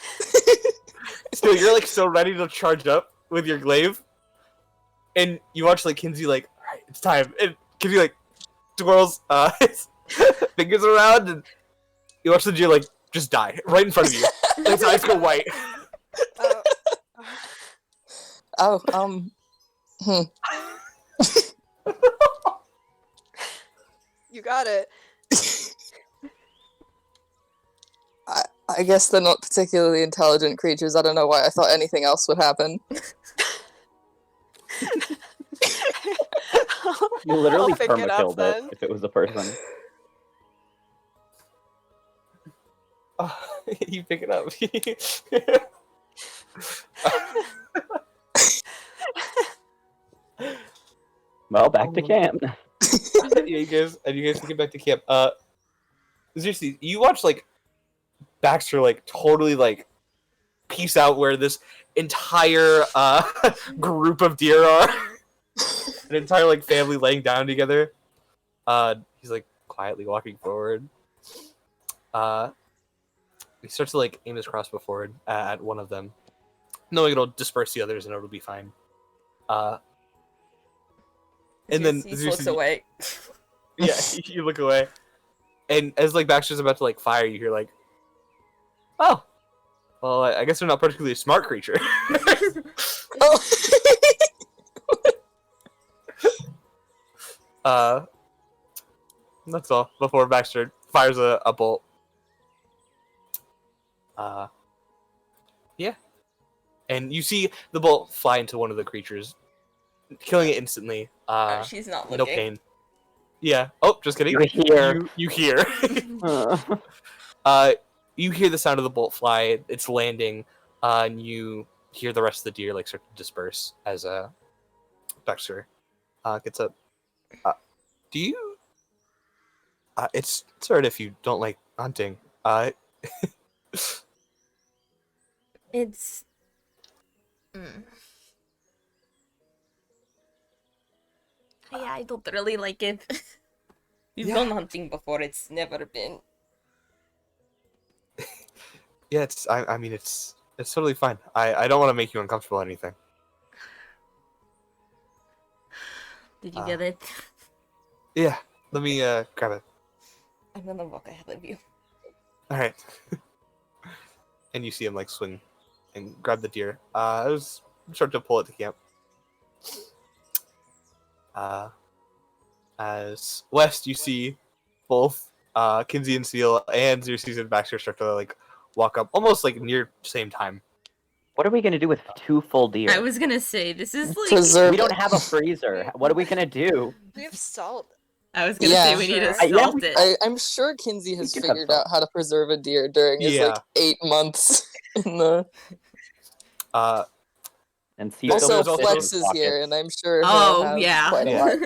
So you're like so ready to charge up with your glaive, and you watch like Kinsey like, all right, it's time, and Kinsey like twirls his fingers around, and you watch the deer like just die right in front of you. Its eyes go white. Oh, You got it. I guess they're not particularly intelligent creatures. I don't know why I thought anything else would happen. You literally I'll pick it up perma-killed it then. if it was a person. You pick it up. Well, back to camp. You guys can get back to camp. Seriously, you watch like Baxter like totally like piece out where this entire group of deer are. An entire like family laying down together. He's like quietly walking forward. He starts to like aim his crossbow forward at one of them, knowing it'll disperse the others and it'll be fine. And then he looks away. Yeah, you look away, and as like Baxter's about to like fire, you hear like, "Oh, well, I guess they're not particularly a smart creature." Oh. That's all. Before Baxter fires a bolt. Yeah, and you see the bolt fly into one of the creatures, killing it instantly. She's not No looking. pain. Yeah. Oh, just kidding. You hear. You hear. You hear the sound of the bolt fly. It's landing, and you hear the rest of the deer like start to disperse as Baxter gets up. Do you? It's alright if you don't like hunting. It's. Yeah, I don't really like it. We've Yeah. gone hunting before. It's never been. Yeah, it's. I mean, it's totally fine. I don't want to make you uncomfortable or anything. Did you get it? Yeah. Let me grab it. I'm gonna walk ahead of you. All right. And you see him like swing and grab the deer. I was start to pull it to camp. As West, you see both Kinsey and Seal and Xerxes and Baxter start to like walk up almost like near same time. What are we gonna do with 2 full deer? I was gonna say this is like. Preserve We don't it. have a freezer. What are we gonna do? We have salt. I was gonna Yeah. say we need to Sure. Yeah, salt we- it. I'm sure Kinsey has can have figured some. out how to preserve a deer during his Yeah. like 8 months in the. And see Also, there's also Flex his is here, pockets. and I'm sure. he'll Oh have yeah. quite a Yeah. lot.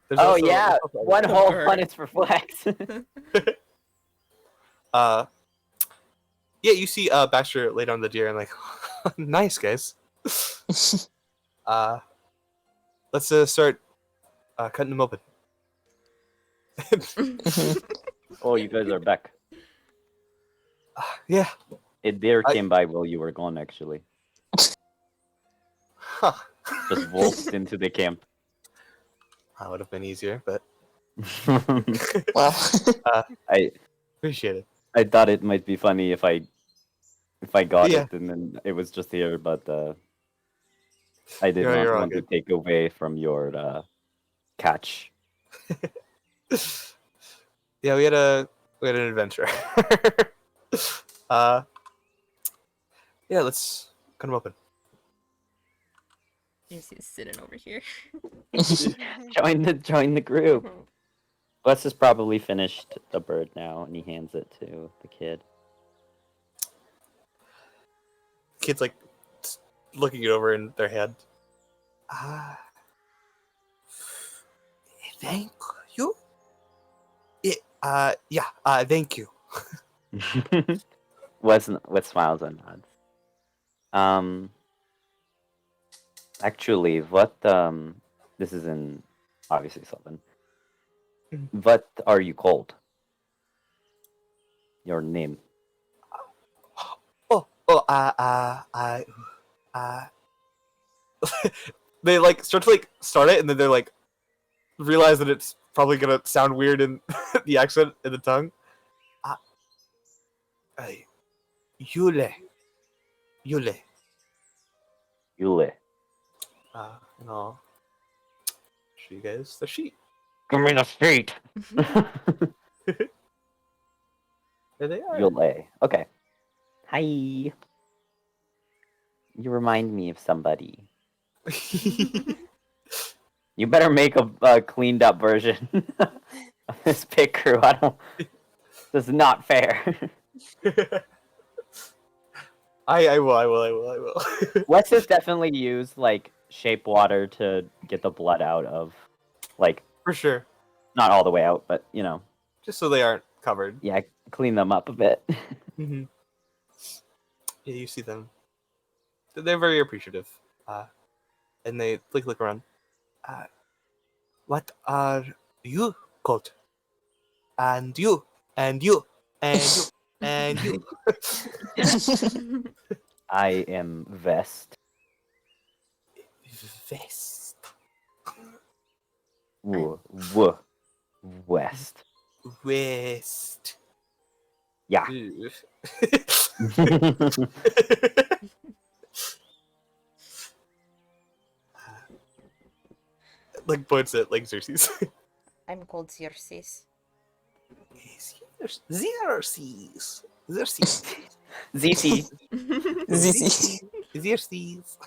There's Oh also- yeah, there's also- one whole Bird. one is for Flex. Yeah, you see Baxter lay down the deer and like, nice guys. Let's start cutting them open. Oh, you guys are back. Yeah. A deer I- came by while you were gone, actually. Huh. Just waltzed into the camp. That would have been easier, but Well, I appreciate it. I thought it might be funny if I got Yeah. it and then it was just here, but I did not You're all want to good. take away from your catch. Yeah, we had an adventure. Yeah, let's cut him open. He's sitting over here. Join the group. Wes has probably finished the bird now, and he hands it to the kid. Kids like looking it over in their head. Thank you. Thank you. Wes smiles and nods. Actually, what this is in obviously Sylvan. What are you called? Your name. They like start to like start it, and then they're like realize that it's probably gonna sound weird in the accent in the tongue. Yule. Yule. And I'll show you guys the sheet. Give me the sheet. There they are. Yule. Okay. Hi. You remind me of somebody. You better make a cleaned up version of this pit crew. This is not fair. I will. Wes has definitely used like shape water to get the blood out of, like, For sure. not all the way out, but you know, Just so they aren't covered. yeah, clean them up a bit. Mm-hmm. Yeah, you see them. They're very appreciative. And they like look around. What are you called? And you, and you, and you, and you. I am Vest. Vest. West. West. Yeah. Ew. Like points at like Xerxes. I'm called Xerxes. Xerxes. Xerxes. ZC. ZC. Xerxes.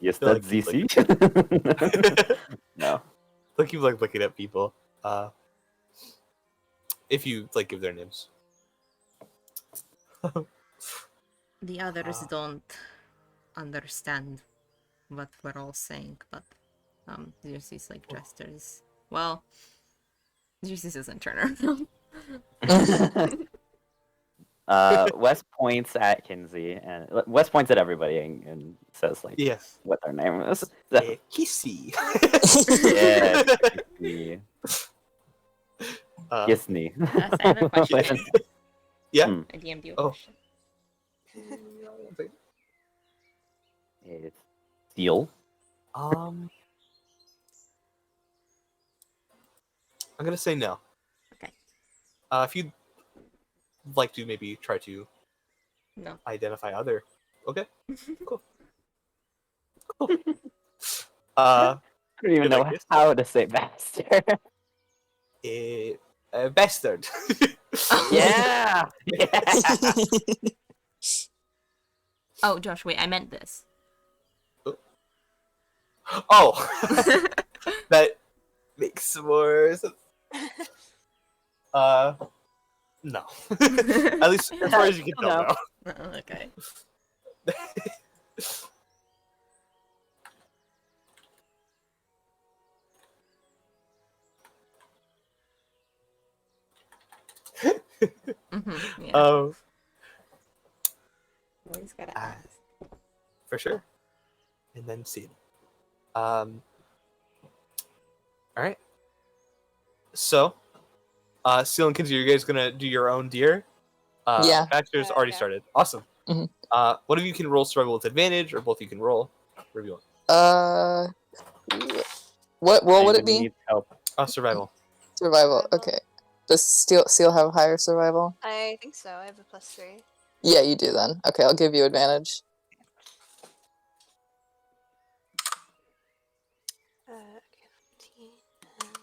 Yes, They're that's like- ZC. No. They'll keep like looking at people. If you like give their names. The others Ah. don't understand what we're all saying, but Xerxes like gestures. Well, Xerxes isn't Turner. Wes points at Kinsey, and Wes points at everybody and says like Yeah. what their name is. So, Kissy. yeah, Kinsey. Gisney. I have a question. Yeah. Hmm. I DM'd you a Oh. question. It's Steel. I'm gonna say no. Okay. If you'd like to maybe try to No. identify other. Okay. Cool. I don't even You know like this? how to say bastard. Bastard. yeah. Yeah. Oh, Josh, wait, I meant this. Oh, that makes more sense. No. At least as far as you can tell No. now. Okay. Yeah. Always gotta ah. ask. For sure. And then see. All right. So, Seal and Kinsey, are you guys gonna do your own deer? Yeah. Baxter's already Yeah. started. Awesome. Mhm. One of you can roll survival with advantage, or both of you can roll. Whatever you want. What role would it Anyone be? needs help. Survival. Survival. Survival. Okay. Does Seal have higher survival? I think so. I have a +3. Yeah, you do then. Okay, I'll give you advantage. Okay, 15 and...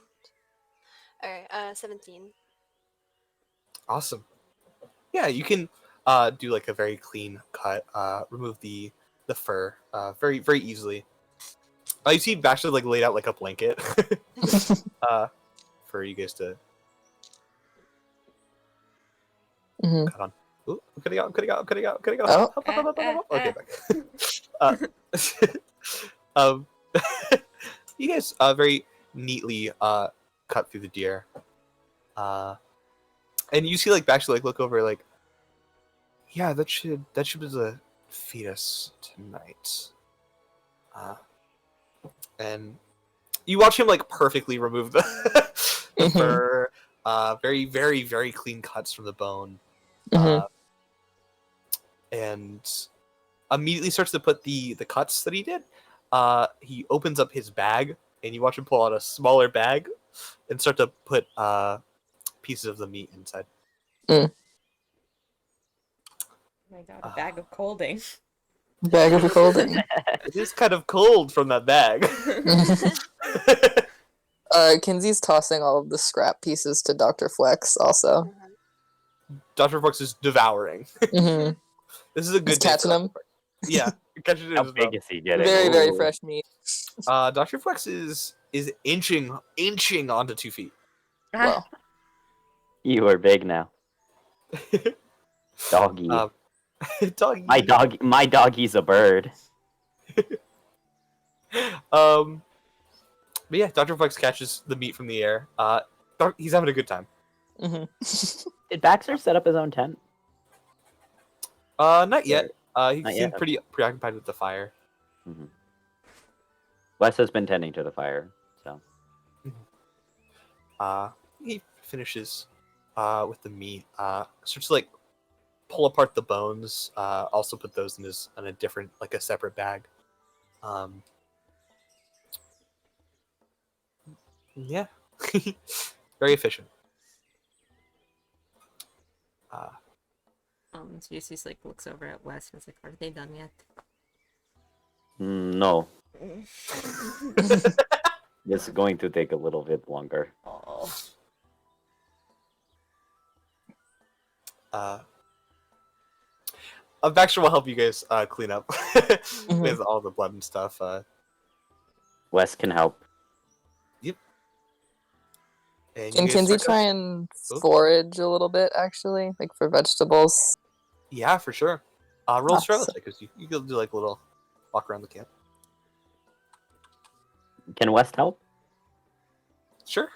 Alright, 17. Awesome. Yeah, you can do like a very clean cut. Remove the fur very very easily. You see Baxter like laid out like a blanket for you guys to Hmm. cut on. Ooh, I'm cutting out. I'm cutting out. I'm cutting out. I'm cutting out. Oh. Okay, back. You guys very neatly cut through the deer. And you see like Baxter like look over like, yeah, that should be the fetus tonight. And you watch him like perfectly remove the, the Mhm. fur. Very very very clean cuts from the bone. Mhm. And immediately starts to put the cuts that he did. He opens up his bag, and you watch him pull out a smaller bag, and start to put pieces of the meat inside. Oh my god, a bag of colding. Bag of holding. It is kind of cold from that bag. Kinsey's tossing all of the scrap pieces to Dr. Flex also. Dr. Fox is devouring. Hmm. This is a good He's day for catching Dr. them. Fox. Yeah, catching it How as well. big is he getting? Very, very Ooh. fresh meat. Dr. Flex is inching onto 2 feet. Wow. You are big now. Doggy. Doggy. My doggy's a bird. But yeah, Dr. Flex catches the meat from the air. He's having a good time. Hmm. Did Baxter set up his own tent? Not yet. He Not seemed yet, pretty preoccupied with the fire. Mm-hmm. Wes has been tending to the fire, so. He finishes with the meat. Starts to like pull apart the bones. Also put those in a different, like a separate bag. Yeah, very efficient. So Yusi's like looks over at Wes and is like, are they done yet? No, this is going to take a little bit longer. Oh. Baxter will help you guys clean up with all the blood and stuff. Wes can help. And Can you guys Kinsey start try and Oh. forage a little bit, actually? Like for vegetables? Yeah, for sure. Roll survival Awesome. check because you can do like a little walk around the camp. Can West help? Sure.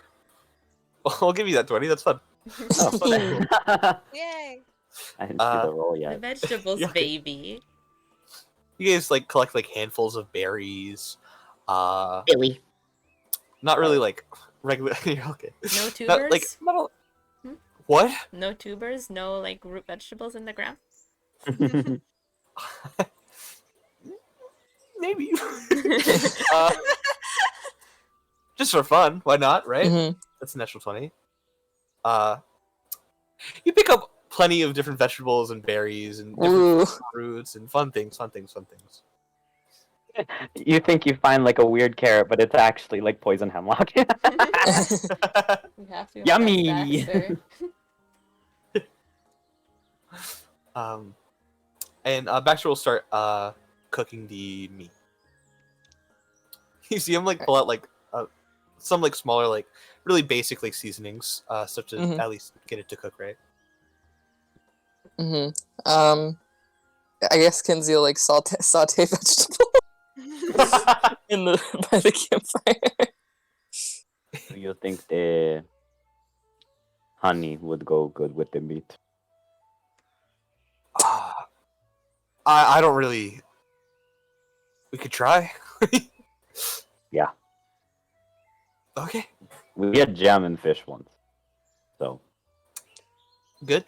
I'll give you that 20. That's fun. Oh, Yay! I didn't see the roll The yet. vegetables, Yeah, okay. baby. You guys like collect like handfuls of berries. Billy. Not really like regular. You're okay. No tubers? Not, like not a... Hmm? What? No tubers? No like root vegetables in the ground? Maybe. uh, just for fun, why not? Right? Mhm. That's a natural 20. You pick up plenty of different vegetables and berries and different Ooh. fruits and fun things. You think you find like a weird carrot, but it's actually like poison hemlock. You have to. Yummy! Baxter. And Baxter will start cooking the meat. You see him like pull out like some like smaller like really basic like seasonings, such as Mhm. at least get it to cook right. Hmm. I guess Kinsey will like saute vegetable in the by the campfire. Do you think the honey would go good with the meat? I don't really. We could try. Yeah. Okay, We had jam and fish once. So good.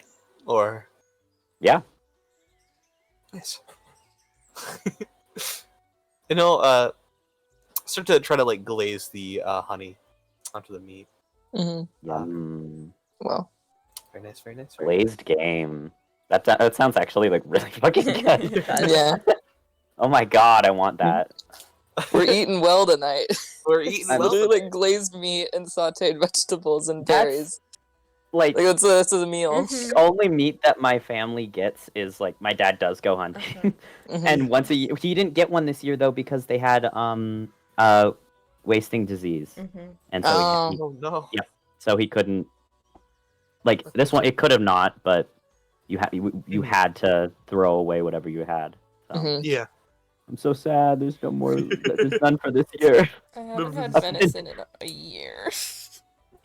Or yeah. nice. Start to try to like glaze the honey onto the meat. Yum. Well, Very nice, very nice. Very nice. Glazed game. That sounds actually like really fucking good. It does. yeah, Oh my god, I want that. we're eating well tonight. We're eating I'm well. Literally today. like glazed meat and sautéed vegetables and That's- berries. Like Like that's a meal. Mhm. the only meat that my family gets is like my dad does go hunting. Mhm. And once a year, he didn't get one this year though because they had wasting disease, Mhm. and so Oh. Oh no. Yeah. so he couldn't. Like this one, it could have not, but you had to throw away whatever you had. So. Mhm. Yeah. I'm so sad. There's no more. There's none for this year. I haven't had The- venison in a year.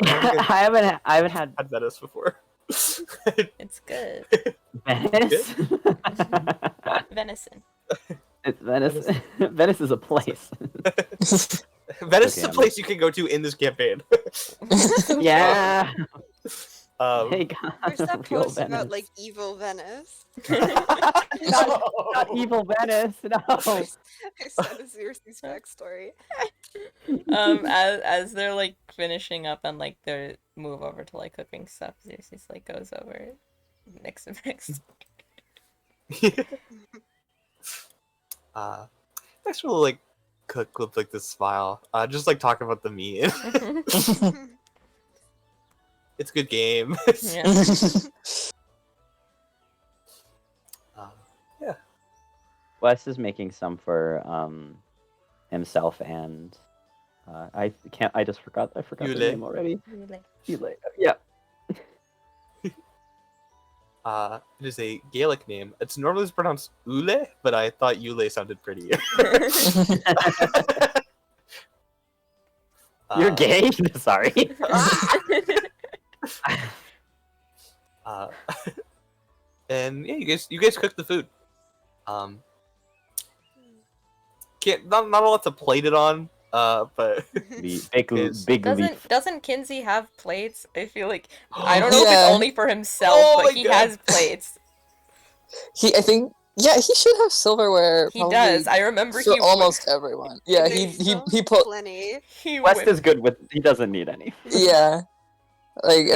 I haven't had Had Venice before. It's good. Venice. Venison. It's Venice. Venice is a place. Venice is a Okay, place you can go to in this campaign. Yeah. Um, Hey guys. There's that real post about Venice. like evil Venice. not evil Venice. No. I said a Xerxes backstory. As they're like finishing up and like they move over to like cooking stuff, Xerxes like goes over next. Nice little like cook with like this smile. Just like talking about the meat. It's a good game. Yeah. Yeah. Wes is making some for himself and I just forgot their Yule. name already. Really. Yule. Yeah. It is a Gaelic name. It's normally pronounced Ule, but I thought Yule sounded prettier. You're gay? Sorry. And yeah, you guys cook the food. Can't not a lot to plate it on. But The Is- big leaf. Doesn't Kinsey have plates? I feel like I don't know if Yeah. it's only for himself, Oh but my he God. has plates. I think, yeah, he should have silverware. He probably does. I remember for he almost everyone. Yeah, There's so he put. plenty. he West whipped- is good with. He doesn't need any. Yeah, like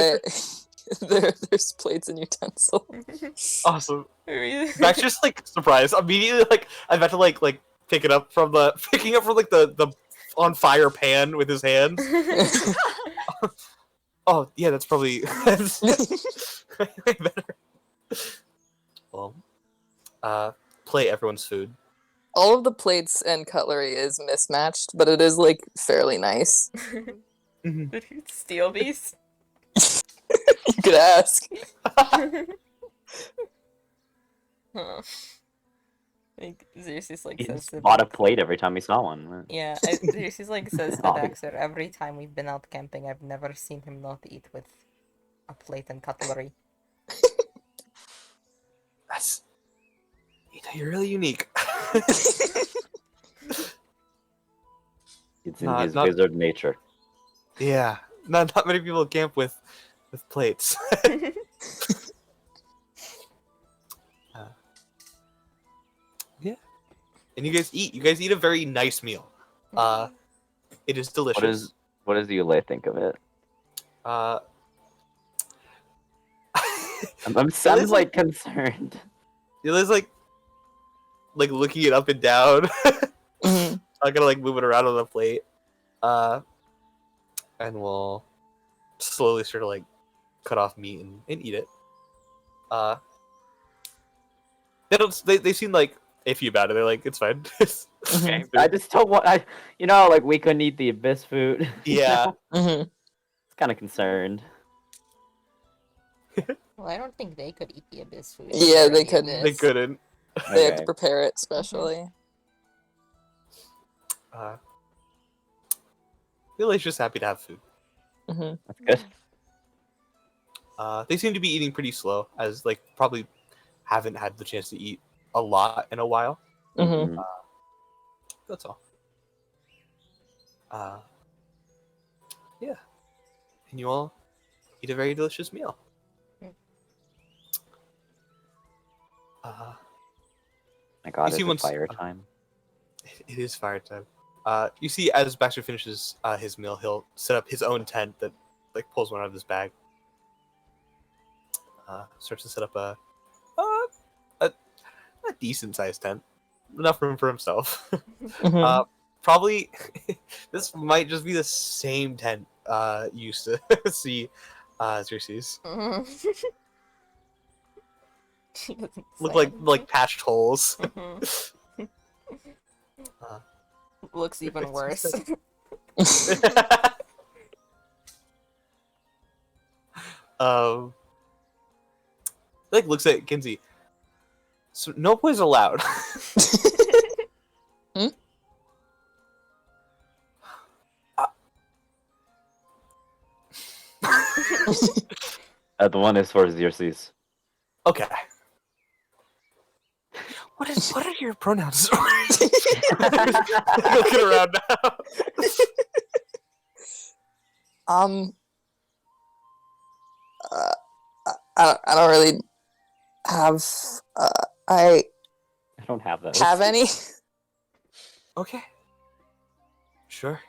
there's plates and utensils. awesome. Max just like surprised immediately. Like I'm about to like picking up from the on fire pan with his hands. Oh yeah, that's probably that's way better. Well, play everyone's food. All of the plates and cutlery is mismatched, but it is like fairly nice. Did he steal these? You could ask. Huh. I think Xerxes like He says just to bought a plate every time he saw one. yeah, Xerxes like says to Oh. Dexter, every time we've been out camping, I've never seen him not eat with a plate and cutlery. That's you're really unique. It's in Not- his not- wizard nature. Yeah, not many people camp with plates. Yeah, and you guys eat a very nice meal. It is delicious. What does Yule think of it? Uh, I'm is like concerned. Yule's like looking it up and down. Mhm. I'm gonna like move it around on the plate. And we'll slowly sort of like cut off meat and eat it. They seem like iffy about it. They're like, it's fine. Okay. I just don't want. Like we couldn't eat the abyss food. Yeah. Mhm. It's kind of concerned. Well, I don't think they could eat the abyss food. Yeah, or they the couldn't. They abyss. couldn't. They had to Okay. prepare it specially. Yule's just happy to have food. Hmm. That's good. They seem to be eating pretty slow, as like probably haven't had the chance to eat a lot in a while. Hmm. Mhm. That's all. and you all eat a very delicious meal. Mm. My God, You see it's once- fire time. It is fire time. You see, as Baxter finishes his meal, he'll set up his own tent that like pulls one out of his bag. Starts to set up a decent sized tent, enough room for himself. Mhm. Probably this might just be the same tent you used to see Xerxes. She doesn't Look say like patched holes. anything. Uh, Looks even worse. um, like looks at Kinsey. So no boys allowed. Hmm? The one is for Xerxes. Okay. What are your pronouns? Looking around now. Um, uh, I don't really have. I I don't have those. have any. Okay. Sure.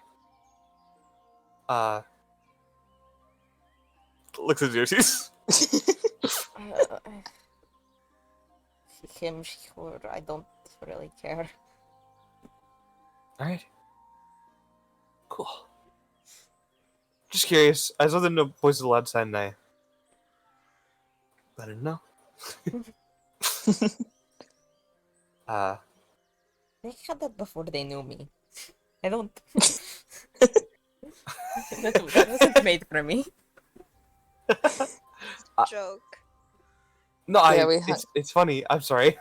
Looks at Xerxes. Him, sure. I don't really care. Alright. Cool. Just curious. I saw the no boys allowed sign and I didn't know. They had that before they knew me. I don't. that wasn't made for me. Joke. No, Yeah, we had- it's funny. I'm sorry.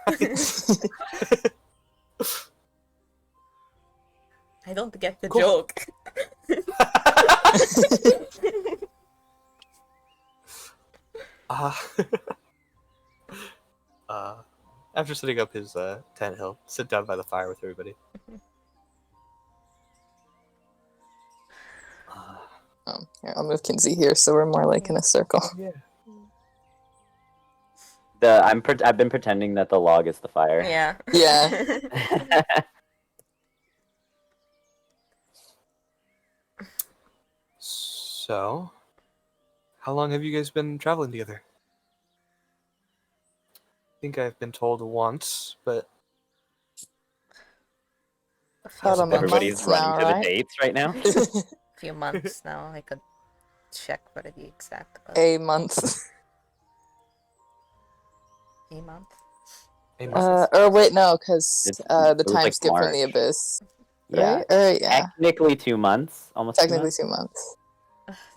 I don't get the Cool. joke. uh, after setting up his tent, he'll sit down by the fire with everybody. Here, I'll move Kinsey here so we're more like in a circle. Yeah. I've been pretending that the log is the fire. Yeah. Yeah. So, how long have you guys been traveling together? I think I've been told once, but About a Everybody's month running now, to right? the dates right now. Few months now. I could check for the exact. A month. A month. hey, Marcus, Or wait, no, because It the was time like skip from the March. abyss, Yeah. right? Or yeah, Technically 2 months. Almost 2 technically months. 2 months.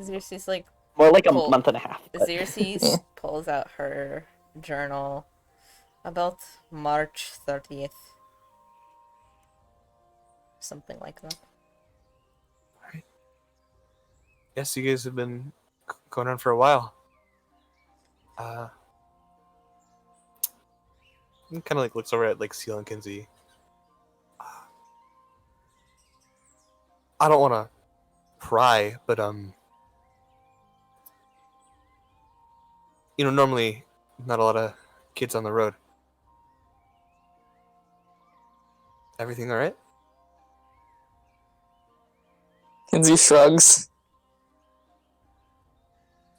Xerxes like More like a Cool. month and a half. but- Xerxes Yeah. pulls out her journal about March 30th. Something like that. yes, you guys have been going on for a while. Kind of like looks over at like Seal and Kinsey. I don't want to pry, but normally not a lot of kids on the road. Everything all right? Kinsey shrugs.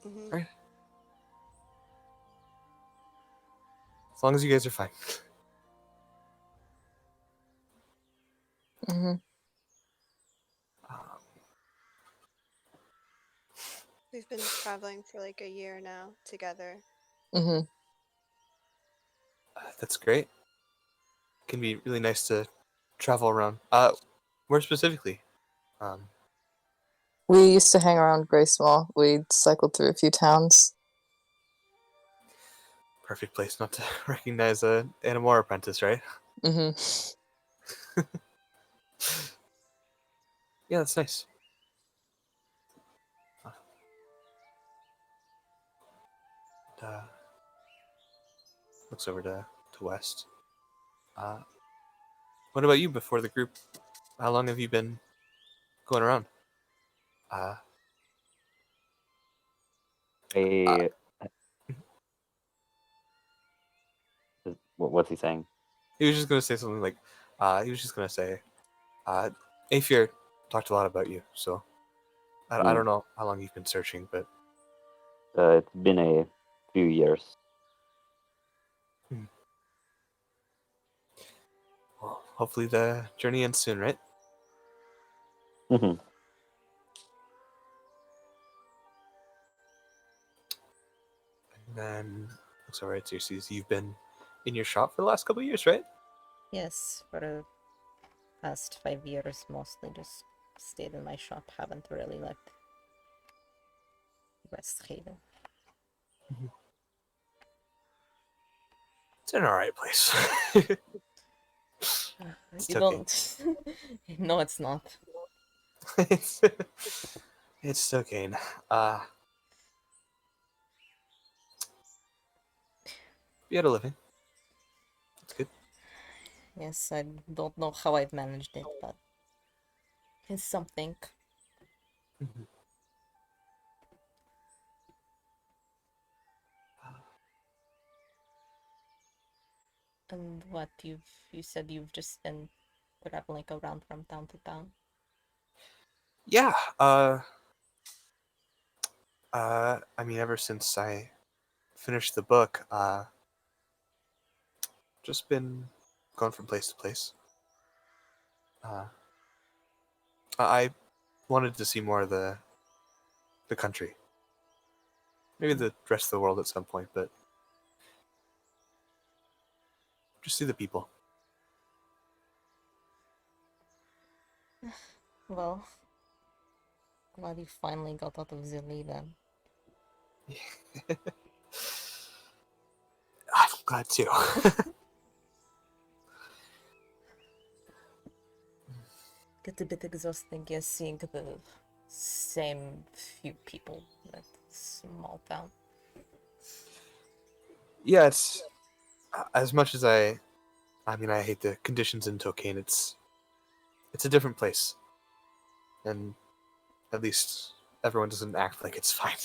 Mhm. Right. As long as you guys are fine. Hmm. We've been traveling for like a year now together. Hmm. That's great. Can be really nice to travel around. Where specifically? We used to hang around Graysmall. We cycled through a few towns. Perfect place not to recognize a Animora apprentice, right? Hmm. Yeah, that's nice. Looks over to West. What about you before the group? How long have you been going around? a what's he saying? He was just gonna say something like, he was just gonna say, Aether talked a lot about you, so I don't know how long you've been searching, but It's been a few years. well, hopefully the journey ends soon, right? Mhm. And then looks alright, Xerxes. You've been in your shop for the last couple of years, right? Yes, for the past 5 years, mostly just stayed in my shop. Haven't really left West Haven. It's an alright place. It's You okay. don't. No, it's not. it's, it's okay. You had a living. That's good. Yes, I don't know how I've managed it, but it's something. Mhm. And what you said you've just been traveling around from town to town. Yeah. I mean, ever since I finished the book, just been going from place to place. I wanted to see more of the country, maybe the rest of the world at some point, but just see the people. Well, glad you finally got out of Zilly then. I'm glad too. Gets a bit exhausting, yes, seeing the same few people in that small town. Yeah, it's as much as I mean, I hate the conditions in Tokane. It's a different place, and at least everyone doesn't act like it's fine.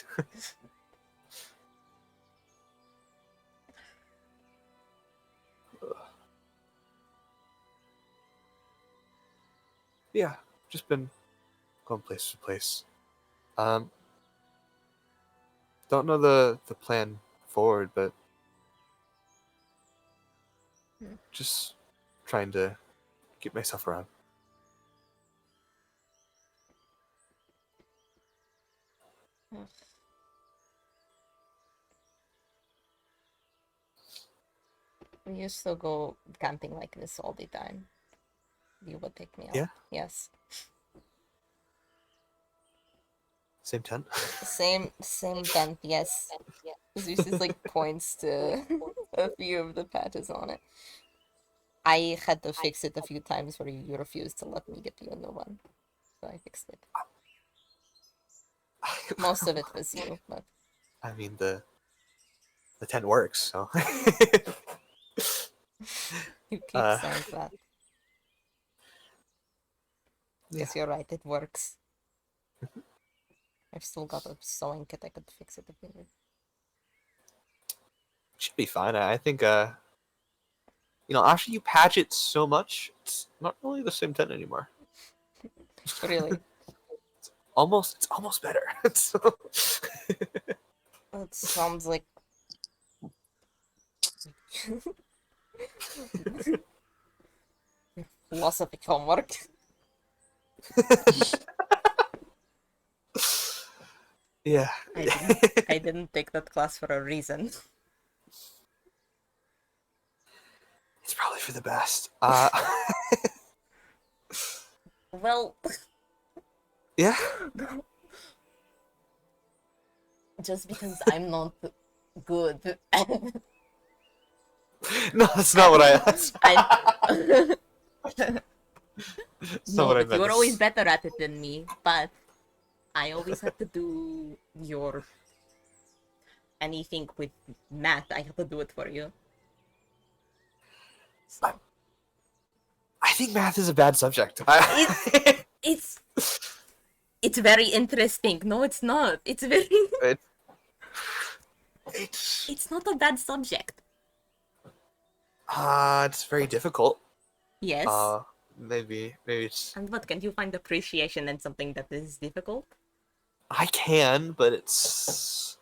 Yeah, just been going place to place. Um, don't know the plan forward, but Hmm. just trying to get myself around. Ugh. We used to go camping like this all the time. You would take me out. Yeah? Yes. Same tent. Same tent, yes. Zeus is like points to a few of the patches on it. I had to fix it a few times where you refused to let me get you a new one. So I fixed it. Most of it was you, but I mean the tent works, so. you keep Uh, saying that. yeah. Guess you're right, it works. I've still got a sewing kit, I could fix it if you need. Should be fine. I think after you patch it so much, it's not really the same tent anymore. Really. It's almost better. So- That sounds like philosophy homework. yeah. I didn't take that class for a reason. It's probably for the best. Well, Yeah. just because I'm not good. No, that's not what I asked. That's not No, what I but meant. you're always better at it than me. But I always have to do anything with math. I have to do it for you. So I think math is a bad subject. it's very interesting. No, it's not. It's very. It's not a bad subject. It's very difficult. Yes. Maybe it's. And what, can you find appreciation in something that is difficult? I can, but it's.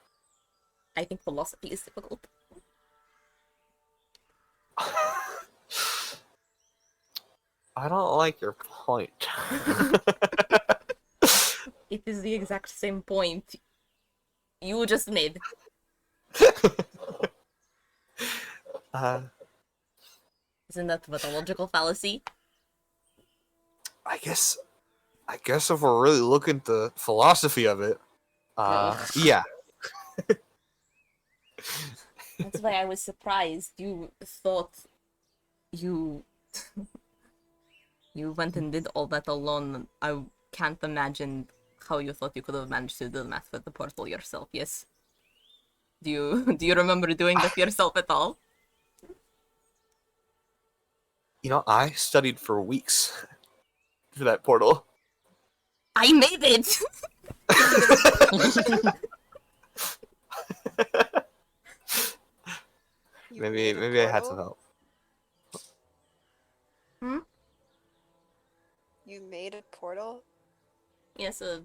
I think philosophy is difficult. I don't like your point. It is the exact same point you just made. uh, Isn't that what a logical fallacy? I guess if we're really looking at the philosophy of it, Ugh. yeah. That's why I was surprised. You thought you you went and did all that alone. I can't imagine how you thought you could have managed to do the math with the portal yourself. Yes. Do you remember doing that yourself at all? You know, I studied for weeks for that portal. I made it. You maybe made a I had some portal? help. You made a portal? Yes, a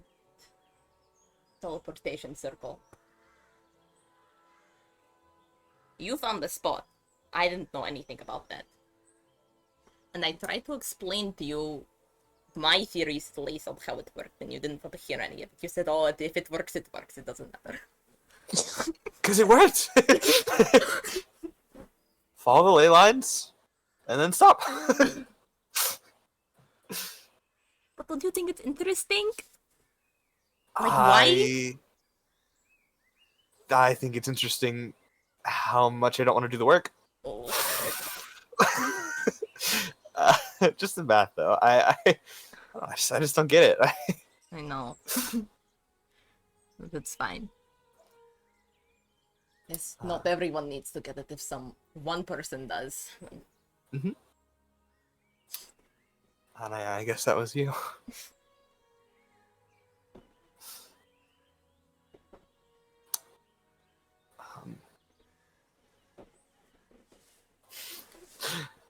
teleportation circle. You found the spot. I didn't know anything about that. And I tried to explain to you my theories to Lace of how it worked, and you didn't want to hear any of it. You said, oh, if it works, it works. It doesn't matter. Because it worked! Follow the ley lines, and then stop. But don't you think it's interesting? Like, why? I think it's interesting how much I don't want to do the work. Oh, Just the math, though. I just don't get it. I know. That's fine. Yes, not everyone needs to get it. If one person does. And I guess that was you.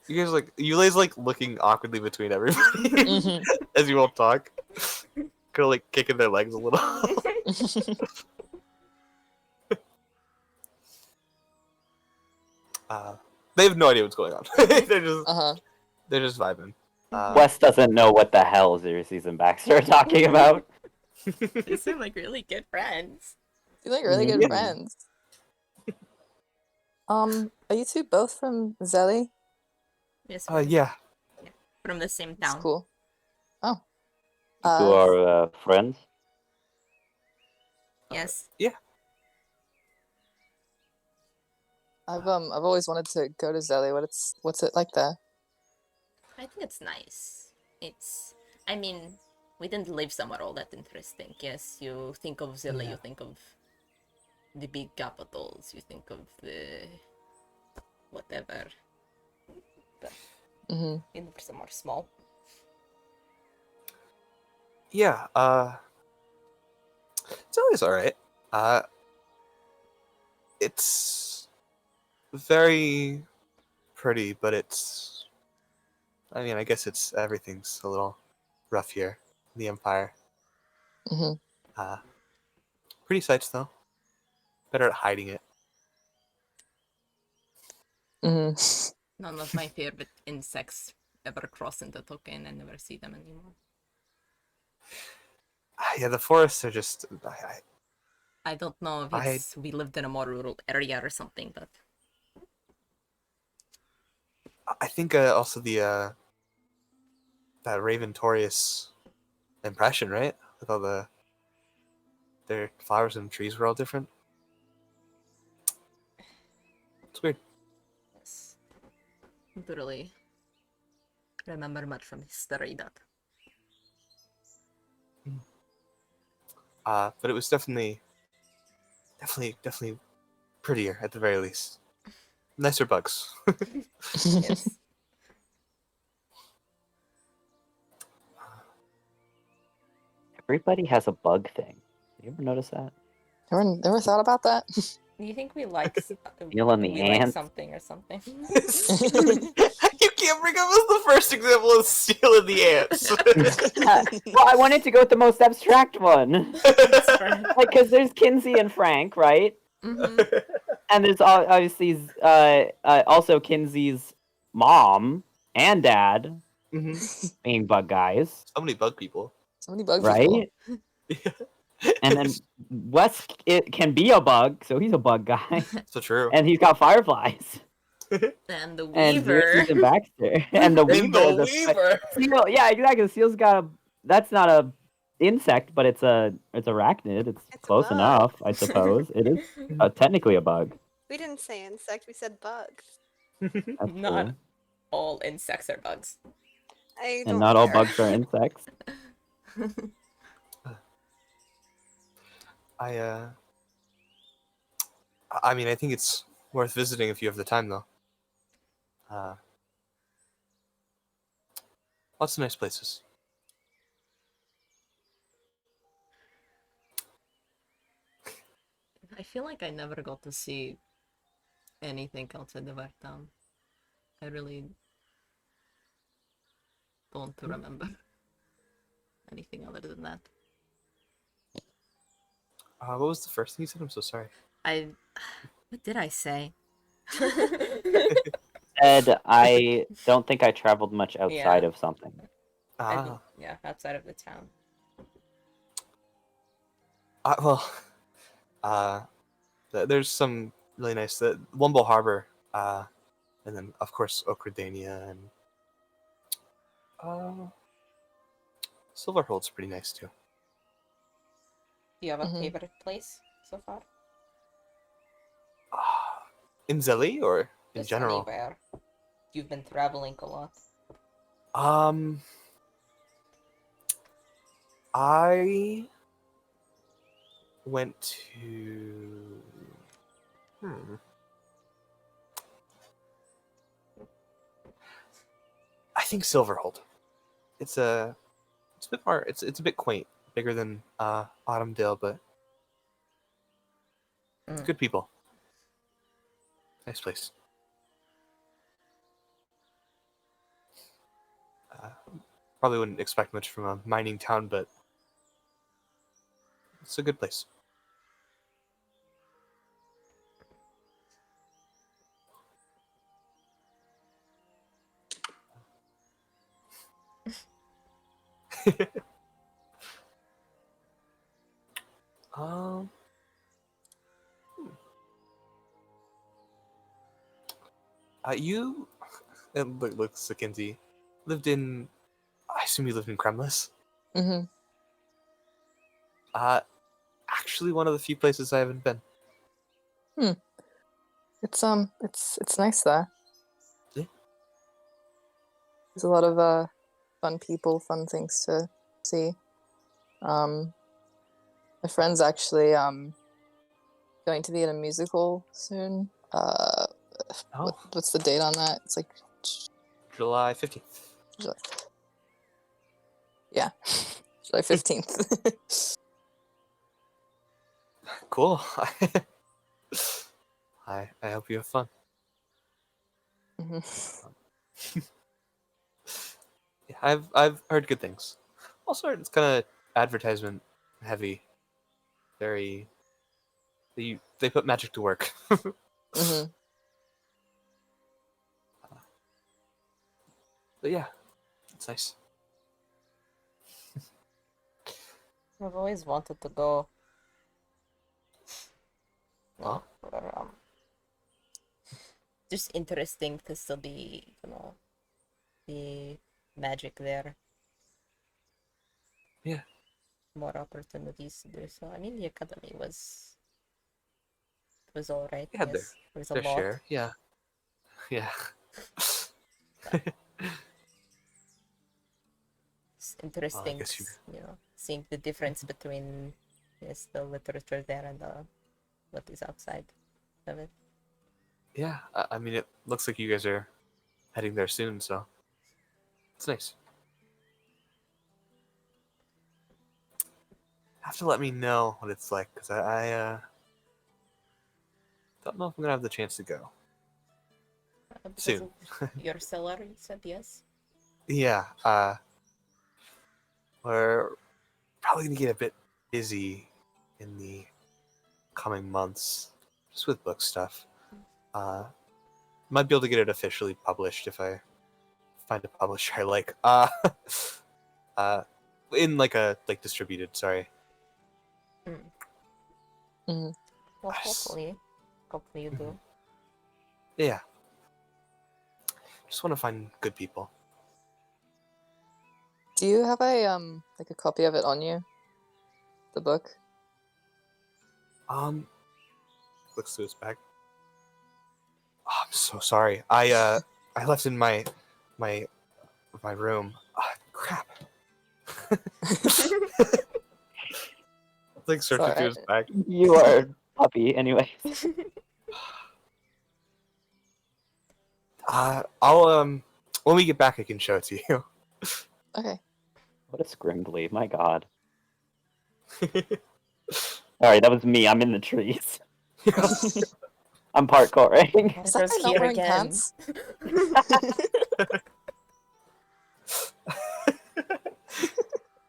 You guys you guys looking awkwardly between everybody as you all talk. Kind of kicking their legs a little. They have no idea what's going on. They're just vibing. Wes doesn't know what the hell Xerxes and Baxter are talking about. They seem like really good friends. You're like really good Yeah. friends. Are you two both from Zelly? Yes, Yeah. from the same That's town. cool. Oh. You two are friends? Yes. Yeah. I've always wanted to go to Zelly. What's it like there? I think it's nice. I mean, we didn't live somewhere all that interesting. Yes, you think of Zilla, you think of the big capitals, you think of the whatever. But we live somewhere small. Yeah. It's always alright. It's very pretty, but I mean, I guess everything's a little rough here in the Empire. Pretty sights, though. Better at hiding it. None of my favorite insects ever cross into Tokyo, I never see them anymore. Yeah, the forests are just. I don't know if we lived in a more rural area or something, but I think also that Raven Taurus impression, right? With all their flowers and trees were all different. It's weird. yes. Don't really remember much from history that. But it was definitely prettier at the very least. Nicer bugs. Yes. Everybody has a bug thing. You ever notice that? Never thought about that? Do you think we like Stealing the we like ants. something or something? You can't bring up as the first example of stealing the ants. Well, I wanted to go with the most abstract one. That's fair. Like, because there's Kinsey and Frank, right? Mm-hmm. And there's obviously also Kinsey's mom and dad Mhm. being bug guys, So many bug people. So many bug people. right? And then Wes it can be a bug, so he's a bug guy, So true. and he's got fireflies. And the And Weaver. Ulysses and Baxter, and the And Weaver. the is a Weaver. seal. Yeah, exactly. The seal's got a. That's not a insect, but it's arachnid. It's It's a close bug. enough, I suppose. It is technically a bug. We didn't say insect, we said bug. That's Not true. all insects are bugs. I don't And not all care. bugs are insects. I mean, I think it's worth visiting if you have the time, though. Lots of nice places. I feel like I never got to see anything outside of our town. I really don't remember anything other than that. What was the first thing you said? I'm so sorry. What did I say? Ed, I don't think I traveled much outside Yeah. of something. Yeah, outside of the town. There's some really nice. Wumbo Harbor, and then of course Okradania and Silverhold's pretty nice too. Do you have a Mhm. favorite place so far? In Zeli or in Just general? anywhere. You've been traveling a lot. I went to. I think Silverhold. It's a bit more. It's a bit quaint, bigger than Autumndale, but Mm. good people. Nice place. Probably wouldn't expect much from a mining town, but it's a good place. Um, you, looks Kinsey, lived in. I assume you lived in Kremlis. Mm-hmm. Actually, one of the few places I haven't been. It's nice there. Yeah. There's a lot of fun people, fun things to see. My friend's actually going to be in a musical soon. Oh, What's the date on that? It's like July 15th. July 15th. Cool. I hope you have fun. Mhm. Yeah, I've heard good things. Also, it's kind of advertisement heavy. Very. They put magic to work. Mhm. But yeah, it's nice. I've always wanted to go. Huh? Or, just interesting to still be, the magic there. Yeah. More opportunities to do so. I mean, the academy was alright. They had Yes, there was a Their lot. share. Yeah. Yeah. It's interesting, guess you- seeing the difference between the literature there and what is outside of it. Yeah. I mean, it looks like you guys are heading there soon, so it's nice. Have to let me know what it's like, because I don't know if I'm gonna have the chance to go. Because Soon. of your salary, said yes. Yeah, we're probably gonna get a bit busy in the coming months, just with book stuff. Might be able to get it officially published if I find a publisher I like. In like a distributed. Sorry. Mhm. Well, Yes. hopefully you do. Yeah. Just want to find good people. Do you have a like a copy of it on you? The book? Looks through his bag. Oh, I'm so sorry. I left in my room. Ah, crap. Like searching through his bag. You are a puppy, anyway. I'll when we get back, I can show it to you. Okay. What a scrimbly, my god. Alright, that was me. I'm in the trees. I'm parkouring. Is that guy not here wearing again. pants?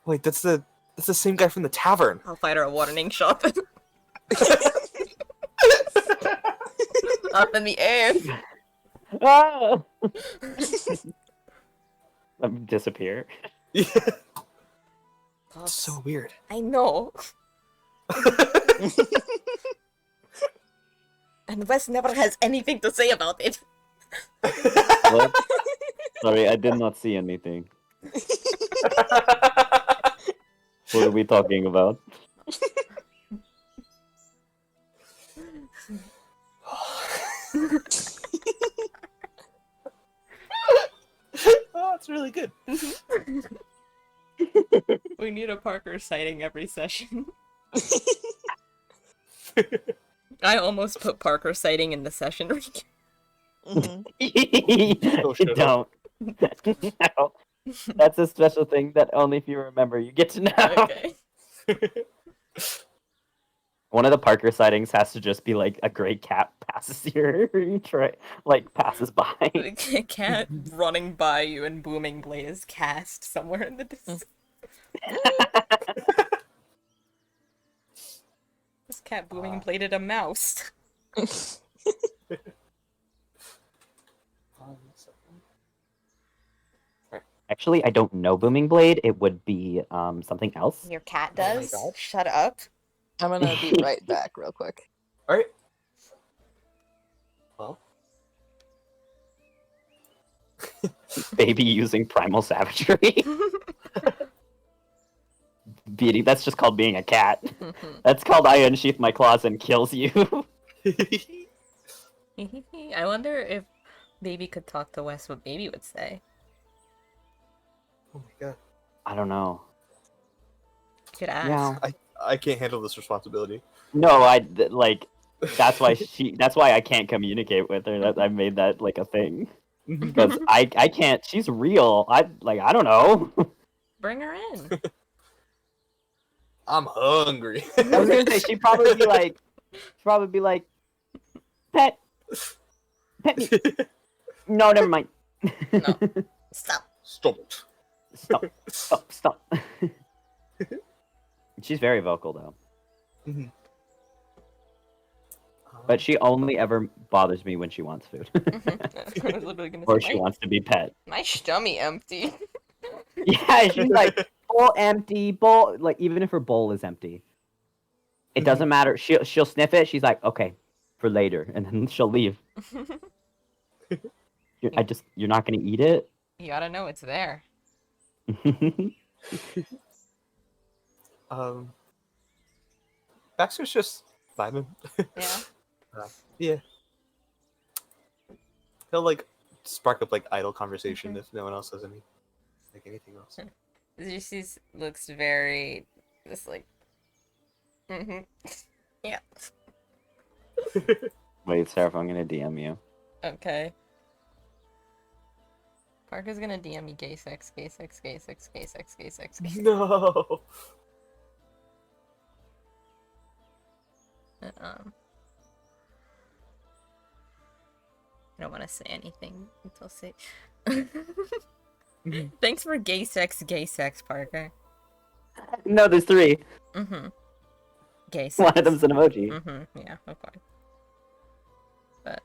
Wait, that's the same guy from the tavern. I'll fight her a warning shot. Up in the air. Ah! Disappear. Yeah, Pops, it's so weird. I know. And Wes never has anything to say about it. What? Sorry, I did not see anything. What are we talking about? Oh, it's really good. We need a Parker sighting every session. I almost put Parker sighting in the session. Mhm. Oh, shut Don't. No. That's a special thing that only if you remember you get to know. Okay. One of the Parker sightings has to just be like a gray cat passes passes by. A cat running by you and booming blaze cast somewhere in the distance. This cat booming bladed a mouse. Actually, I don't know Booming Blade. It would be something else. Your cat Oh my does? God. Shut up. I'm gonna be right back real quick. All right. Well, Baby using primal savagery. Beating. That's just called being a cat. That's called I unsheath my claws and kills you. I wonder if Baby could talk to Wes, what Baby would say. oh my god, I don't know. Could ask. Yeah. I can't handle this responsibility. No, that's why that's why I can't communicate with her. That I made that like a thing. Because I can't, she's real. I don't know. Bring her in. I'm hungry. I was gonna say she'd probably be like pet me. No, never mind. No. Stop. Stop it. Stop. She's very vocal though. But she only ever bothers me when she wants food. I was literally gonna Or say, she wants to be pet. my stomach empty. Yeah, she's like bowl empty, bowl like even if her bowl is empty. It doesn't matter. She'll sniff it, she's like, okay, for later, and then she'll leave. You're not gonna eat it? You gotta know it's there. Baxter's just vibing. Yeah. Yeah. He'll like spark up like idle conversation if no one else has anything else. She looks very just like yeah. Wait, Seraph, I'm gonna DM you. Okay. Parker's gonna DM me gay sex, gay sex, gay sex, gay sex, gay sex, gay sex. No. I don't want to say anything until say. Thanks for gay sex, Parker. No, there's 3. Mm-hmm. Gay sex. One of them's an emoji. Mm-hmm. Yeah, okay. But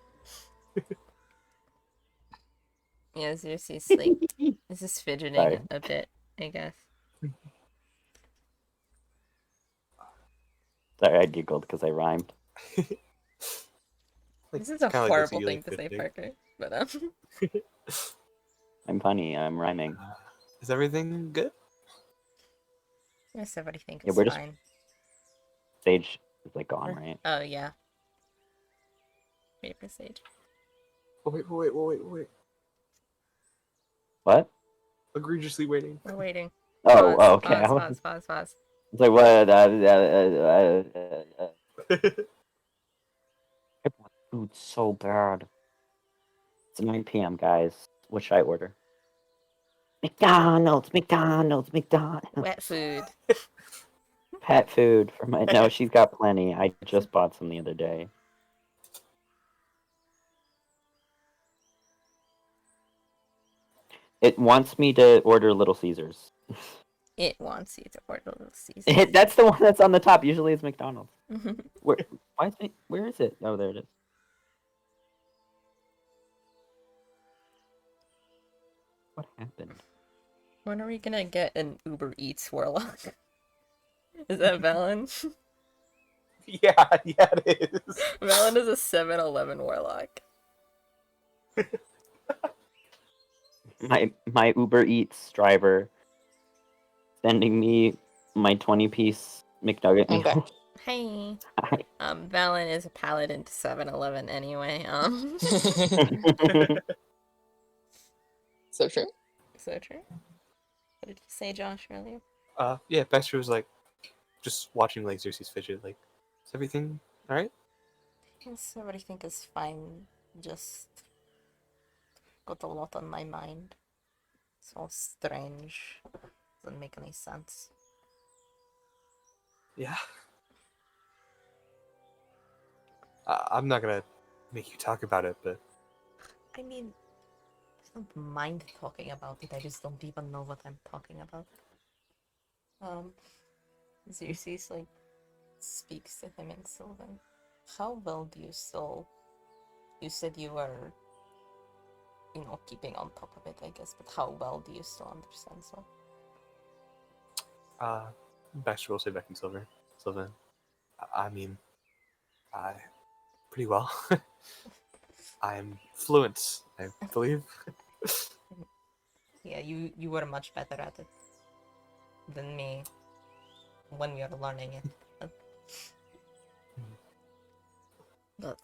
yeah, Xerxes like this is fidgeting Sorry. a bit, I guess. Sorry, I giggled because I rhymed. Like, This is a kinda like horrible you, thing like, to say, fidgeting. Parker. But I'm funny. I'm rhyming. Is everything good? yes, everything Yeah, is we're just- fine. Sage is like gone, right? Oh yeah. Wait for Sage. Oh, wait. What? Egregiously waiting. We're waiting. Oh, Pause, okay. I was Pause. like, what? I want food so bad. It's 9 p.m., guys. What should I order? McDonald's. Wet food. Pet food for my. No, she's got plenty. I just bought some the other day. It wants me to order Little Caesars. It wants you to order Little Caesars. That's the one that's on the top. Usually it's McDonald's. Mhm. Where? Where is it? Oh, there it is. What happened? When are we gonna get an Uber Eats Warlock? Is that Valen? Yeah, it is. Valen is a 7-Eleven Warlock. My Uber Eats driver sending me my 20-piece McNugget meal. Okay. Hey. Hi. Valen is a paladin to 7-Eleven anyway. So true. So true. What did you say, Josh, earlier? Yeah, Baxter was like, just watching like Xerxes fidget. Like, is everything alright? Yes, everything is fine. Just got a lot on my mind. It's all strange. Doesn't make any sense. Yeah. I'm not gonna make you talk about it, but I mean, I don't mind talking about it. I just don't even know what I'm talking about. Xerxes like speaks to him in Sylvan. How well do you still? You said you were, keeping on top of it, I guess. But how well do you still understand? So. Baxter will say back in Sylvan. I mean, pretty well. I'm fluent, I believe. Yeah, you were much better at it than me when we were learning it. But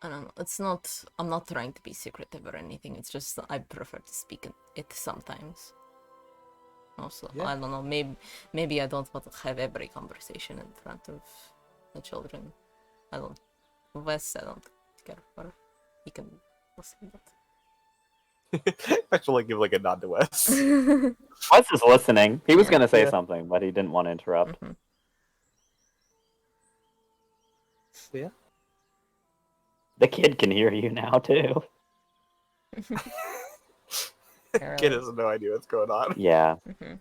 I don't know. It's not. I'm not trying to be secretive or anything. It's just I prefer to speak it sometimes. Also, Yeah. I don't know. Maybe I don't want to have every conversation in front of the children. I don't. Wes, I don't care for. He can listen, Baxter will like give like a nod to Wes. but. Wes is listening. He was Yeah. gonna say Yeah. something, but he didn't want to interrupt. Mhm. Yeah. The kid can hear you now too. Kid has no idea what's going on. Yeah. Mhm.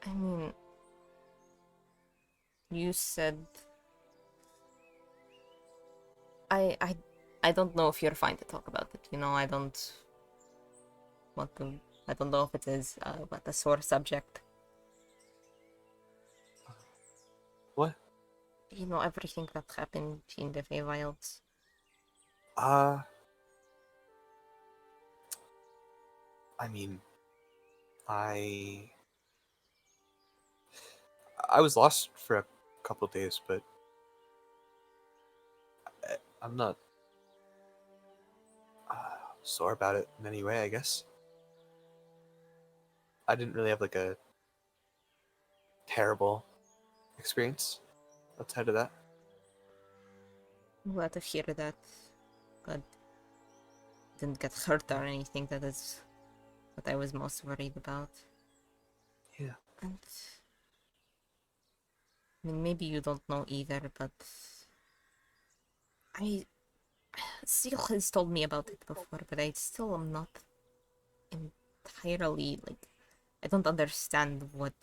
I mean, you said I don't know if you're fine to talk about it. I don't want to. I don't know if it is what a sore subject. What? Everything that happened in the Feywilds. I mean, I was lost for a couple days, but I'm not sore about it in any way, I guess. I didn't really have like a terrible experience outside of that. I'm glad to hear that. But didn't get hurt or anything. That is what I was most worried about. And I mean, maybe you don't know either, but I Seal has told me about it before, but I still am not entirely like I don't understand what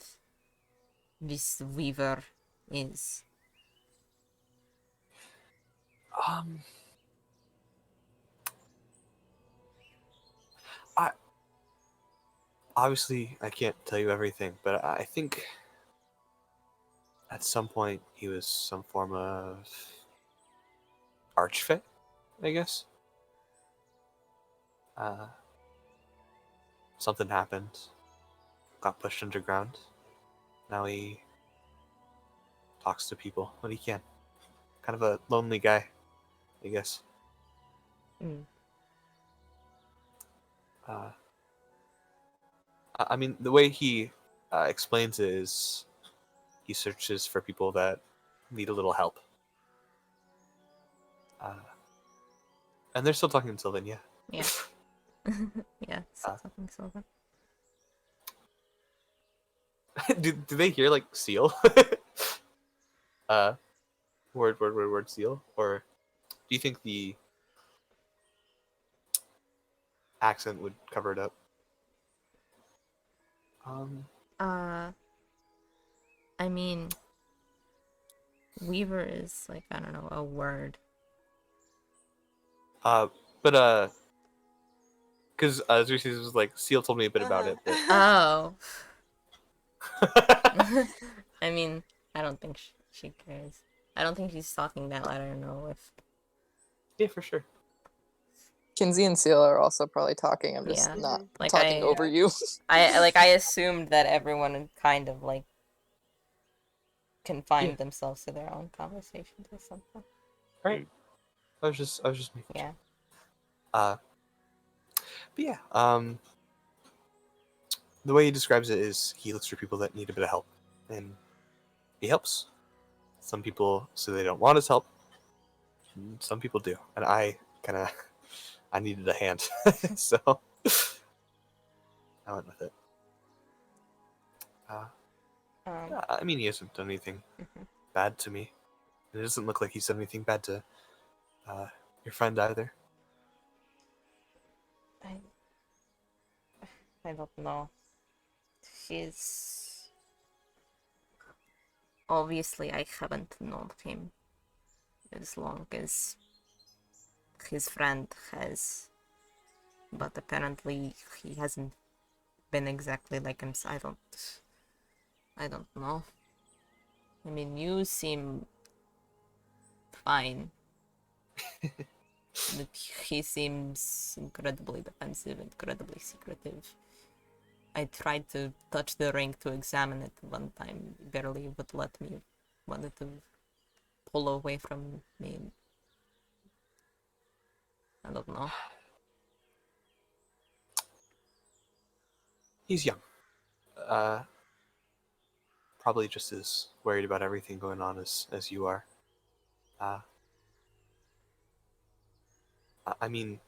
this Weaver is. Um, I obviously I can't tell you everything, but I think at some point he was some form of archfey, I guess. Uh, Something happened, got pushed underground. Now he talks to people when he can. Kind of a lonely guy, I guess. Mm. Uh, I mean, the way he explains it is he searches for people that need a little help. And they're still talking to Sylvan, yeah. Yeah. Yeah, Uh, something so that. do they hear like seal? uh, word seal? Or do you think the accent would cover it up? I mean, Weaver is like, I don't know, a word. But because Xerxes was like, Seal told me a bit about it. But... Oh. I mean, I don't think she cares. I don't think she's talking that loud. I don't know if. Yeah, for sure. Kinsey and Seal are also probably talking. I'm just Yeah. not Like, talking over you. I assumed that everyone kind of like confined Yeah. themselves to their own conversations or something. Right. I was just making Yeah. sure. But yeah, the way he describes it is he looks for people that need a bit of help, and he helps. Some people say they don't want his help. And some people do, and I kind of I needed a hand, so I went with it. Yeah, I mean, he hasn't done anything bad to me. It doesn't look like he's done anything bad to your friend either. I don't know. He's obviously I haven't known him as long as his friend has, but apparently he hasn't been exactly like him. So I don't know. I mean, you seem fine. But he seems incredibly defensive, incredibly secretive. I tried to touch the ring to examine it one time, barely would let me. Wanted to pull away from me. I don't know. He's young. Probably just as worried about everything going on as you are. I mean,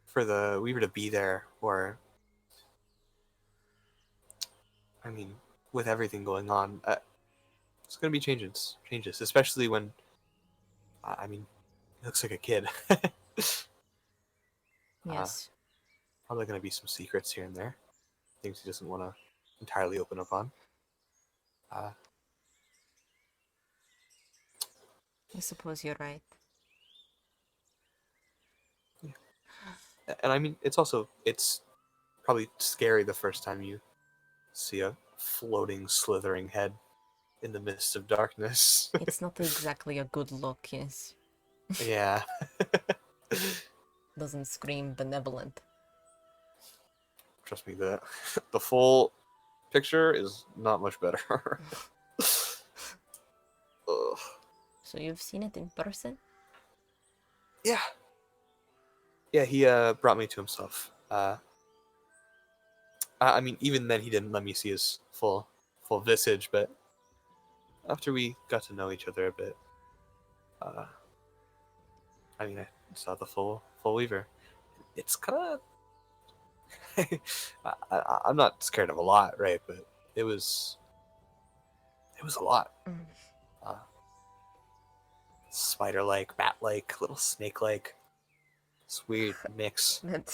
for the Weaver to be there, or I mean, with everything going on, it's gonna be changes, especially when, I mean, he looks like a kid. Yes. Probably gonna be some secrets here and there, things he doesn't want to entirely open up on. I suppose you're right. And I mean, it's probably scary the first time you see a floating, slithering head in the midst of darkness. It's not exactly a good look, yes. Yeah. Doesn't scream benevolent. Trust me, the full picture is not much better. Ugh. So you've seen it in person? Yeah. Yeah, he brought me to himself. I mean, even then he didn't let me see his full visage, but after we got to know each other a bit, I mean, I saw the full Weaver. It's kind of I'm not scared of a lot, right? But it was a lot. Mm. Uh, Spider-like, bat-like, little snake-like. It's weird mix. That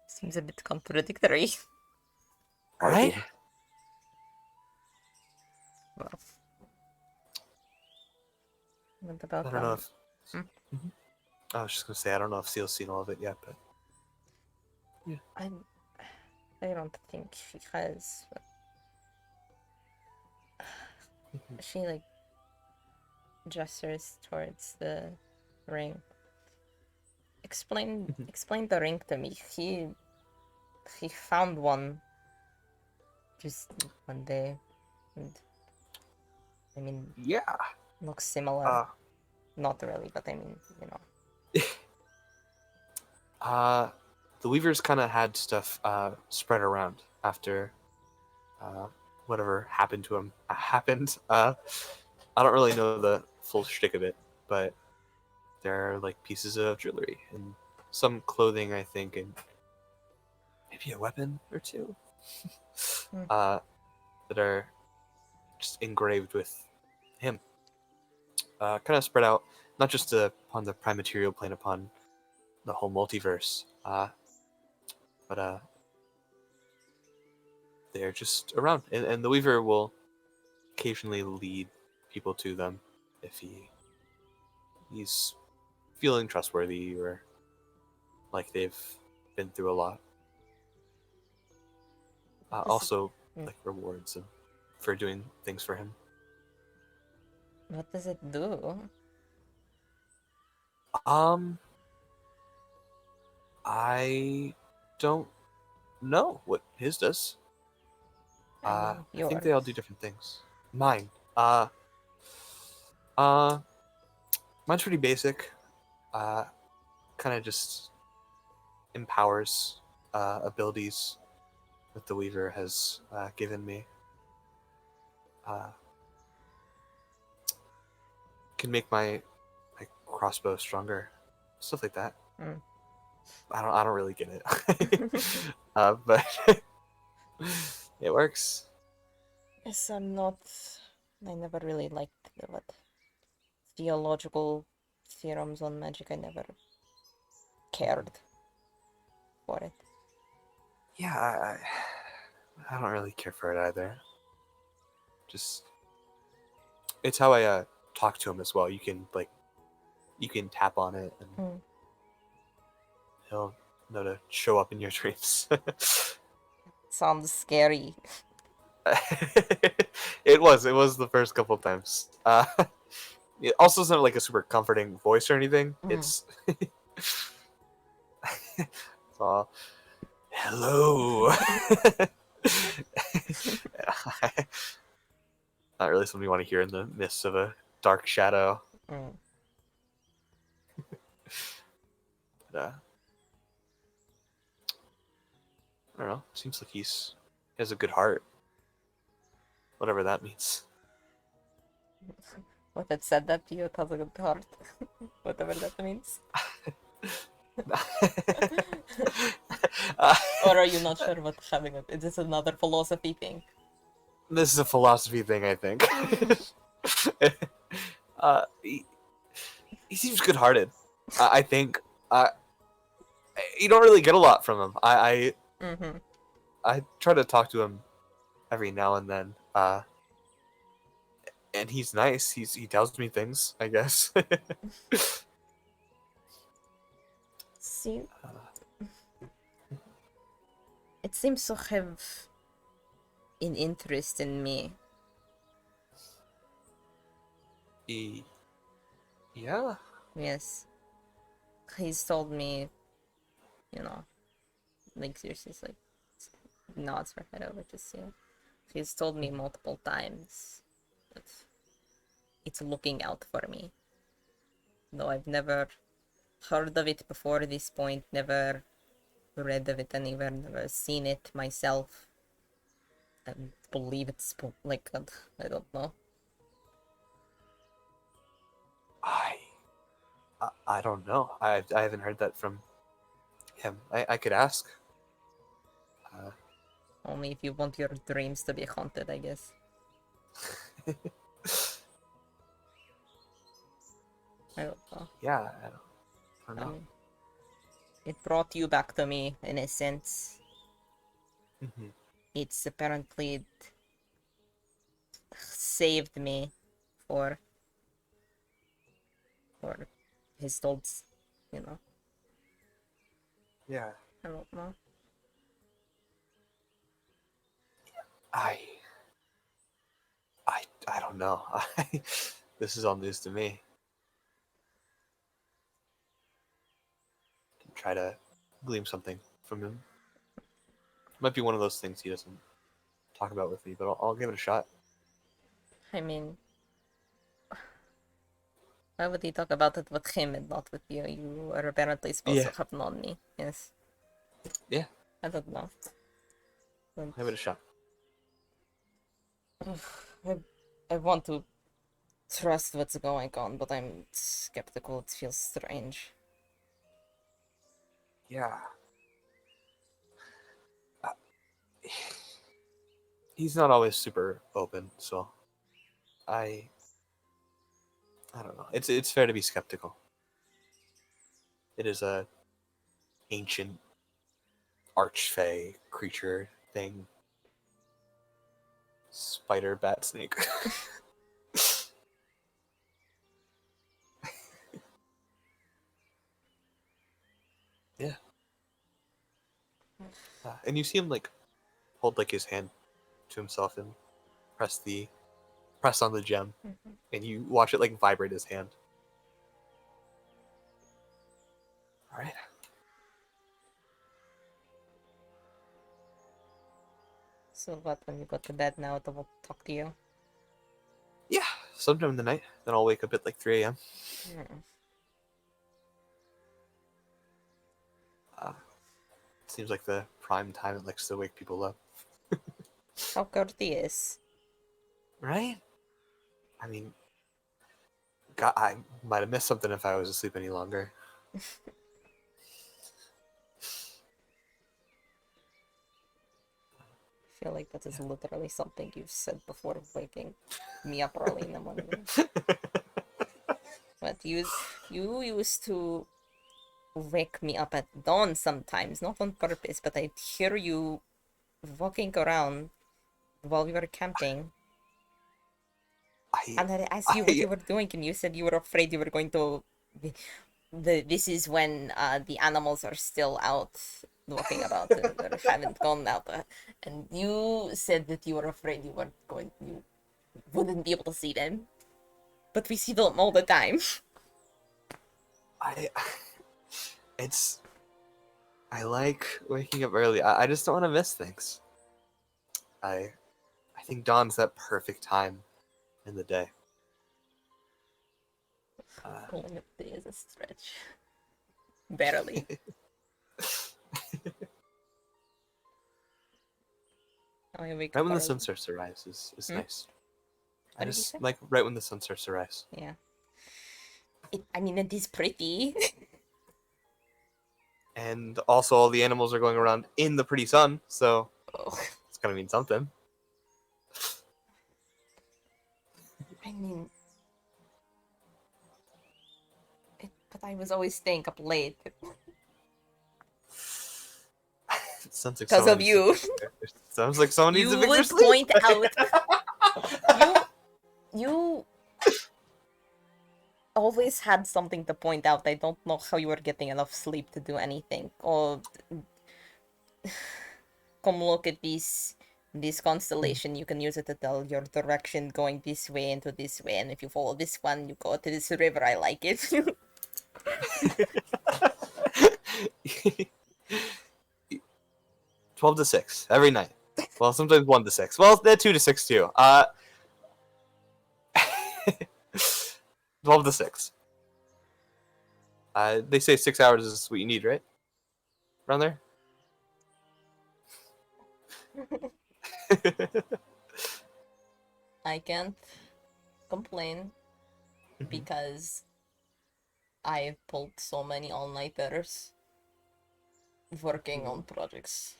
seems a bit contradictory. Right? Well, what about I don't know if. Hmm? Mhm. I was just gonna say I don't know if Seal's seen all of it yet, but I don't think she has. But she like gestures towards the ring. Explain the ring to me. He found one just one day, and I mean yeah. looks similar. Uh, Not really, but I mean the Weavers kind of had stuff spread around after whatever happened to him happened. I don't really know the full shtick of it, but there are like pieces of jewelry and some clothing, I think, and maybe a weapon or two Hmm. that are just engraved with him. Kind of spread out, not just upon the prime material plane, upon the whole multiverse, but they're just around, and the Weaver will occasionally lead people to them if he's feeling trustworthy or like they've been through a lot. Does it- Also, Mm. like rewards and for doing things for him. what does it do? Um, I don't know what his does. I mean, I think they all do yours. different things. Mine, uh, uh, mine's pretty basic. Uh, kind of just empowers abilities that the Weaver has given me. Uh, can make my crossbow stronger, stuff like that. Mm. I don't really get it, but it works. Yes, I'm not. I never really liked the what theological theorems on magic. I never cared for it. Yeah, I don't really care for it either. Just it's how I talk to him as well. You can tap on it and Mm. he'll know to show up in your dreams. Sounds scary. It was the first couple times. It also isn't like a super comforting voice or anything. Mhm. It's all, hello. Not really something you want to hear in the midst of a dark shadow. Mm. But, I don't know. Seems like he has a good heart. Whatever that means. What had said that to you? It has a good heart. Whatever that means. Uh, Or are you not sure what having it? Is this another philosophy thing? this is a philosophy thing, I think. He seems good-hearted. I think. You don't really get a lot from him. Mm-hmm. I try to talk to him every now and then. And he's nice. He tells me things, I guess. See, it seems to have an interest in me. Yeah. Yes. He's told me, like seriously, it's like nods her head over to see. He's told me multiple times that it's looking out for me. Though I've never heard of it before this point, never read of it anywhere, never seen it myself. And believe it's like, I don't know. I don't know. I haven't heard that from I could ask. Only if you want your dreams to be haunted, I guess. I don't know. Yeah, I don't know. It brought you back to me, in a sense. Mhm. It's apparently saved me for his thoughts, you know. Yeah. I don't know. I I don't know. This is all news to me. Try to glean something from him. Might be one of those things he doesn't talk about with me, but I'll give it a shot. I mean, why would he talk about it with him and not with you? You are apparently supposed Yeah. to have known me. Yes. Yeah. I don't know. Give it a shot. I want to trust what's going on, but I'm skeptical. It feels strange. Yeah. Uh, he's not always super open, so I don't know. It's fair to be skeptical. It is a ancient archfey creature thing. Spider bat snake. Yeah. And you see him like hold like his hand to himself and press on the gem, and you watch it like vibrate his hand. All right. So what, when you go to bed now, I will talk to you? Yeah, sometime in the night. Then I'll wake up at like 3 a.m. Seems like the prime time it likes to wake people up. How courteous. Right? I mean, God, I might have missed something if I was asleep any longer. I feel like that is literally something you've said before waking me up early in the morning. But you used to wake me up at dawn sometimes, not on purpose, but I'd hear you walking around while we were camping. And I asked you what you were doing, and you said you were afraid you were going to. This is when the animals are still out walking about and they haven't gone out. And you said that you were afraid you wouldn't be able to see them. But we see them all the time. I like waking up early. I just don't want to miss things. I think dawn's that perfect time in the day. Calling it day is a stretch. Barely. I wake Right up when the early. sun starts to rise is nice. What I did you just say? like right when the sun starts to rise. Yeah. It is pretty. And also all the animals are going around in the pretty sun, so Oh, it's gonna mean something. I mean, but I was always staying up late Sounds like because someone of needs to you. fix their- Sounds like someone needs You to fix their would sleep. point out. You always had something to point out. I don't know how you were getting enough sleep to do anything. Or come look at this constellation. You can use it to tell your direction going this way into this way. And if you follow this one, you go to this river. I like it. 12 to 6 every night. Well, sometimes 1 to 6. Well, they're 2 to 6 too. 12 to 6. They say 6 hours is what you need, right? Around there? I can't complain because I've pulled so many all-nighters. working on projects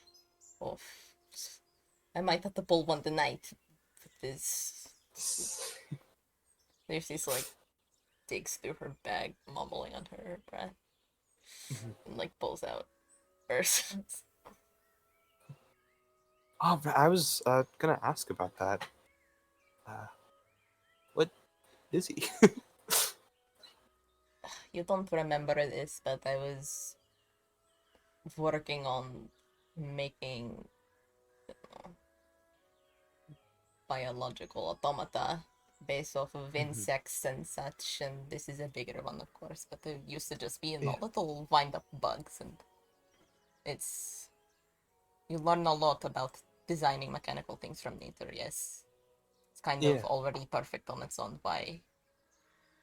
of. I might have to pull one tonight. But this. Lucy's like digs through her bag, mumbling under her breath, and like pulls out purse. Oh, but I was gonna ask about that. What is he? You don't remember this, but I was working on making biological automata based off of insects and such, and this is a bigger one, of course, but it used to just be in Yeah. little wind-up bugs, and it's... You learn a lot about designing mechanical things from nature, yes. It's kind Yeah. of already perfect on its own, why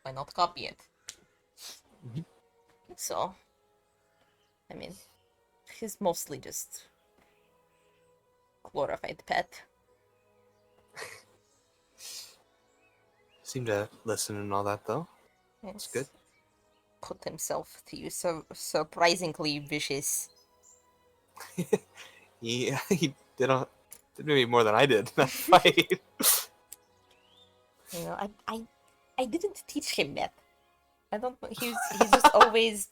not copy it? Mhm. So, I mean, he's mostly just glorified pet. Seem to listen and all that though. That's good. Put himself to use, so surprisingly vicious. He did maybe more than I did in that fight. You know, I didn't teach him that. I don't know. He's just always.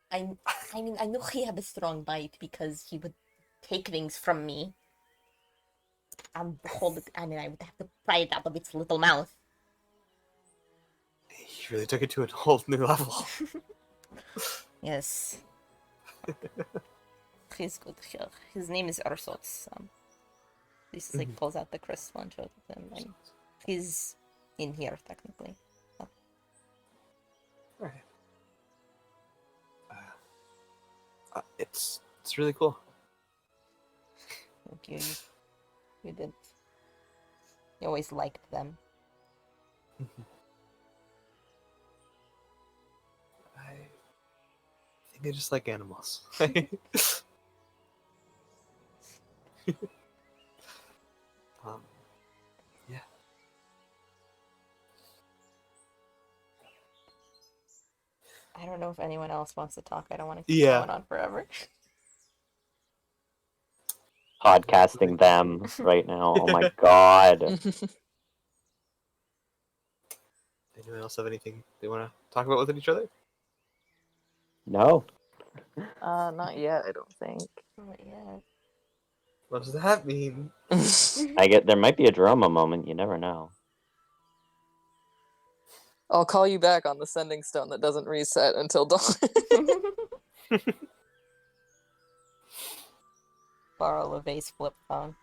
I mean, I know he had a strong bite because he would take things from me and hold it. I mean, I would have to pry it out of its little mouth. He really took it to a whole new level. Yes. He's good here. His name is Ursots. This like pulls out the crystal and shows it to him. And he's in here technically. Alright. It's really cool. Thank you. You did. You always liked them. I think I just like animals. Yeah. I don't know if anyone else wants to talk. I don't want to keep Yeah. going on forever. Podcasting them right now. Oh my god. Anyone else have anything they want to talk about with each other? No. Not yet, I don't think. Oh, yeah. What does that mean? There might be a drama moment, you never know. I'll call you back on the sending stone that doesn't reset until dawn. Borrow a vase flip phone.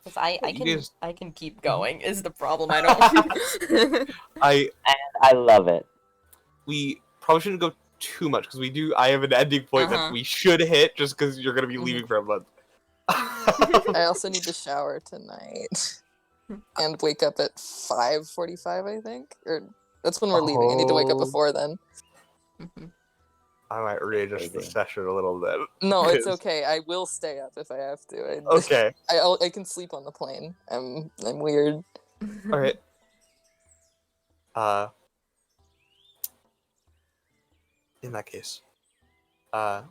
Because I can keep going is the problem. I don't. I love it. We probably shouldn't go too much because I have an ending point that we should hit just because you're gonna be leaving for a month. I also need to shower tonight and wake up at 5:45, I think. Or that's when we're leaving. I need to wake up before then. I might readjust the session a little bit. No, it's okay. I will stay up if I have to. Okay. I can sleep on the plane. I'm weird. All right. In that case, all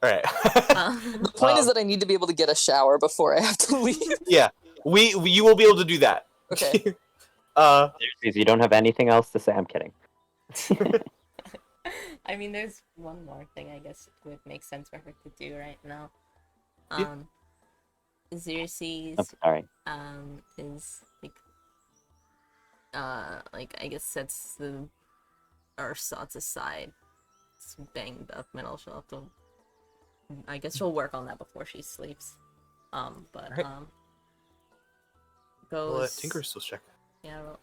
right. The point is that I need to be able to get a shower before I have to leave. Yeah, you will be able to do that. Okay. Seriously, you don't have anything else to say? I'm kidding. I mean, there's one more thing I guess it would make sense for her to do right now. Yeah. Xerxes, I'm sorry. is like I guess sets the Ursats aside. It's banged up middle. She'll have to. I guess she'll work on that before she sleeps. But Right. goes. Well, Tinker still check. Yeah.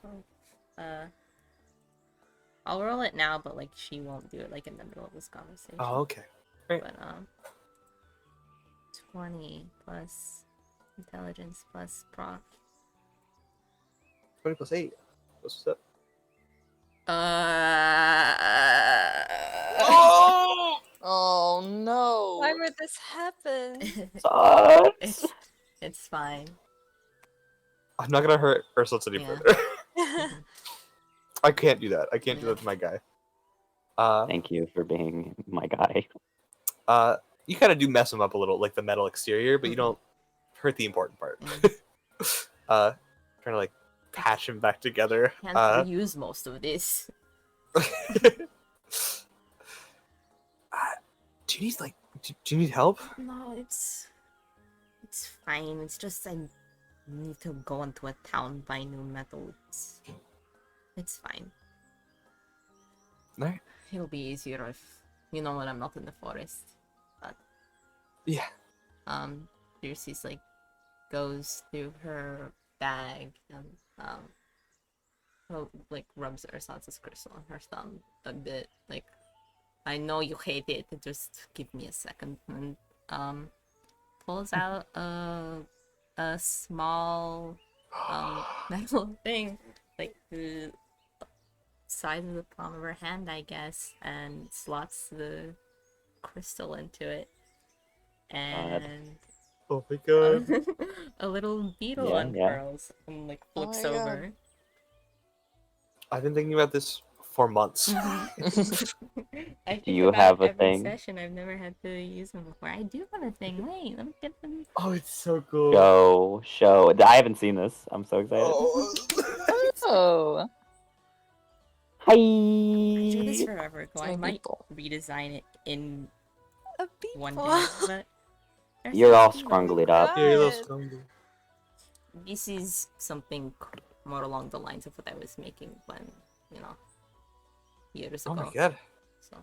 I'll roll it now, but like she won't do it like in the middle of this conversation. Oh, okay. Right. But 20 plus intelligence plus proc. 20 plus 8. What's up? Oh no. Why would this happen? Sucks. It's fine. I'm not gonna hurt Ursula any Yeah. further. I can't do that. I can't do that to my guy. Thank you for being my guy. You kind of do mess him up a little, like the metal exterior, but you Mhm. don't hurt the important part. Mm. Trying to like patch him back together. Can't reuse most of this. Do you need like? Do you need help? No, it's fine. It's just I need to go into a town, buy new metal. It's fine. Alright. It'll be easier if when I'm not in the forest. Yeah. Piercy's like goes through her bag and like rubs Ursa's crystal on her thumb a bit. Like, I know you hate it. Just give me a second. And pulls out a small metal thing, like the size of the palm of her hand, I guess, and slots the crystal into it. And Oh my god. a little beetle Yeah, yeah. unfurls and like Oh flips my God. over. I've been thinking about this for months. I think Do you about have a every thing? session. I've never had to use them before. I do have a thing. Wait, let me get them. Oh, it's so cool. Show. I haven't seen this. I'm so excited. Oh. Oh, Hi. I do this forever ago. I my might people. redesign it in A one beeple. day, but there's You're all something scrungled God. up. Yeah, you're a little God. stronger. This is something more along the lines of what I was making when, years Oh ago. my god. So.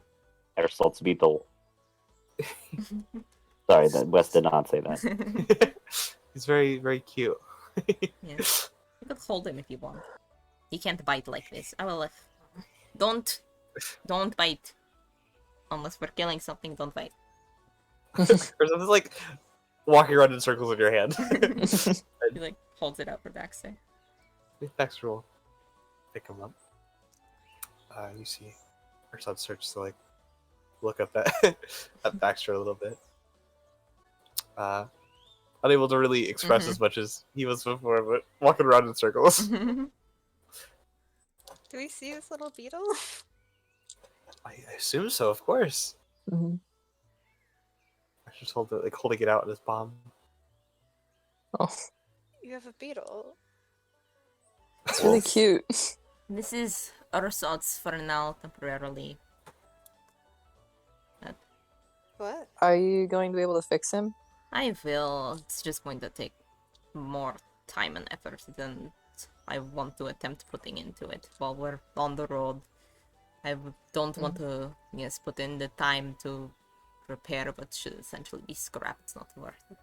Ersalt's beetle. Sorry, that Wes did not say that. He's very, very cute. Yeah. You could hold him if you want. He can't bite like this. I will. Don't bite. Unless we're killing something, don't bite. Or something like walking around in circles with your hand. He like holds it out for Baxter. Next roll. Pick him up. You see, Ursad starts to like look up at Baxter a little bit. Unable to really express as much as he was before, but walking around in circles. Do we see this little beetle? I assume so, of course. Mhm. I just holding it out in his palm. Oh, You have a beetle. it's really cute. This is Ursots for now, temporarily. What? Are you going to be able to fix him? I will. It's just going to take more time and effort than I want to attempt putting into it while we're on the road. I don't want to, put in the time to repair what should essentially be scrap. It's not worth it.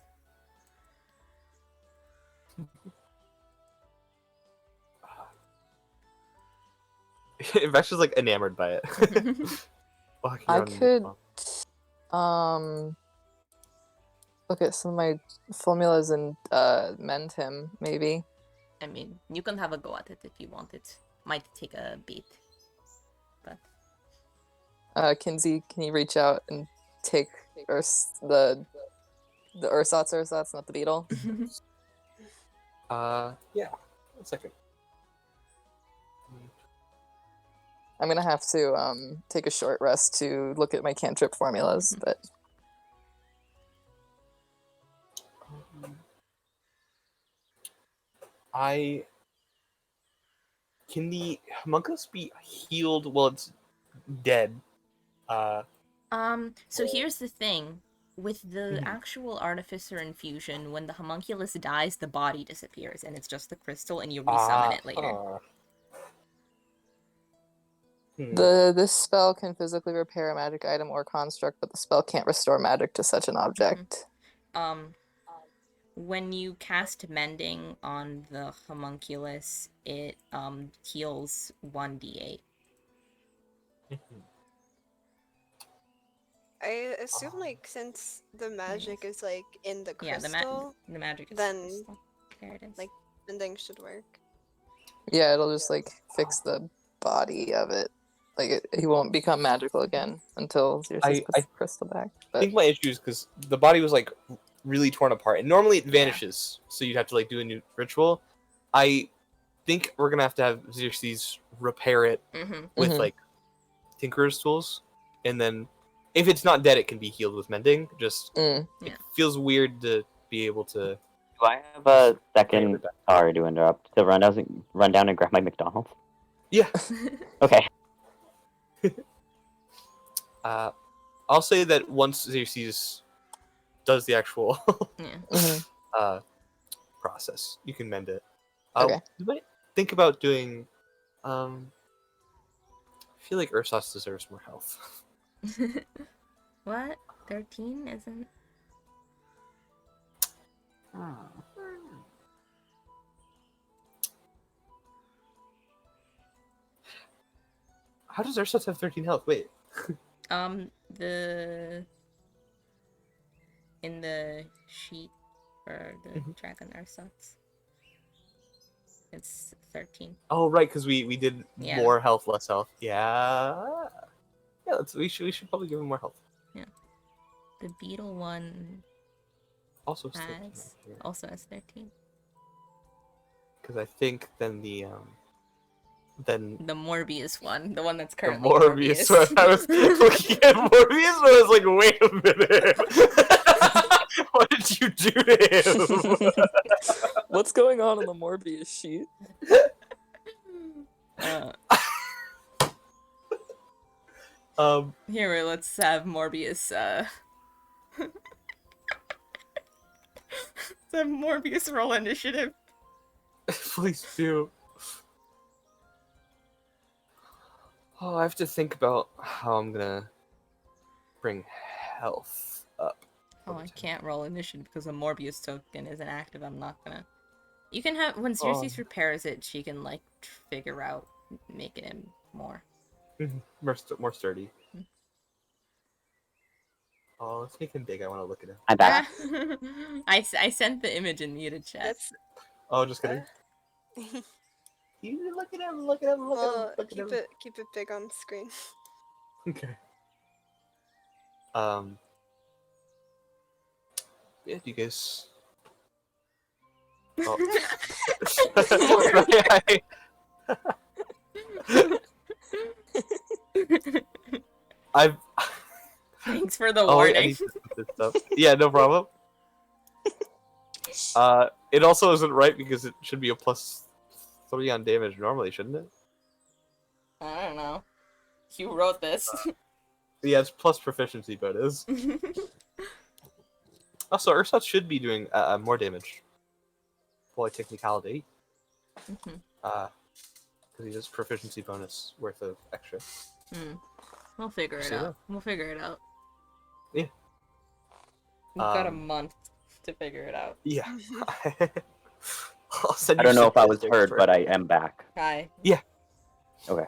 Baxter's like enamored by it. Walking I around in his could palm. look at some of my formulas and mend him, maybe. I mean, you can have a go at it if you want. It might take a beat. But Kinsey, can you reach out and take the Ursats, not the beetle? Yeah. 1 second. I'm gonna have to take a short rest to look at my cantrip formulas, but Can the homunculus be healed while it's dead? So here's the thing. With the Mhm. actual Artificer infusion, when the homunculus dies, the body disappears, and it's just the crystal, and you resummon it later. this spell can physically repair a magic item or construct, but the spell can't restore magic to such an object. When you cast Mending on the homunculus, it heals 1d8. I assume like since the magic is like in the Yeah, crystal, the magic is then, crystal. There it is. like, mending should work. Yeah, it'll just like fix the body of it. Like he won't become magical again until Xerxes I puts the crystal back. I But think my issue is because the body was like really torn apart, and normally it vanishes, so you'd have to like do a new ritual. I think we're gonna have to have Xerxes repair it Mm-hmm. with Mhm. like tinkerer's tools, and then if it's not dead, it can be healed with mending. Just Mm. it Yeah. feels weird to be able to. Do I have a Repair second? it back. Sorry to interrupt. To run down and grab my McDonald's. Yeah. Okay. I'll say that once Xerxes does the actual Yeah. Mhm. process, you can mend it. Okay. You might think about doing. I feel like Ursos deserves more health. What? 13 isn't? How does Ursos have 13 health? Wait. The in the sheet for the Mhm. dragon ersatz, it's 13. Oh right, because we did Yeah. more health, less health. Yeah. Yeah. We should probably give him more health. The beetle one Also, also has 13. because I think then the then The Morbius one, the one that's the currently Morbius one. I was looking at Morbius, and I was like, wait a minute. What did you do to him? What's going on in the Morbius sheet? Here, let's have Morbius. Let's have Morbius roll initiative. Please do. Oh, I have to think about how I'm gonna bring health up. Oh, over I time. can't roll initiative because the Morbius token isn't active. I'm not gonna. You can have when Xerxes repairs it, she can like figure out making him more. More sturdy. Hmm. Oh, let's make him big. I want to look at him. I'm back. I sent the image in muted chat. That's Oh, just kidding. You look at him. Look at him. Look at him. well, Look at him. keep it big on screen. Okay. Yeah, do you guys? Oh. I've. Thanks for the Oh, I warning. need to put this up. Yeah, no problem. It also isn't right because it should be a +3 on damage normally, shouldn't it? I don't know. You wrote this. Yeah, it's plus proficiency bonus. Also, Ursat should be doing more damage. Boy, technicality. Because he has proficiency bonus worth of extra. We'll figure it See out. that? We'll figure it out. Yeah. We've got a Um, month to figure it out. Yeah. I'll send I you don't know if I was statistics heard, for- but I am back. Hi. Okay.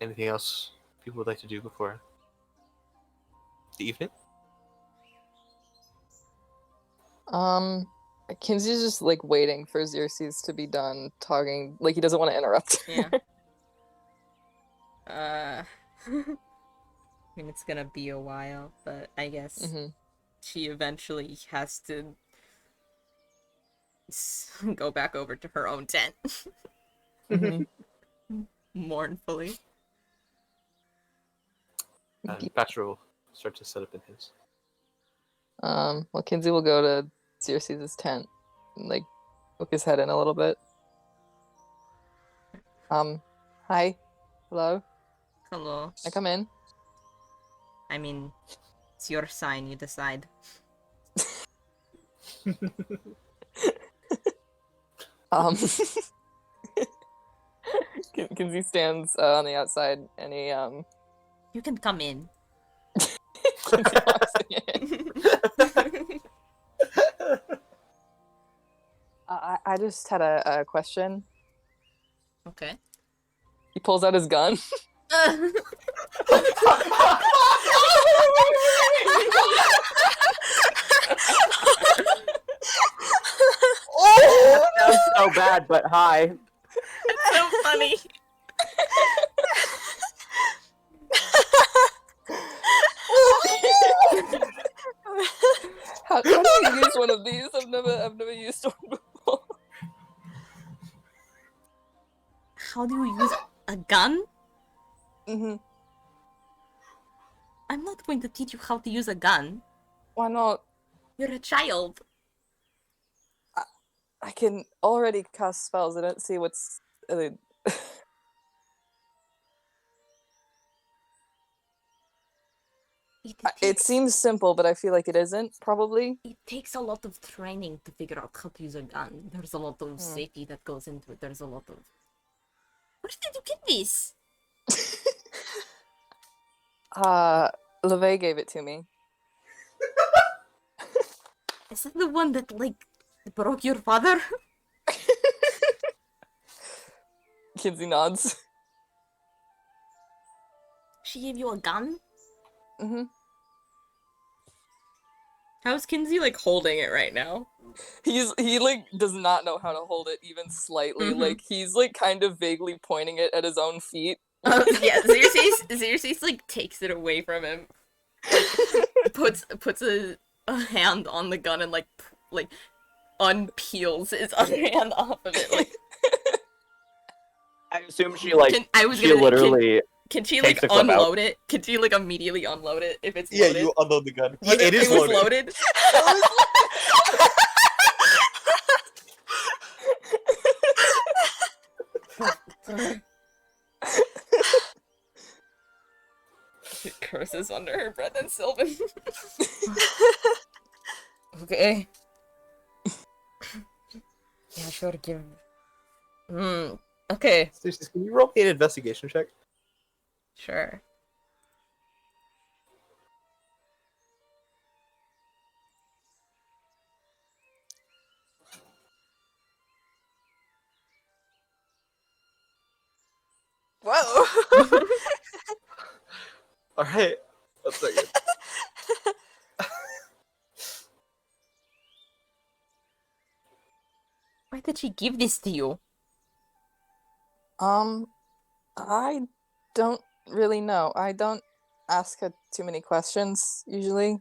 Anything else people would like to do before the evening? Kinsey's just like waiting for Xerxes to be done talking. Like he doesn't want to interrupt. Yeah. I mean, it's gonna be a while, but I guess hmm she eventually has to go back over to her own tent hmm mournfully. And Bachelor will start to set up in his. Well, Kinsey will go to Xerxes' tent and like poke his head in a little bit. Hi, hello. Hello. Can I come in? I mean, it's your sign. You decide. Kinsey stands on the outside and he You can come in. I just had a question. Okay. He pulls out his gun. Sounds so bad, but hi. So funny. How do you use one of these? I've never used one before. how do you use a gun? Mm-hmm. I'm not going to teach you how to use a gun. Why not? You're a child. I can already cast spells. I don't see what's. It It takes, seems simple, but I feel like it isn't, probably. it takes a lot of training to figure out how to use a gun. There's a lot of safety that goes into it. There's a lot of... Where did you get this? LeVay gave it to me. Is that the one that, like, broke your father? Kinsey nods. She gave you a gun? Mm-hmm. How's Kinsey, like, holding it right now? He like does not know how to hold it even slightly. Mhm. Like he's like kind of vaguely pointing it at his own feet. Yeah, Xerxes, like, takes it away from him. Like, puts a hand on the gun and, like, unpeels his other hand off of it. Like, I assume she like Can literally she, takes like, the clip out. unload it? Can she, like, immediately unload it if it's Yeah, loaded? you unload the gun. Was It is was loaded. loaded? She curses under her breath and Sylvan. Okay. Yeah, sure, give... okay, Seriously, can you roll me an investigation check? sure. Whoa. All right. That's not good. Why did she give this to you? I don't really know. I don't ask her too many questions usually.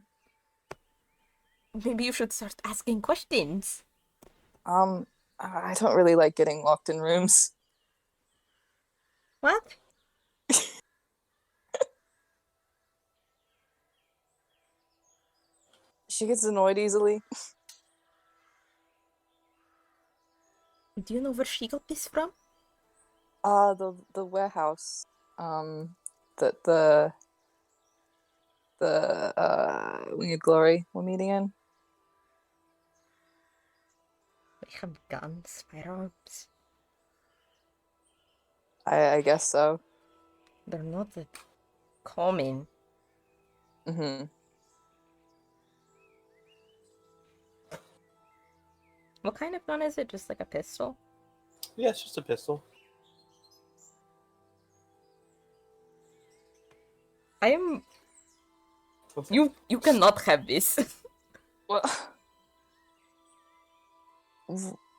Maybe you should start asking questions. I don't really like getting locked in rooms. What? She gets annoyed easily. Do you know where she got this from? The warehouse. The Winged Glory we're meeting in. They have guns, firearms. I guess so. They're not that common. Mm-hmm. What kind of gun is it? Just like a pistol? Yeah, it's just a pistol. I'm... You cannot have this. Well,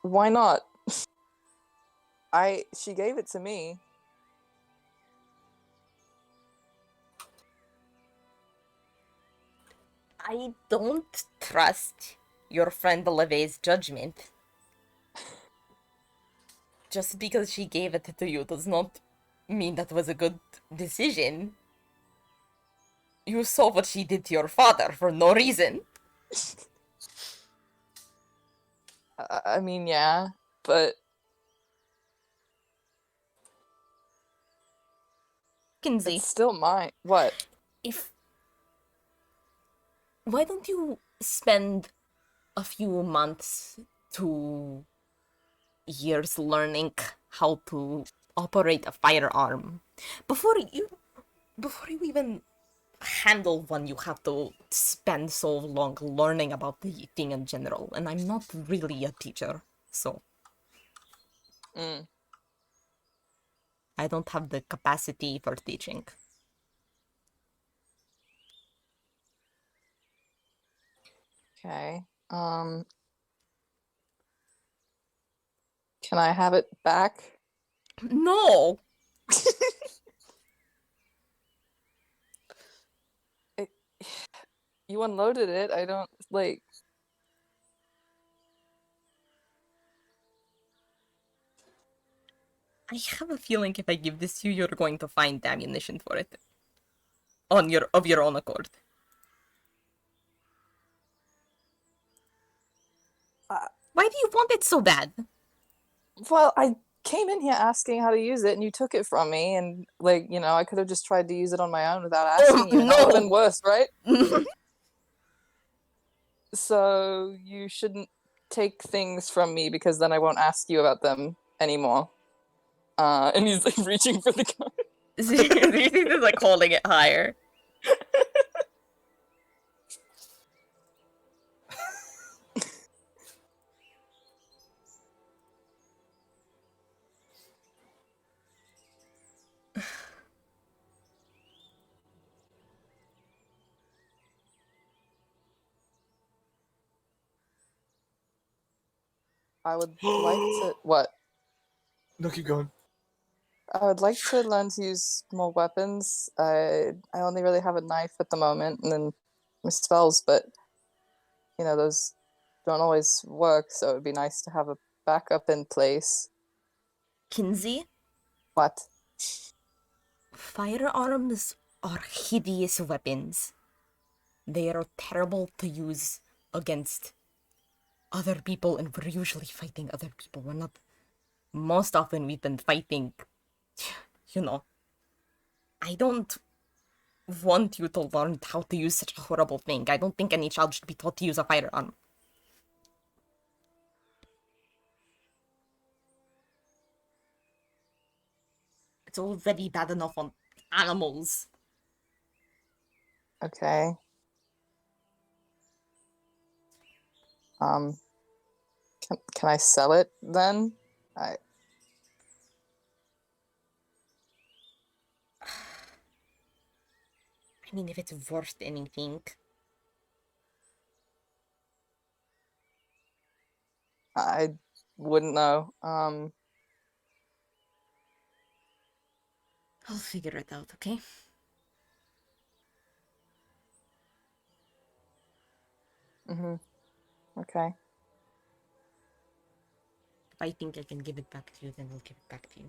why not? She gave it to me. I don't trust your friend LeVay's judgment. Just because she gave it to you does not mean that was a good decision. You saw what she did to your father for no reason. I mean, yeah, but Kinsey, it's still mine. What? why don't you spend a few months to years learning how to operate a firearm before you even handle one? You have to spend so long learning about the thing in general, and I'm not really a teacher, so I don't have the capacity for teaching. Okay. Can I have it back? No. You unloaded it. I don't like. I have a feeling if I give this to you, you're going to find ammunition for it. Of your own accord. Why do you want it so bad? Well, I came in here asking how to use it, and you took it from me, and like, you know, I could have just tried to use it on my own without asking you, and that would have been no! worse, right? So you shouldn't take things from me because then I won't ask you about them anymore. And he's like reaching for the gun. He's like holding it higher. I would like to what? No, keep going. I would like to learn to use more weapons. I only really have a knife at the moment, and then my spells, but you know those don't always work. So it'd be nice to have a backup in place. Kinsey, What? firearms are hideous weapons. They are terrible to use against other people, and we're usually fighting other people. We're not. Most often, we've been fighting. You know. I don't want you to learn how to use such a horrible thing. I don't think any child should be taught to use a firearm. It's already bad enough on animals. Okay. Can I sell it then? I I mean, if it's worth anything. I wouldn't know. I'll figure it out, okay? Okay. If I think I can give it back to you, then I'll give it back to you.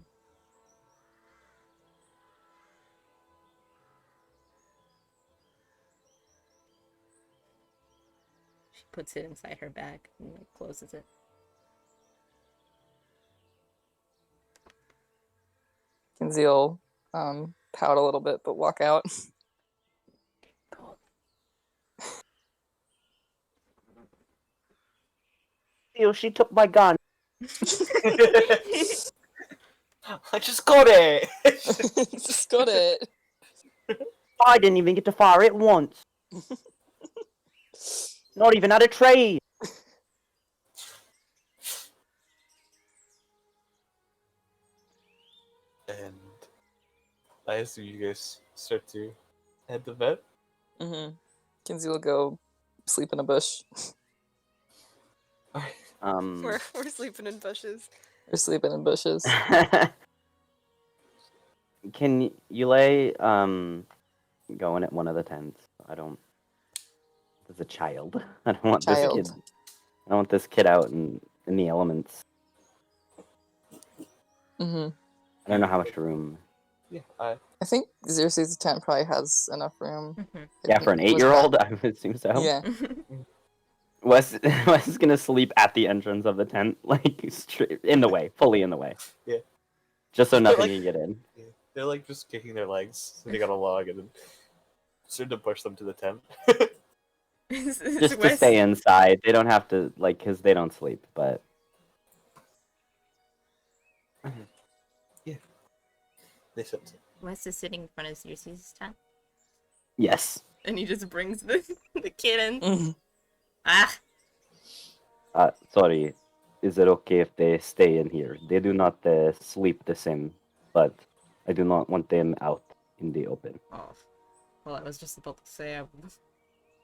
She puts it inside her bag and like, closes it. Kinsey will pout a little bit, but walk out. Cool. Ew, she took my gun. I just got it. Just got it. I didn't even get to fire it once. Not even at a trade. And I assume you guys start to head to bed. Kinsey will go sleep in a bush We're sleeping in bushes. or sleeping in bushes. Can you lay go in at one of the tents? I don't. As a child, I don't want this kid. Child. I don't want this kid out in the elements. I I don't know how much room. Yeah, think Xerxes' tent probably has enough room. Yeah, for an Was 8-year-old, I would assume so. Yeah. Wes is gonna sleep at the entrance of the tent, like straight in the way, fully in the way. Yeah. Just so nothing Like- can get in. yeah. They're like just kicking their legs, sitting on a log, and then start to push them to the tent. Just to stay inside. They don't have to because they don't sleep. But They sit. Wes is sitting in front of Xerxes' tent, yes, and he just brings the kid in. Mhm. Ah, sorry. Is it okay if they stay in here? They do not sleep the same, but I do not want them out in the open. oh. Well, I was just about to say I was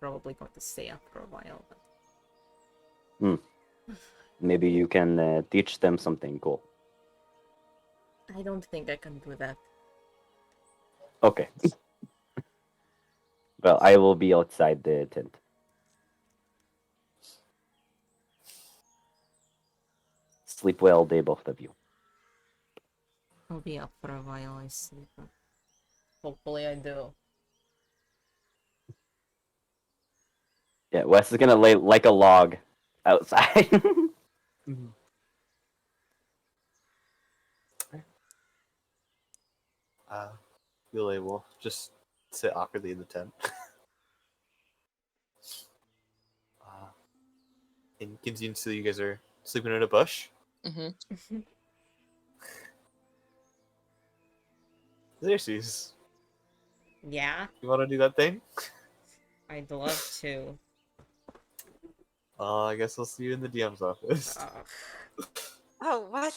probably going to stay up for a while, but Maybe you can teach them something cool. I don't think I can do that. Okay. Well, I will be outside the tent. Sleep well, day, both of you. I'll be up for a while, I sleep. Hopefully I do. Yeah, Wes is gonna lay like a log outside. Yule will just sit awkwardly in the tent. And Kinsey and Celia, you guys are sleeping in a bush. Mm-hmm. Xerxes, Yeah, you want to do that thing? I'd love to. I guess I'll see you in the DM's office. Oh, what?